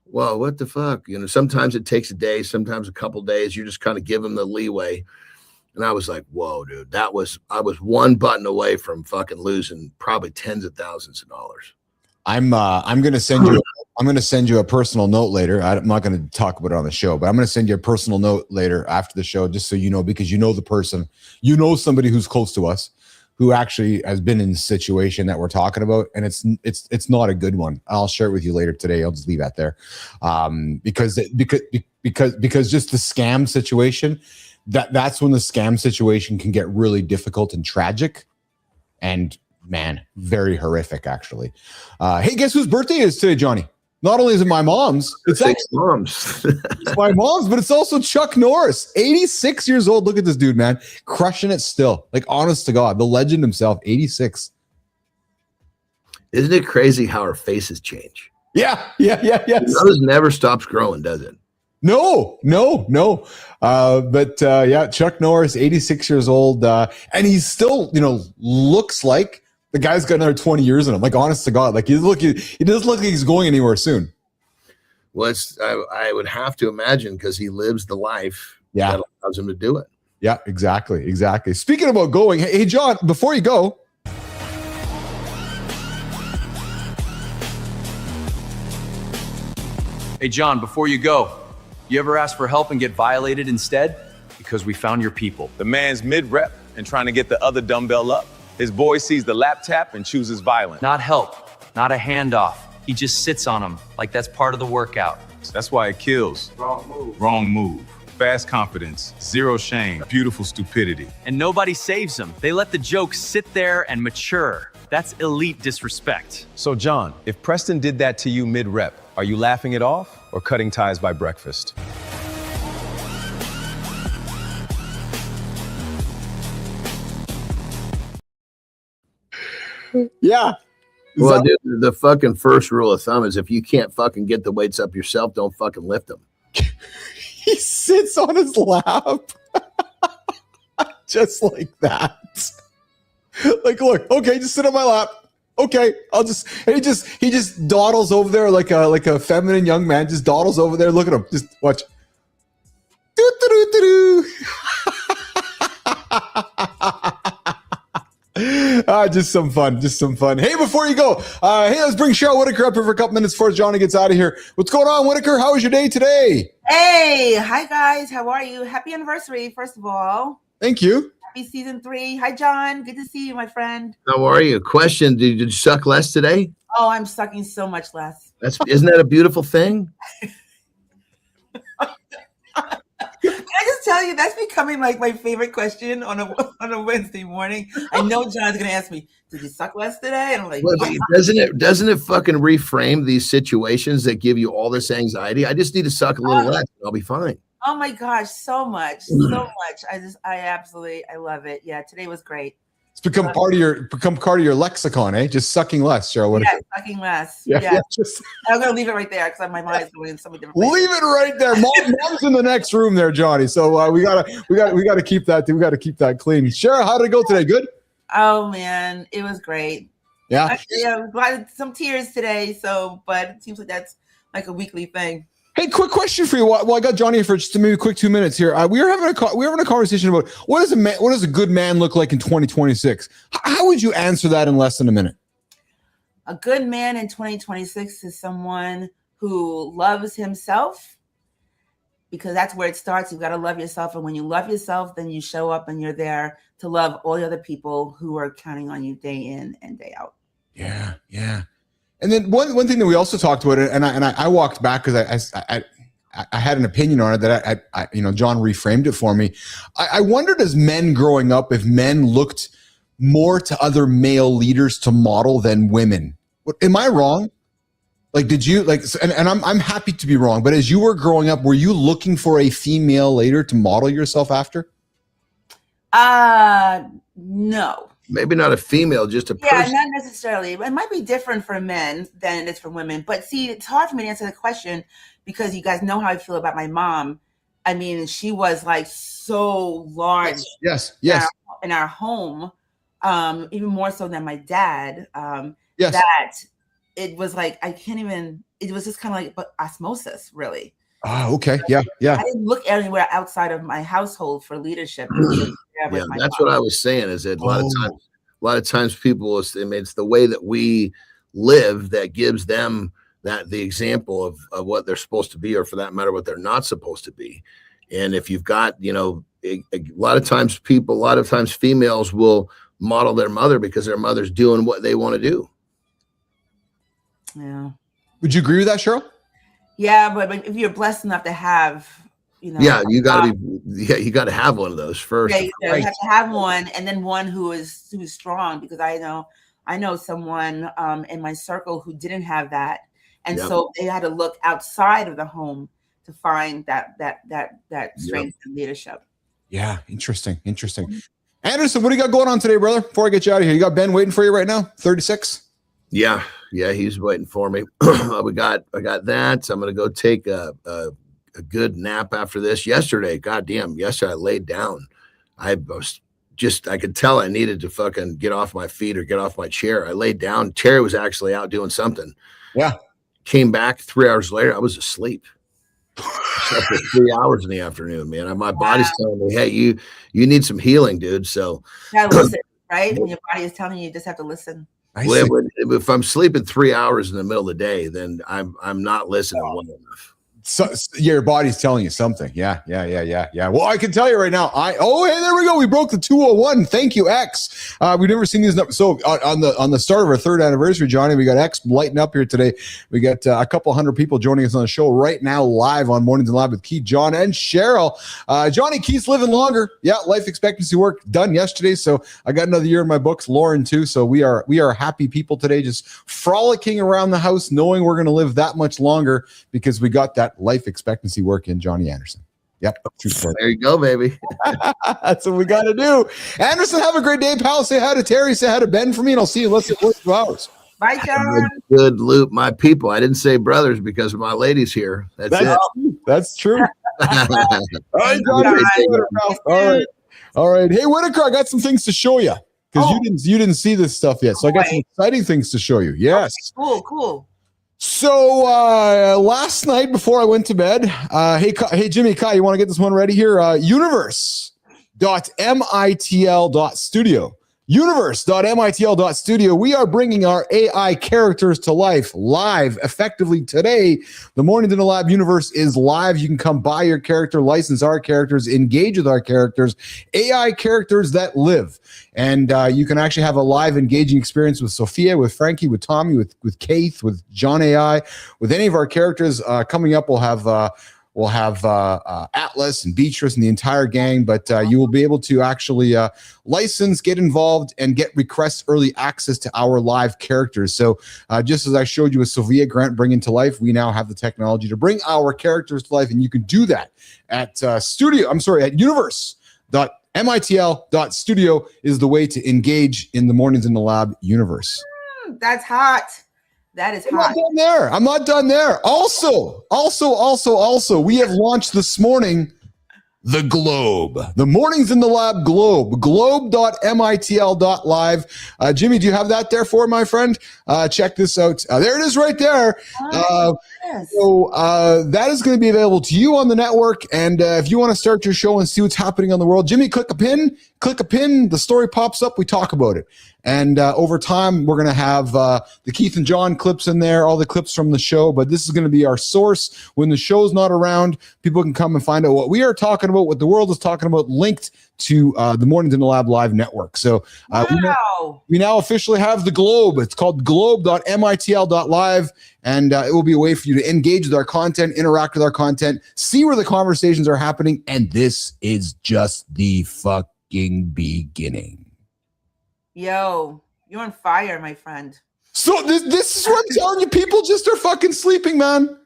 well, what the fuck? You know, sometimes it takes a day, sometimes a couple days. You just kind of give them the leeway. And I was like, whoa, dude, I was one button away from fucking losing probably tens of thousands of dollars. I'm going to send you a personal note later. I'm not going to talk about it on the show, but I'm going to send you a personal note later after the show, just so you know, because you know the person, you know somebody who's close to us who actually has been in the situation that we're talking about, and it's not a good one. I'll share it with you later today. I'll just leave that there, because just the scam situation. That's when the scam situation can get really difficult and tragic, and man, very horrific actually. Hey, guess whose birthday it is today, Johnny? Not only is it my mom's, it's my mom's, but it's also Chuck Norris, 86 years old. Look at this dude, man, crushing it still. Like, honest to God, the legend himself, 86. Isn't it crazy how our faces change? Yeah. Nose never stops growing, does it? No. But yeah, Chuck Norris, 86 years old, and he's still, looks like the guy's got another 20 years in him. Like, honest to God, like he doesn't look like he's going anywhere soon. Well, I would have to imagine, because he lives the life that allows him to do it. Yeah, exactly. Speaking about going, hey, John, before you go. Hey, John, before you go, you ever ask for help and get violated instead? Because we found your people. The man's mid-rep and trying to get the other dumbbell up. His boy sees the lap tap and chooses violence. Not help, not a handoff. He just sits on him like that's part of the workout. That's why it kills. Wrong move. Fast confidence, zero shame, beautiful stupidity. And nobody saves him. They let the joke sit there and mature. That's elite disrespect. So, John, if Preston did that to you mid-rep, are you laughing it off or cutting ties by breakfast? Yeah. Well, dude, the fucking first rule of thumb is, if you can't fucking get the weights up yourself, don't fucking lift them. He sits on his lap just like that. Like, look, okay, just sit on my lap. Okay, he just dawdles over there like a feminine young man, just dawdles over there. Look at him. Just watch. Just some fun. Hey, before you go, let's bring Cheryl Whitaker up here for a couple minutes before Johnny gets out of here. What's going on, Whitaker? How was your day today? Hey, hi guys. How are you? Happy anniversary, first of all. Thank you. Happy season 3. Hi, John. Good to see you, my friend. How are you? Question: Did you suck less today? Oh, I'm sucking so much less. Isn't that a beautiful thing? Can I just tell you, that's becoming like my favorite question on a Wednesday morning. I know John's gonna ask me, "Did you suck less today?" And I'm like, Well, yeah. doesn't it fucking reframe these situations that give you all this anxiety? I just need to suck a little less, and I'll be fine. Oh my gosh, so much, so much. I love it. Yeah, today was great. It's become part of your lexicon, eh? Just sucking less, Cheryl. Yeah, sucking less. Yeah. I'm gonna leave it right there because my mind is going in so many different places. Leave it right there. Mom's in the next room there, Johnny. So we gotta keep that. We gotta keep that clean. Cheryl, how did it go today? Good. Oh man, it was great. Yeah. Yeah, some tears today. But it seems like that's like a weekly thing. Hey, quick question for you. Well, I got Johnny for just maybe a quick 2 minutes here. We were having a conversation about what does a good man look like in 2026. How would you answer that in less than a minute? A good man in 2026 is someone who loves himself, because that's where it starts. You've got to love yourself, and when you love yourself, then you show up and you're there to love all the other people who are counting on you day in and day out. Yeah, yeah. And then one thing that we also talked about, and I walked back because I had an opinion on it that I John reframed it for me. I wondered as men growing up if men looked more to other male leaders to model than women. Am I wrong? Like, did you and I'm happy to be wrong, but as you were growing up, were you looking for a female leader to model yourself after? No. Maybe not a female, just a person. Yeah, not necessarily. It might be different for men than it is for women. But see, it's hard for me to answer the question because you guys know how I feel about my mom. I mean, she was like so large. Yes. In our home, even more so than my dad. Yes. That it was like it was just kind of like osmosis, really. Oh, okay. Yeah. I didn't look anywhere outside of my household for leadership. Yeah, that's what I was saying. Is that a lot of times people, it's the way that we live that gives them the example of what they're supposed to be, or for that matter, what they're not supposed to be. And if you've got, a lot of times females will model their mother because their mother's doing what they want to do. Yeah. Would you agree with that, Cheryl? Yeah, but if you're blessed enough to have, you got to have one of those first. Yeah, you have to have one, and then one who's strong, because I know someone in my circle who didn't have that, and so they had to look outside of the home to find that strength and leadership. Yeah, interesting. Anderson, what do you got going on today, brother? Before I get you out of here, you got Ben waiting for you right now. 36. Yeah, he's waiting for me. I got that. So I'm gonna go take a good nap after this. Yesterday I laid down. I could tell I needed to fucking get off my feet or get off my chair. I laid down. Terry was actually out doing something. Yeah. Came back 3 hours later. I was asleep. Slept for 3 hours in the afternoon, man. My body's telling me, hey, you need some healing, dude. So you gotta listen, right? When your body is telling you, you just have to listen. If I'm sleeping 3 hours in the middle of the day, then I'm not listening well enough. So your body's telling you something. Yeah. Well, I can tell you right now. Hey, there we go. We broke the 201. Thank you, X. We've never seen these numbers. So on the start of our 3rd anniversary, Johnny, we got X lighting up here today. We got a couple hundred people joining us on the show right now, live on Mornings and Live with Keith, John, and Cheryl. Johnny, Keith's living longer. Yeah, life expectancy work done yesterday. So I got another year in my books. Lauren too. So we are happy people today, just frolicking around the house, knowing we're going to live that much longer because we got that life expectancy work in Johnny Anderson. Yep. There you go, baby. That's what we got to do. Anderson, have a great day, pal. Say hi to Terry. Say hi to Ben for me, and I'll see you in less than 42 hours. Bye, John. Good loop, my people. I didn't say brothers because my lady's here. That's it. That's true. All right, Johnny. All right. Hey, Whitaker, I got some things to show you because you didn't see this stuff yet. So I got some exciting things to show you. Yes. Okay, cool. So last night before I went to bed, hey Jimmy, Kai, you want to get this one ready here? Universe.mitl.studio. Universe.mitl.studio. We are bringing our AI characters to life live effectively today. The Mornings in the Lab universe is live. You can come buy your character, license our characters, engage with our characters, AI characters that live. And you can actually have a live engaging experience with Sophia, with Frankie, with Tommy, with Keith, with John AI, with any of our characters. Coming up, we'll have Atlas and Beatrice and the entire gang, but you will be able to actually license, get involved, and get request early access to our live characters. So just as I showed you with Sophia Grant bringing to life, we now have the technology to bring our characters to life, and you can do that at universe.mitl.studio is the way to engage in the Mornings in the Lab universe. That's hot. That is hot. I'm not done there. Also, we have launched this morning the Globe. The Mornings in the Lab Globe. Globe.mitl.live. Jimmy, do you have that there for my friend? Check this out. There it is right there. So that is going to be available to you on the network. And if you want to start your show and see what's happening on the world, Jimmy, click a pin, the story pops up, we talk about it. And over time, we're going to have the Keith and John clips in there, all the clips from the show. But this is going to be our source. When the show's not around, people can come and find out what we are talking about, what the world is talking about, linked to the Mornings in the Lab Live network. So we now officially have the Globe. It's called globe.mitl.live. And it will be a way for you to engage with our content, interact with our content, see where the conversations are happening. And this is just the fucking beginning. Yo, you're on fire, my friend. So this is what I'm telling you. People just are fucking sleeping, man.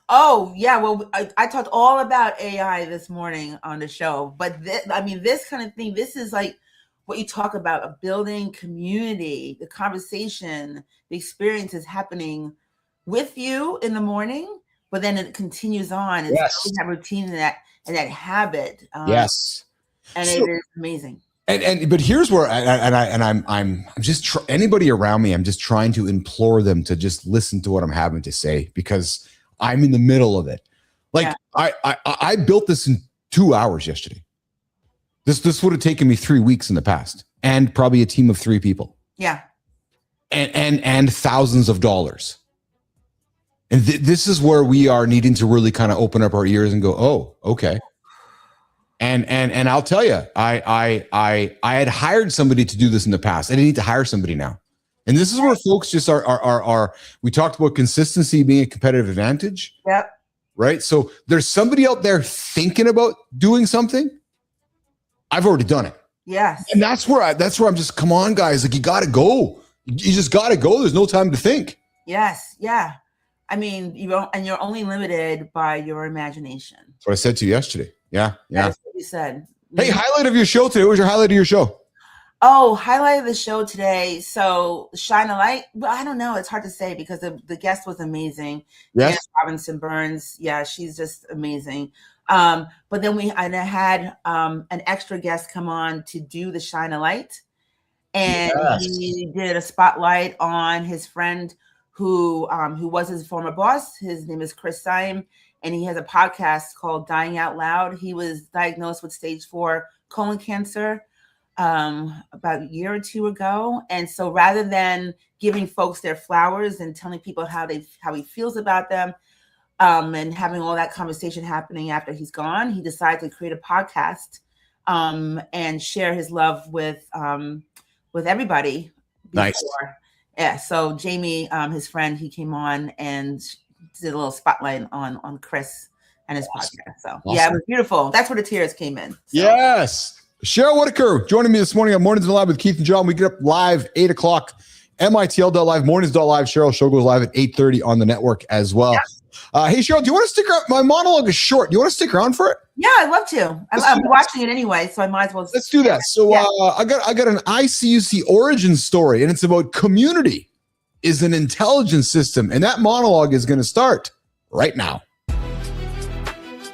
Oh yeah. Well, I talked all about AI this morning on the show, but this kind of thing, this is like what you talk about, a building community, the conversation, the experience is happening with you in the morning, but then it continues on. It's that routine and that habit. Yes. And it is amazing. But here's where I'm just anybody around me, I'm just trying to implore them to just listen to what I'm having to say, because I'm in the middle of it. Like I built this in 2 hours yesterday. This would have taken me 3 weeks in the past, and probably a team of 3 people. Yeah. And thousands of dollars. And this is where we are needing to really kind of open up our ears and go, oh, okay. And I'll tell you, I had hired somebody to do this in the past. I need to hire somebody now. And this is where folks just are we talked about consistency being a competitive advantage. Yep. Right. So there's somebody out there thinking about doing something. I've already done it. Yes. And that's where I'm just, come on, guys. Like, you got to go. You just got to go. There's no time to think. Yes. Yeah. I mean, you're only limited by your imagination. That's what I said to you yesterday. Yeah. That's what you said. Hey, highlight of your show today. What was your highlight of your show? Oh, highlight of the show today. So Shine a Light. Well, I don't know. It's hard to say because the guest was amazing. Yes. Anne Robinson Burns. Yeah, she's just amazing. But then I had an extra guest come on to do the Shine a Light. And he did a spotlight on his friend who was his former boss. His name is Chris Syme, and he has a podcast called Dying Out Loud. He was diagnosed with stage 4 colon cancer about a year or two ago. And so rather than giving folks their flowers and telling people how he feels about them, and having all that conversation happening after he's gone, he decided to create a podcast and share his love with everybody. Nice. Yeah. So Jamie, his friend, he came on and did a little spotlight on Chris and his podcast. So yeah, it was beautiful. That's where the tears came in. So. Yes. Cheryl Whitaker joining me this morning on Mornings in the Lab with Keith and John. We get up live 8 o'clock, mitl.live, mornings.live. Cheryl, show goes live at 8:30 on the network as well. Yeah. Hey, Cheryl, do you want to stick around? My monologue is short. Do you want to stick around for it? Yeah, I'd love to. I'm watching it anyway, so I might as well. Let's do that. So I got an ICUC origin story, and it's about community is an intelligence system. And that monologue is going to start right now.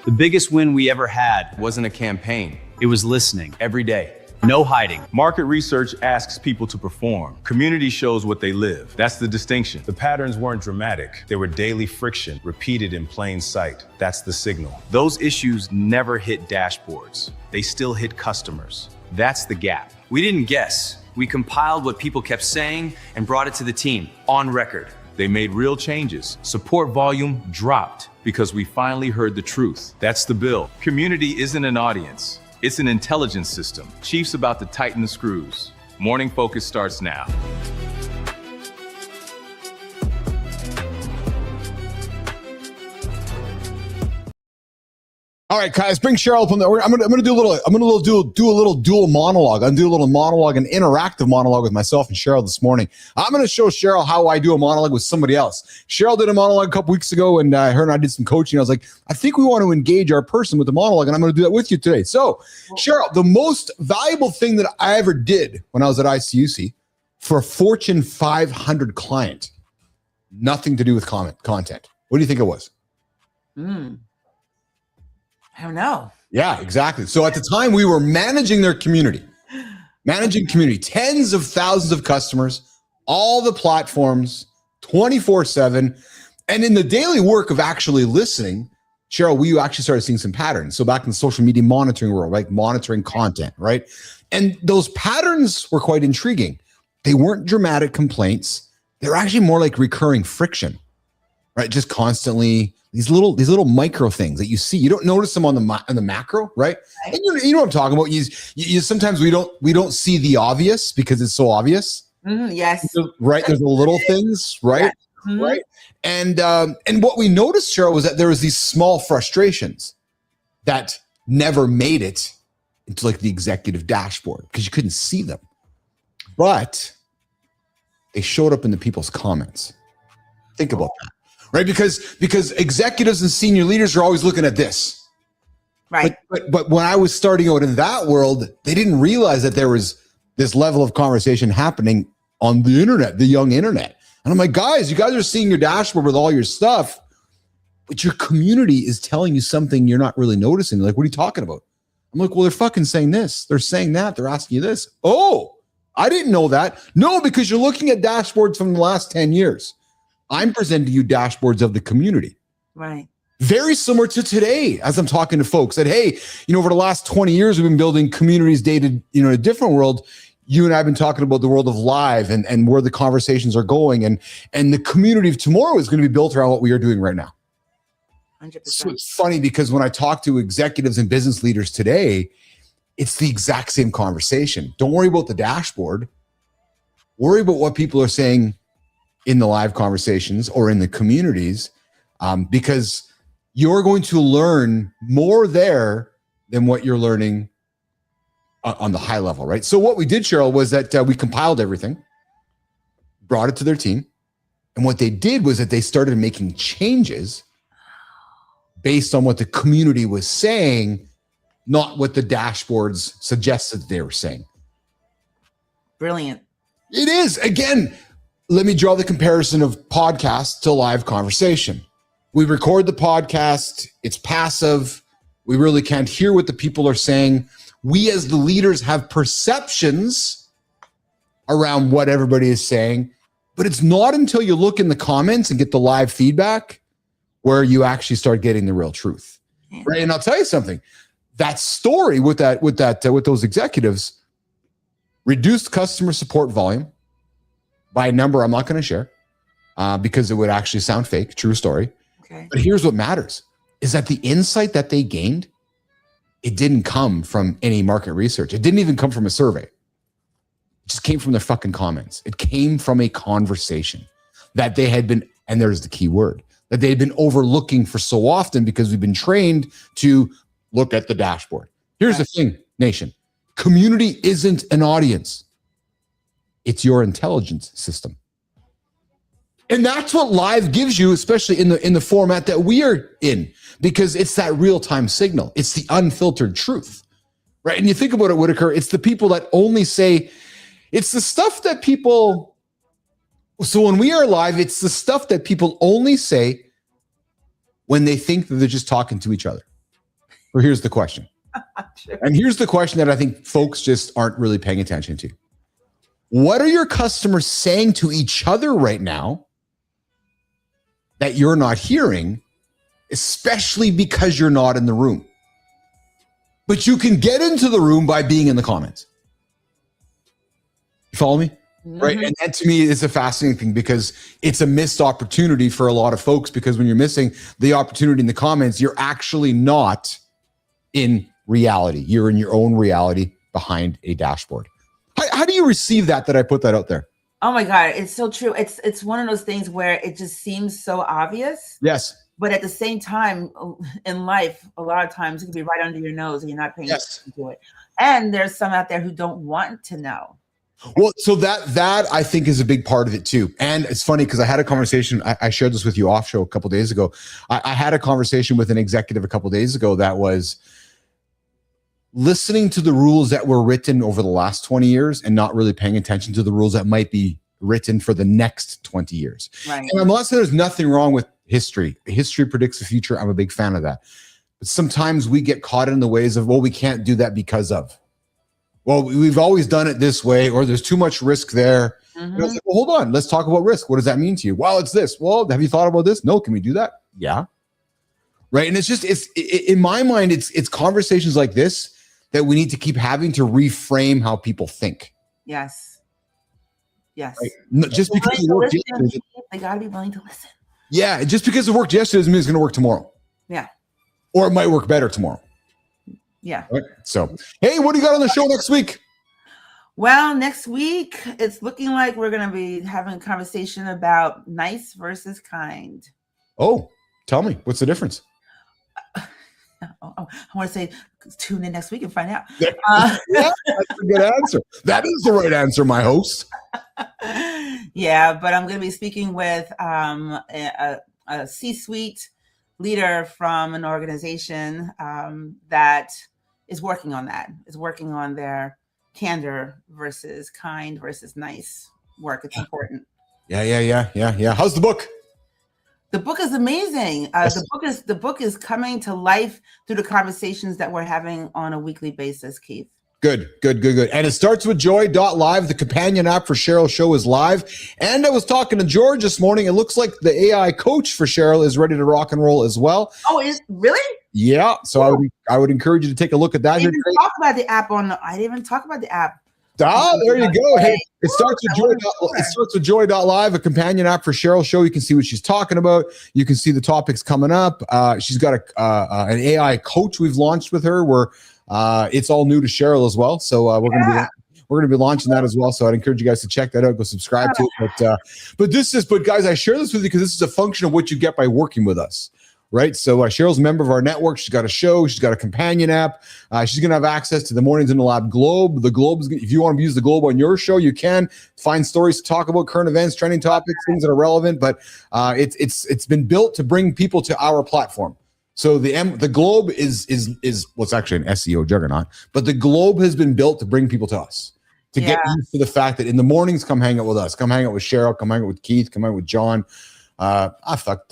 The biggest win we ever had wasn't a campaign. It was listening every day. No hiding. Market research asks people to perform. Community shows what they live. That's the distinction. The patterns weren't dramatic. They were daily friction, repeated in plain sight. That's the signal. Those issues never hit dashboards. They still hit customers. That's the gap. We didn't guess. We compiled what people kept saying and brought it to the team on record. They made real changes. Support volume dropped because we finally heard the truth. That's the bill. Community isn't an audience. It's an intelligence system. Chief's about to tighten the screws. Morning Focus starts now. All right, guys, bring Cheryl up on there. I'm gonna do a little dual monologue. I'm gonna do a little monologue, an interactive monologue with myself and Cheryl this morning. I'm gonna show Cheryl how I do a monologue with somebody else. Cheryl did a monologue a couple weeks ago, and her and I did some coaching. I was like, I think we want to engage our person with the monologue, and I'm gonna do that with you today. So, Cheryl, the most valuable thing that I ever did when I was at ICUC for a Fortune 500 client, nothing to do with content. What do you think it was? I don't know. Yeah, exactly. So at the time we were managing their community, tens of thousands of customers, all the platforms, 24/7. And in the daily work of actually listening, Cheryl, we actually started seeing some patterns. So back in the social media monitoring world, like monitoring content, right? And those patterns were quite intriguing. They weren't dramatic complaints. They're actually more like recurring friction, right? Just constantly these little micro things that you see. You don't notice them on the macro, right? And you know what I'm talking about. You sometimes we don't see the obvious because it's so obvious. Yes. Right. There's the little things, right? Yeah. Right. And what we noticed, Cheryl, was that there was these small frustrations that never made it into like the executive dashboard because you couldn't see them, but they showed up in the people's comments. Think about that. Right, because executives and senior leaders are always looking at this, right? But when I was starting out in that world, they didn't realize that there was this level of conversation happening on the internet, the young internet. And I'm like, guys, you guys are seeing your dashboard with all your stuff, but your community is telling you something you're not really noticing. Like, what are you talking about? I'm like, well, they're fucking saying this, they're saying that, they're asking you this. Oh, I didn't know that. No, because you're looking at dashboards from the last 10 years. I'm presenting you dashboards of the community. Right. Very similar to today, as I'm talking to folks that, hey, over the last 20 years, we've been building communities dated, in a different world. You and I have been talking about the world of live and where the conversations are going. And the community of tomorrow is going to be built around what we are doing right now. 100%. So it's funny because when I talk to executives and business leaders today, it's the exact same conversation. Don't worry about the dashboard. Worry about what people are saying in the live conversations or in the communities, because you're going to learn more there than what you're learning on the high level, right? So what we did, Cheryl, was that we compiled everything, brought it to their team. And what they did was that they started making changes based on what the community was saying, not what the dashboards suggested they were saying. Brilliant. It is. Again, let me draw the comparison of podcast to live conversation. We record the podcast. It's passive. We really can't hear what the people are saying. We as the leaders have perceptions around what everybody is saying, but it's not until you look in the comments and get the live feedback where you actually start getting the real truth. Yeah. Right. And I'll tell you something, that story with those executives reduced customer support volume by a number I'm not going to share because it would actually sound fake. True story. Okay. But here's what matters is that the insight that they gained, it didn't come from any market research. It didn't even come from a survey. It just came from their fucking comments. It came from a conversation that they had been, and there's the key word, that they had been overlooking for so often because we've been trained to look at the dashboard. Here's the thing, nation. Community isn't an audience. It's your intelligence system. And that's what live gives you, especially in the format that we are in, because it's that real-time signal. It's the unfiltered truth, right? And you think about it, Whitaker, it's the people that only say, it's the stuff that people, so when we are live, it's the stuff that people only say when they think that they're just talking to each other. Or here's the question. Sure. And here's the question that I think folks just aren't really paying attention to. What are your customers saying to each other right now that you're not hearing, especially because you're not in the room? But you can get into the room by being in the comments. Follow me? Right. And that to me is a fascinating thing because it's a missed opportunity for a lot of folks, because when you're missing the opportunity in the comments, you're actually not in reality. You're in your own reality behind a dashboard. How do you receive that I put that out there? Oh my God, it's so true. It's one of those things where it just seems so obvious. Yes. But at the same time, in life, a lot of times it can be right under your nose and you're not paying attention to it. And there's some out there who don't want to know. Well, so that I think is a big part of it too. And it's funny because I had a conversation, I shared this with you off show a couple of days ago. I had a conversation with an executive a couple of days ago that was listening to the rules that were written over the last 20 years and not really paying attention to the rules that might be written for the next 20 years. Right. And I'm not saying there's nothing wrong with history. History predicts the future. I'm a big fan of that. But sometimes we get caught in the ways of, well, we can't do that because of. Well, we've always done it this way, or there's too much risk there. And I was like, well, hold on. Let's talk about risk. What does that mean to you? Well, it's this. Well, have you thought about this? No. Can we do that? Yeah. Right. And it's just, in my mind, it's conversations like this that we need to keep having to reframe how people think. Yes. Yes. Right? Just because it worked yesterday, they got to be willing to listen. Yeah. Just because it worked yesterday doesn't mean it's going to work tomorrow. Yeah. Or it might work better tomorrow. Yeah. Right. So, hey, what do you got on the show next week? Well, next week, it's looking like we're going to be having a conversation about nice versus kind. Oh, tell me, what's the difference? I want to say tune in next week and find out. Yeah, that's a good answer. That is the right answer, my host. Yeah, but I'm going to be speaking with a C-suite leader from an organization that is working on that, is working on their candor versus kind versus nice work. It's important. Yeah. How's the book? The book is amazing. The book is coming to life through the conversations that we're having on a weekly basis, Keith. Good. And it starts with joy.live. The companion app for Cheryl's show is live. And I was talking to George this morning. It looks like the AI coach for Cheryl is ready to rock and roll as well. Oh, is really? Yeah. So I would encourage you to take a look at that. I didn't even talk about the app. There you go. Hey, it starts with joy.live, a companion app for Cheryl's show. You can see what she's talking about. You can see the topics coming up. She's got an AI coach we've launched with her where it's all new to Cheryl as well. So we're going to be launching that as well. So I'd encourage you guys to check that out. Go subscribe to it. But guys, I share this with you because this is a function of what you get by working with us. Right. So Cheryl's a member of our network. She's got a show. She's got a companion app. She's going to have access to the Mornings in the Lab Globe. The Globe is, if you want to use the Globe on your show, you can find stories to talk about current events, trending topics, things that are relevant. But it's been built to bring people to our platform. So the Globe is what's actually an SEO juggernaut, but the Globe has been built to bring people to us, to get used to the fact that in the mornings, come hang out with us, come hang out with Cheryl, come hang out with Keith, come hang out with John. Do I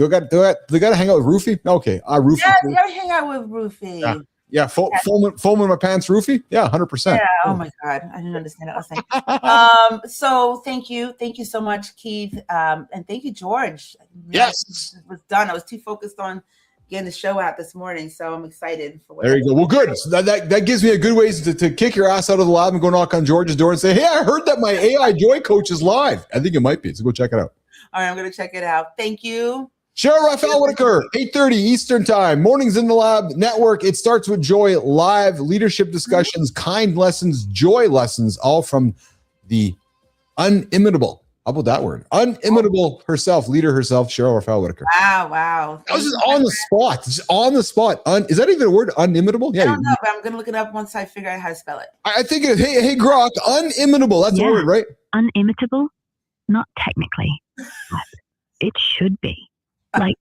got to hang out with Roofy? Okay. Roofy. Yeah, you gotta hang out with Roofy. Yeah. Foam in my pants, Roofy. Yeah, 100%. Yeah. Oh my God, I didn't understand that last thing. So thank you so much, Keith, and thank you, George. Yes, it was done. I was too focused on getting the show out this morning, so I'm excited for what. There you go. Well, good. So that gives me a good way to kick your ass out of the lab and go knock on George's door and say, "Hey, I heard that my AI Joy coach is live." I think it might be. So go check it out. All right, I'm going to check it out. Thank you. Cheryl Raphael Whitaker, 8:30 Eastern Time, Mornings in the Lab Network. It starts with Joy Live, leadership discussions, kind lessons, joy lessons, all from the unimitable. How about that word? Unimitable herself, leader herself, Cheryl Raphael Whitaker. Wow. That was just on the spot. Just on the spot. Is that even a word? Unimitable? Yeah. I don't know, but I'm going to look it up once I figure out how to spell it. I think it is. Hey, Grok, unimitable. That's the word, right? Unimitable? Not technically. But it should be. Like,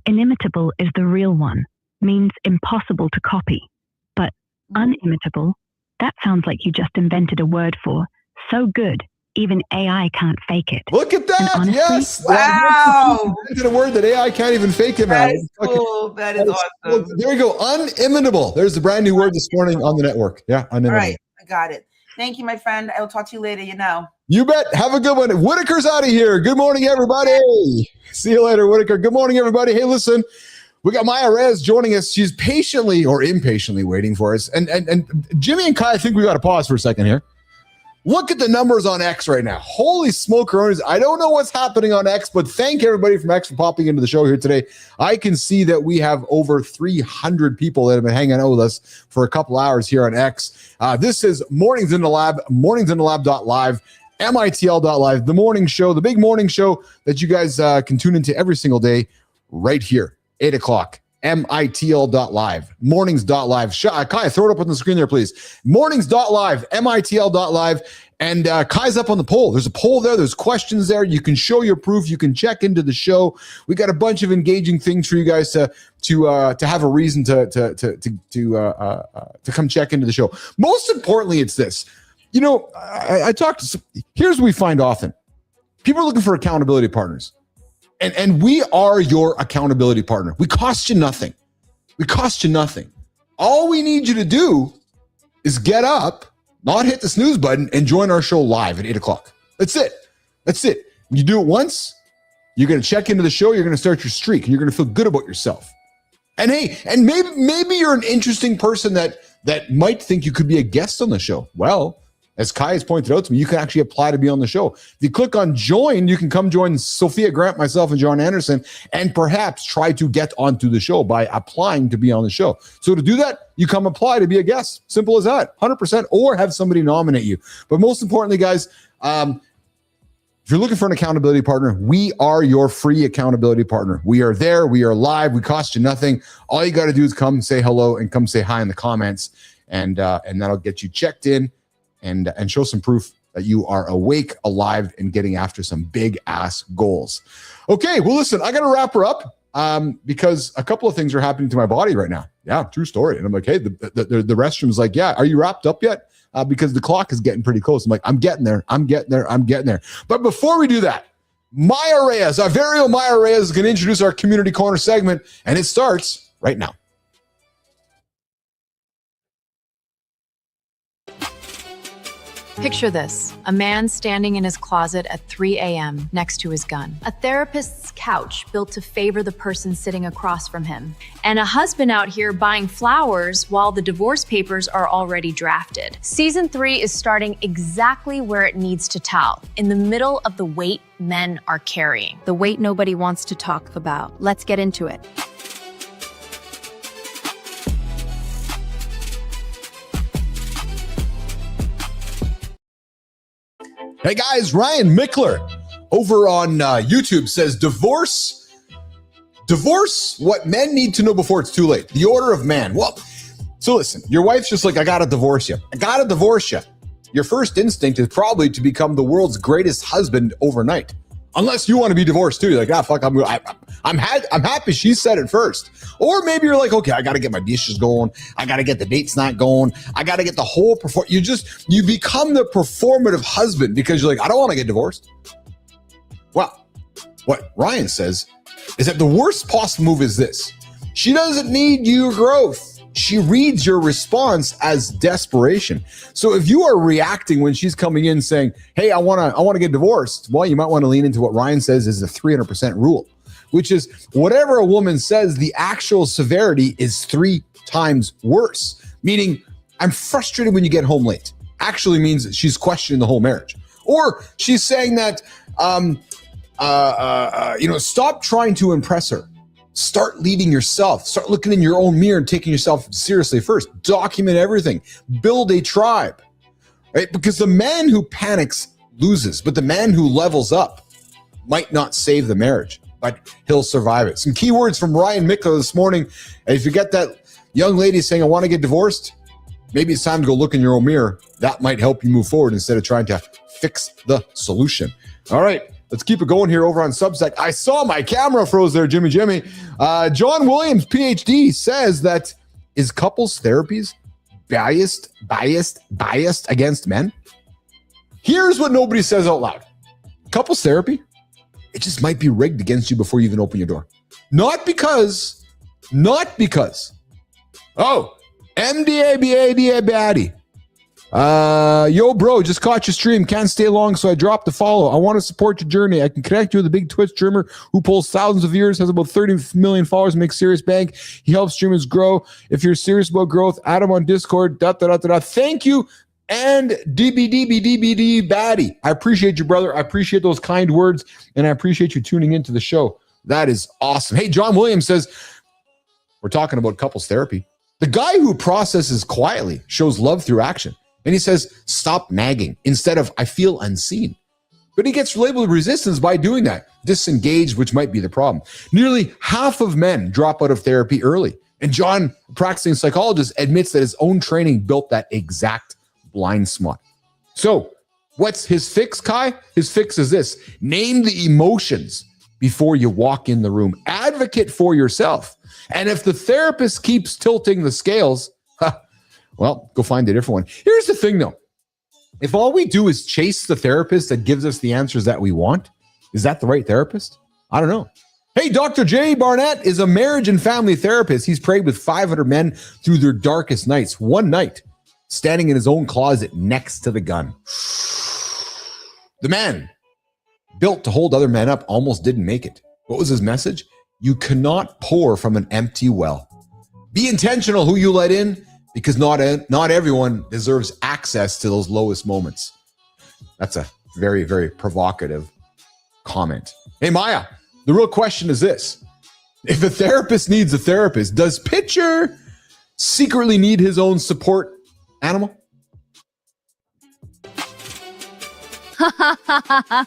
inimitable is the real one, means impossible to copy. But unimitable, that sounds like you just invented a word for so good, even AI can't fake it. Look at that. Honestly, yes. Wow. Invented a word that AI can't even fake it, man. That is cool. That is awesome. There you go. Unimitable. There's the brand new word this morning on the network. Yeah, unimitable. All right. I got it. Thank you, my friend. I will talk to you later, You bet. Have a good one. Whitaker's out of here. Good morning, everybody. See you later, Whitaker. Good morning, everybody. Hey, listen, we got Maya Rez joining us. She's patiently or impatiently waiting for us. And Jimmy and Kai, I think we got to pause for a second here. Look at the numbers on X right now. Holy smokeronis. I don't know what's happening on X, but thank everybody from X for popping into the show here today. I can see that we have over 300 people that have been hanging out with us for a couple hours here on X. This is Mornings in the Lab, morningsinthelab.live, mitl.live, the morning show, the big morning show that you guys can tune into every single day right here, 8 o'clock. mitl.live, mornings.live. Kai, throw it up on the screen there, please. Mornings.live, mitl.live. And Kai's up on the poll. There's a poll there. There's questions there. You can show your proof. You can check into the show. We got a bunch of engaging things for you guys to have a reason to come check into the show. Most importantly, it's this. You know, here's what we find often. People are looking for accountability partners. And we are your accountability partner. We cost you nothing. We cost you nothing. All we need you to do is get up, not hit the snooze button, and join our show live at 8 o'clock. That's it. That's it. You do it once, you're going to check into the show, you're going to start your streak, and you're going to feel good about yourself. And hey, and maybe you're an interesting person that might think you could be a guest on the show. Well, as Kai has pointed out to me, you can actually apply to be on the show. If you click on join, you can come join Sophia Grant, myself, and John Anderson, and perhaps try to get onto the show by applying to be on the show. So to do that, you come apply to be a guest. Simple as that, 100%, or have somebody nominate you. But most importantly, guys, if you're looking for an accountability partner, we are your free accountability partner. We are there. We are live. We cost you nothing. All you got to do is come say hello and come say hi in the comments, and that'll get you checked in. And show some proof that you are awake, alive, and getting after some big ass goals. Okay, well, listen, I got to wrap her up because a couple of things are happening to my body right now. Yeah, true story. And I'm like, hey, the restroom's like, yeah, are you wrapped up yet? Because the clock is getting pretty close. I'm like, I'm getting there. But before we do that, Maya Reyes, our very own Maya Reyes, is going to introduce our Community Corner segment, and it starts right now. Picture this, a man standing in his closet at 3 a.m. next to his gun, a therapist's couch built to favor the person sitting across from him, and a husband out here buying flowers while the divorce papers are already drafted. Season 3 is starting exactly where it needs to tell, in the middle of the weight men are carrying. The weight nobody wants to talk about. Let's get into it. Hey guys, Ryan Mickler over on YouTube says, divorce what men need to know before it's too late. The order of man. Well, so listen, your wife's just like, I gotta divorce you. Your first instinct is probably to become the world's greatest husband overnight. Unless you want to be divorced too. You're like, fuck, I'm happy she said it first. Or maybe you're like, okay, I got to get my dishes going. I got to get the dates night going. I got to get the whole you become the performative husband because you're like, I don't want to get divorced. Well, what Ryan says is that the worst possible move is this. She doesn't need your growth. She reads your response as desperation. So if you are reacting when she's coming in saying, hey, I want to get divorced, well, you might want to lean into what Ryan says is the 300% rule, which is whatever a woman says, the actual severity is 3 times worse. Meaning, I'm frustrated when you get home late. Actually means that she's questioning the whole marriage. Or she's saying that, stop trying to impress her. Start leading yourself. Start looking in your own mirror and taking yourself seriously first. Document everything. Build a tribe, right? Because the man who panics loses, but the man who levels up might not save the marriage, but he'll survive it. Some key words from Ryan Mickler this morning. And if you get that young lady saying, I want to get divorced, maybe it's time to go look in your own mirror. That might help you move forward instead of trying to fix the solution. All right. Let's keep it going here over on Substack. I saw my camera froze there, Jimmy. John Williams, PhD, says that is couples therapies biased against men? Here's what nobody says out loud. Couples therapy, it just might be rigged against you before you even open your door. Not because, oh, MDABADA baddie. Yo, bro, just caught your stream. Can't stay long, so I dropped the follow. I want to support your journey. I can connect you with a big Twitch streamer who pulls thousands of viewers, has about 30 million followers, makes serious bank. He helps streamers grow. If you're serious about growth, add him on Discord. Thank you. And DBDB Batty. I appreciate you, brother. I appreciate those kind words, and I appreciate you tuning into the show. That is awesome. Hey, John Williams says, we're talking about couples therapy. The guy who processes quietly shows love through action. And he says, stop nagging instead of, I feel unseen. But he gets labeled resistance by doing that. Disengaged, which might be the problem. Nearly half of men drop out of therapy early. And John, a practicing psychologist, admits that his own training built that exact blind spot. So what's his fix, Kai? His fix is this. Name the emotions before you walk in the room. Advocate for yourself. And if the therapist keeps tilting the scales, well, go find a different one. Here's the thing, though. If all we do is chase the therapist that gives us the answers that we want, is that the right therapist? I don't know. Hey, Dr. Jay Barnett is a marriage and family therapist. He's prayed with 500 men through their darkest nights. One night, standing in his own closet next to the gun. The man, built to hold other men up, almost didn't make it. What was his message? You cannot pour from an empty well. Be intentional who you let in, because not everyone deserves access to those lowest moments. That's a very, very provocative comment. Hey, Maya, the real question is this. If a therapist needs a therapist, does Pitcher secretly need his own support animal?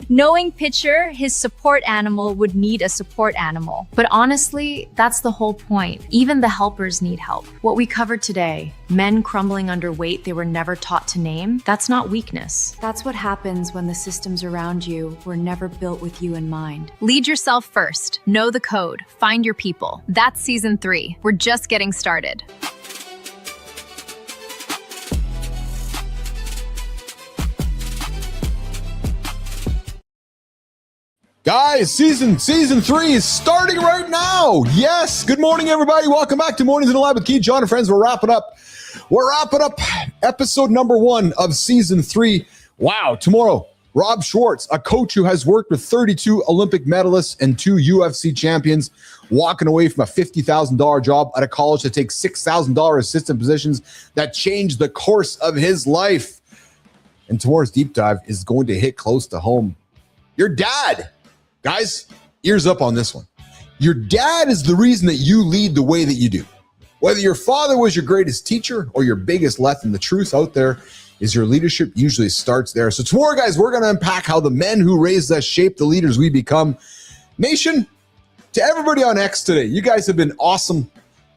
Knowing Pitcher, his support animal would need a support animal. But honestly, that's the whole point. Even the helpers need help. What we covered today, men crumbling under weight they were never taught to name, that's not weakness. That's what happens when the systems around you were never built with you in mind. Lead yourself first. Know the code. Find your people. That's season 3. We're just getting started. Guys, season 3 is starting right now. Yes. Good morning, everybody. Welcome back to Mornings in the Lab with Keith, John, and friends. We're wrapping up episode number 1 of season 3. Wow. Tomorrow, Rob Schwartz, a coach who has worked with 32 Olympic medalists and 2 UFC champions, walking away from a $50,000 job at a college to take $6,000 assistant positions that changed the course of his life. And tomorrow's deep dive is going to hit close to home. Your dad. Guys, ears up on this one. Your dad is the reason that you lead the way that you do. Whether your father was your greatest teacher or your biggest lesson, the truth out there is your leadership usually starts there. So tomorrow, guys, we're going to unpack how the men who raised us shape the leaders we become. Nation, to everybody on X today, you guys have been awesome.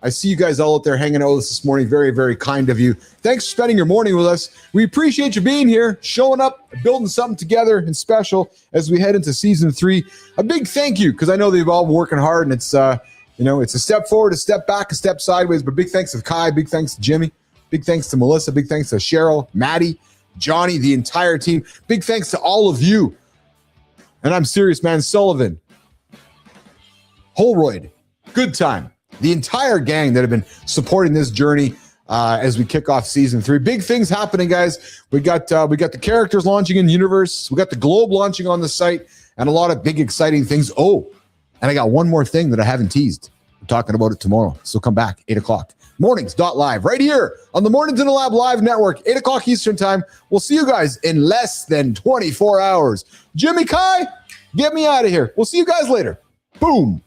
I see you guys all out there hanging out with us this morning. Very, very kind of you. Thanks for spending your morning with us. We appreciate you being here, showing up, building something together and special as we head into season 3. A big thank you, because I know they've all been working hard, and it's it's a step forward, a step back, a step sideways. But big thanks to Kai, big thanks to Jimmy, big thanks to Melissa, big thanks to Cheryl, Maddie, Johnny, the entire team. Big thanks to all of you. And I'm serious, man. Sullivan, Holroyd, Good Time. The entire gang that have been supporting this journey as we kick off season 3. Big things happening, guys. We got the characters launching in the universe. We got the globe launching on the site, and a lot of big, exciting things. Oh, and I got one more thing that I haven't teased. I'm talking about it tomorrow. So come back, 8 o'clock. Mornings.live, right here on the Mornings in the Lab Live Network, 8 o'clock Eastern Time. We'll see you guys in less than 24 hours. Jimmy Kai, get me out of here. We'll see you guys later. Boom.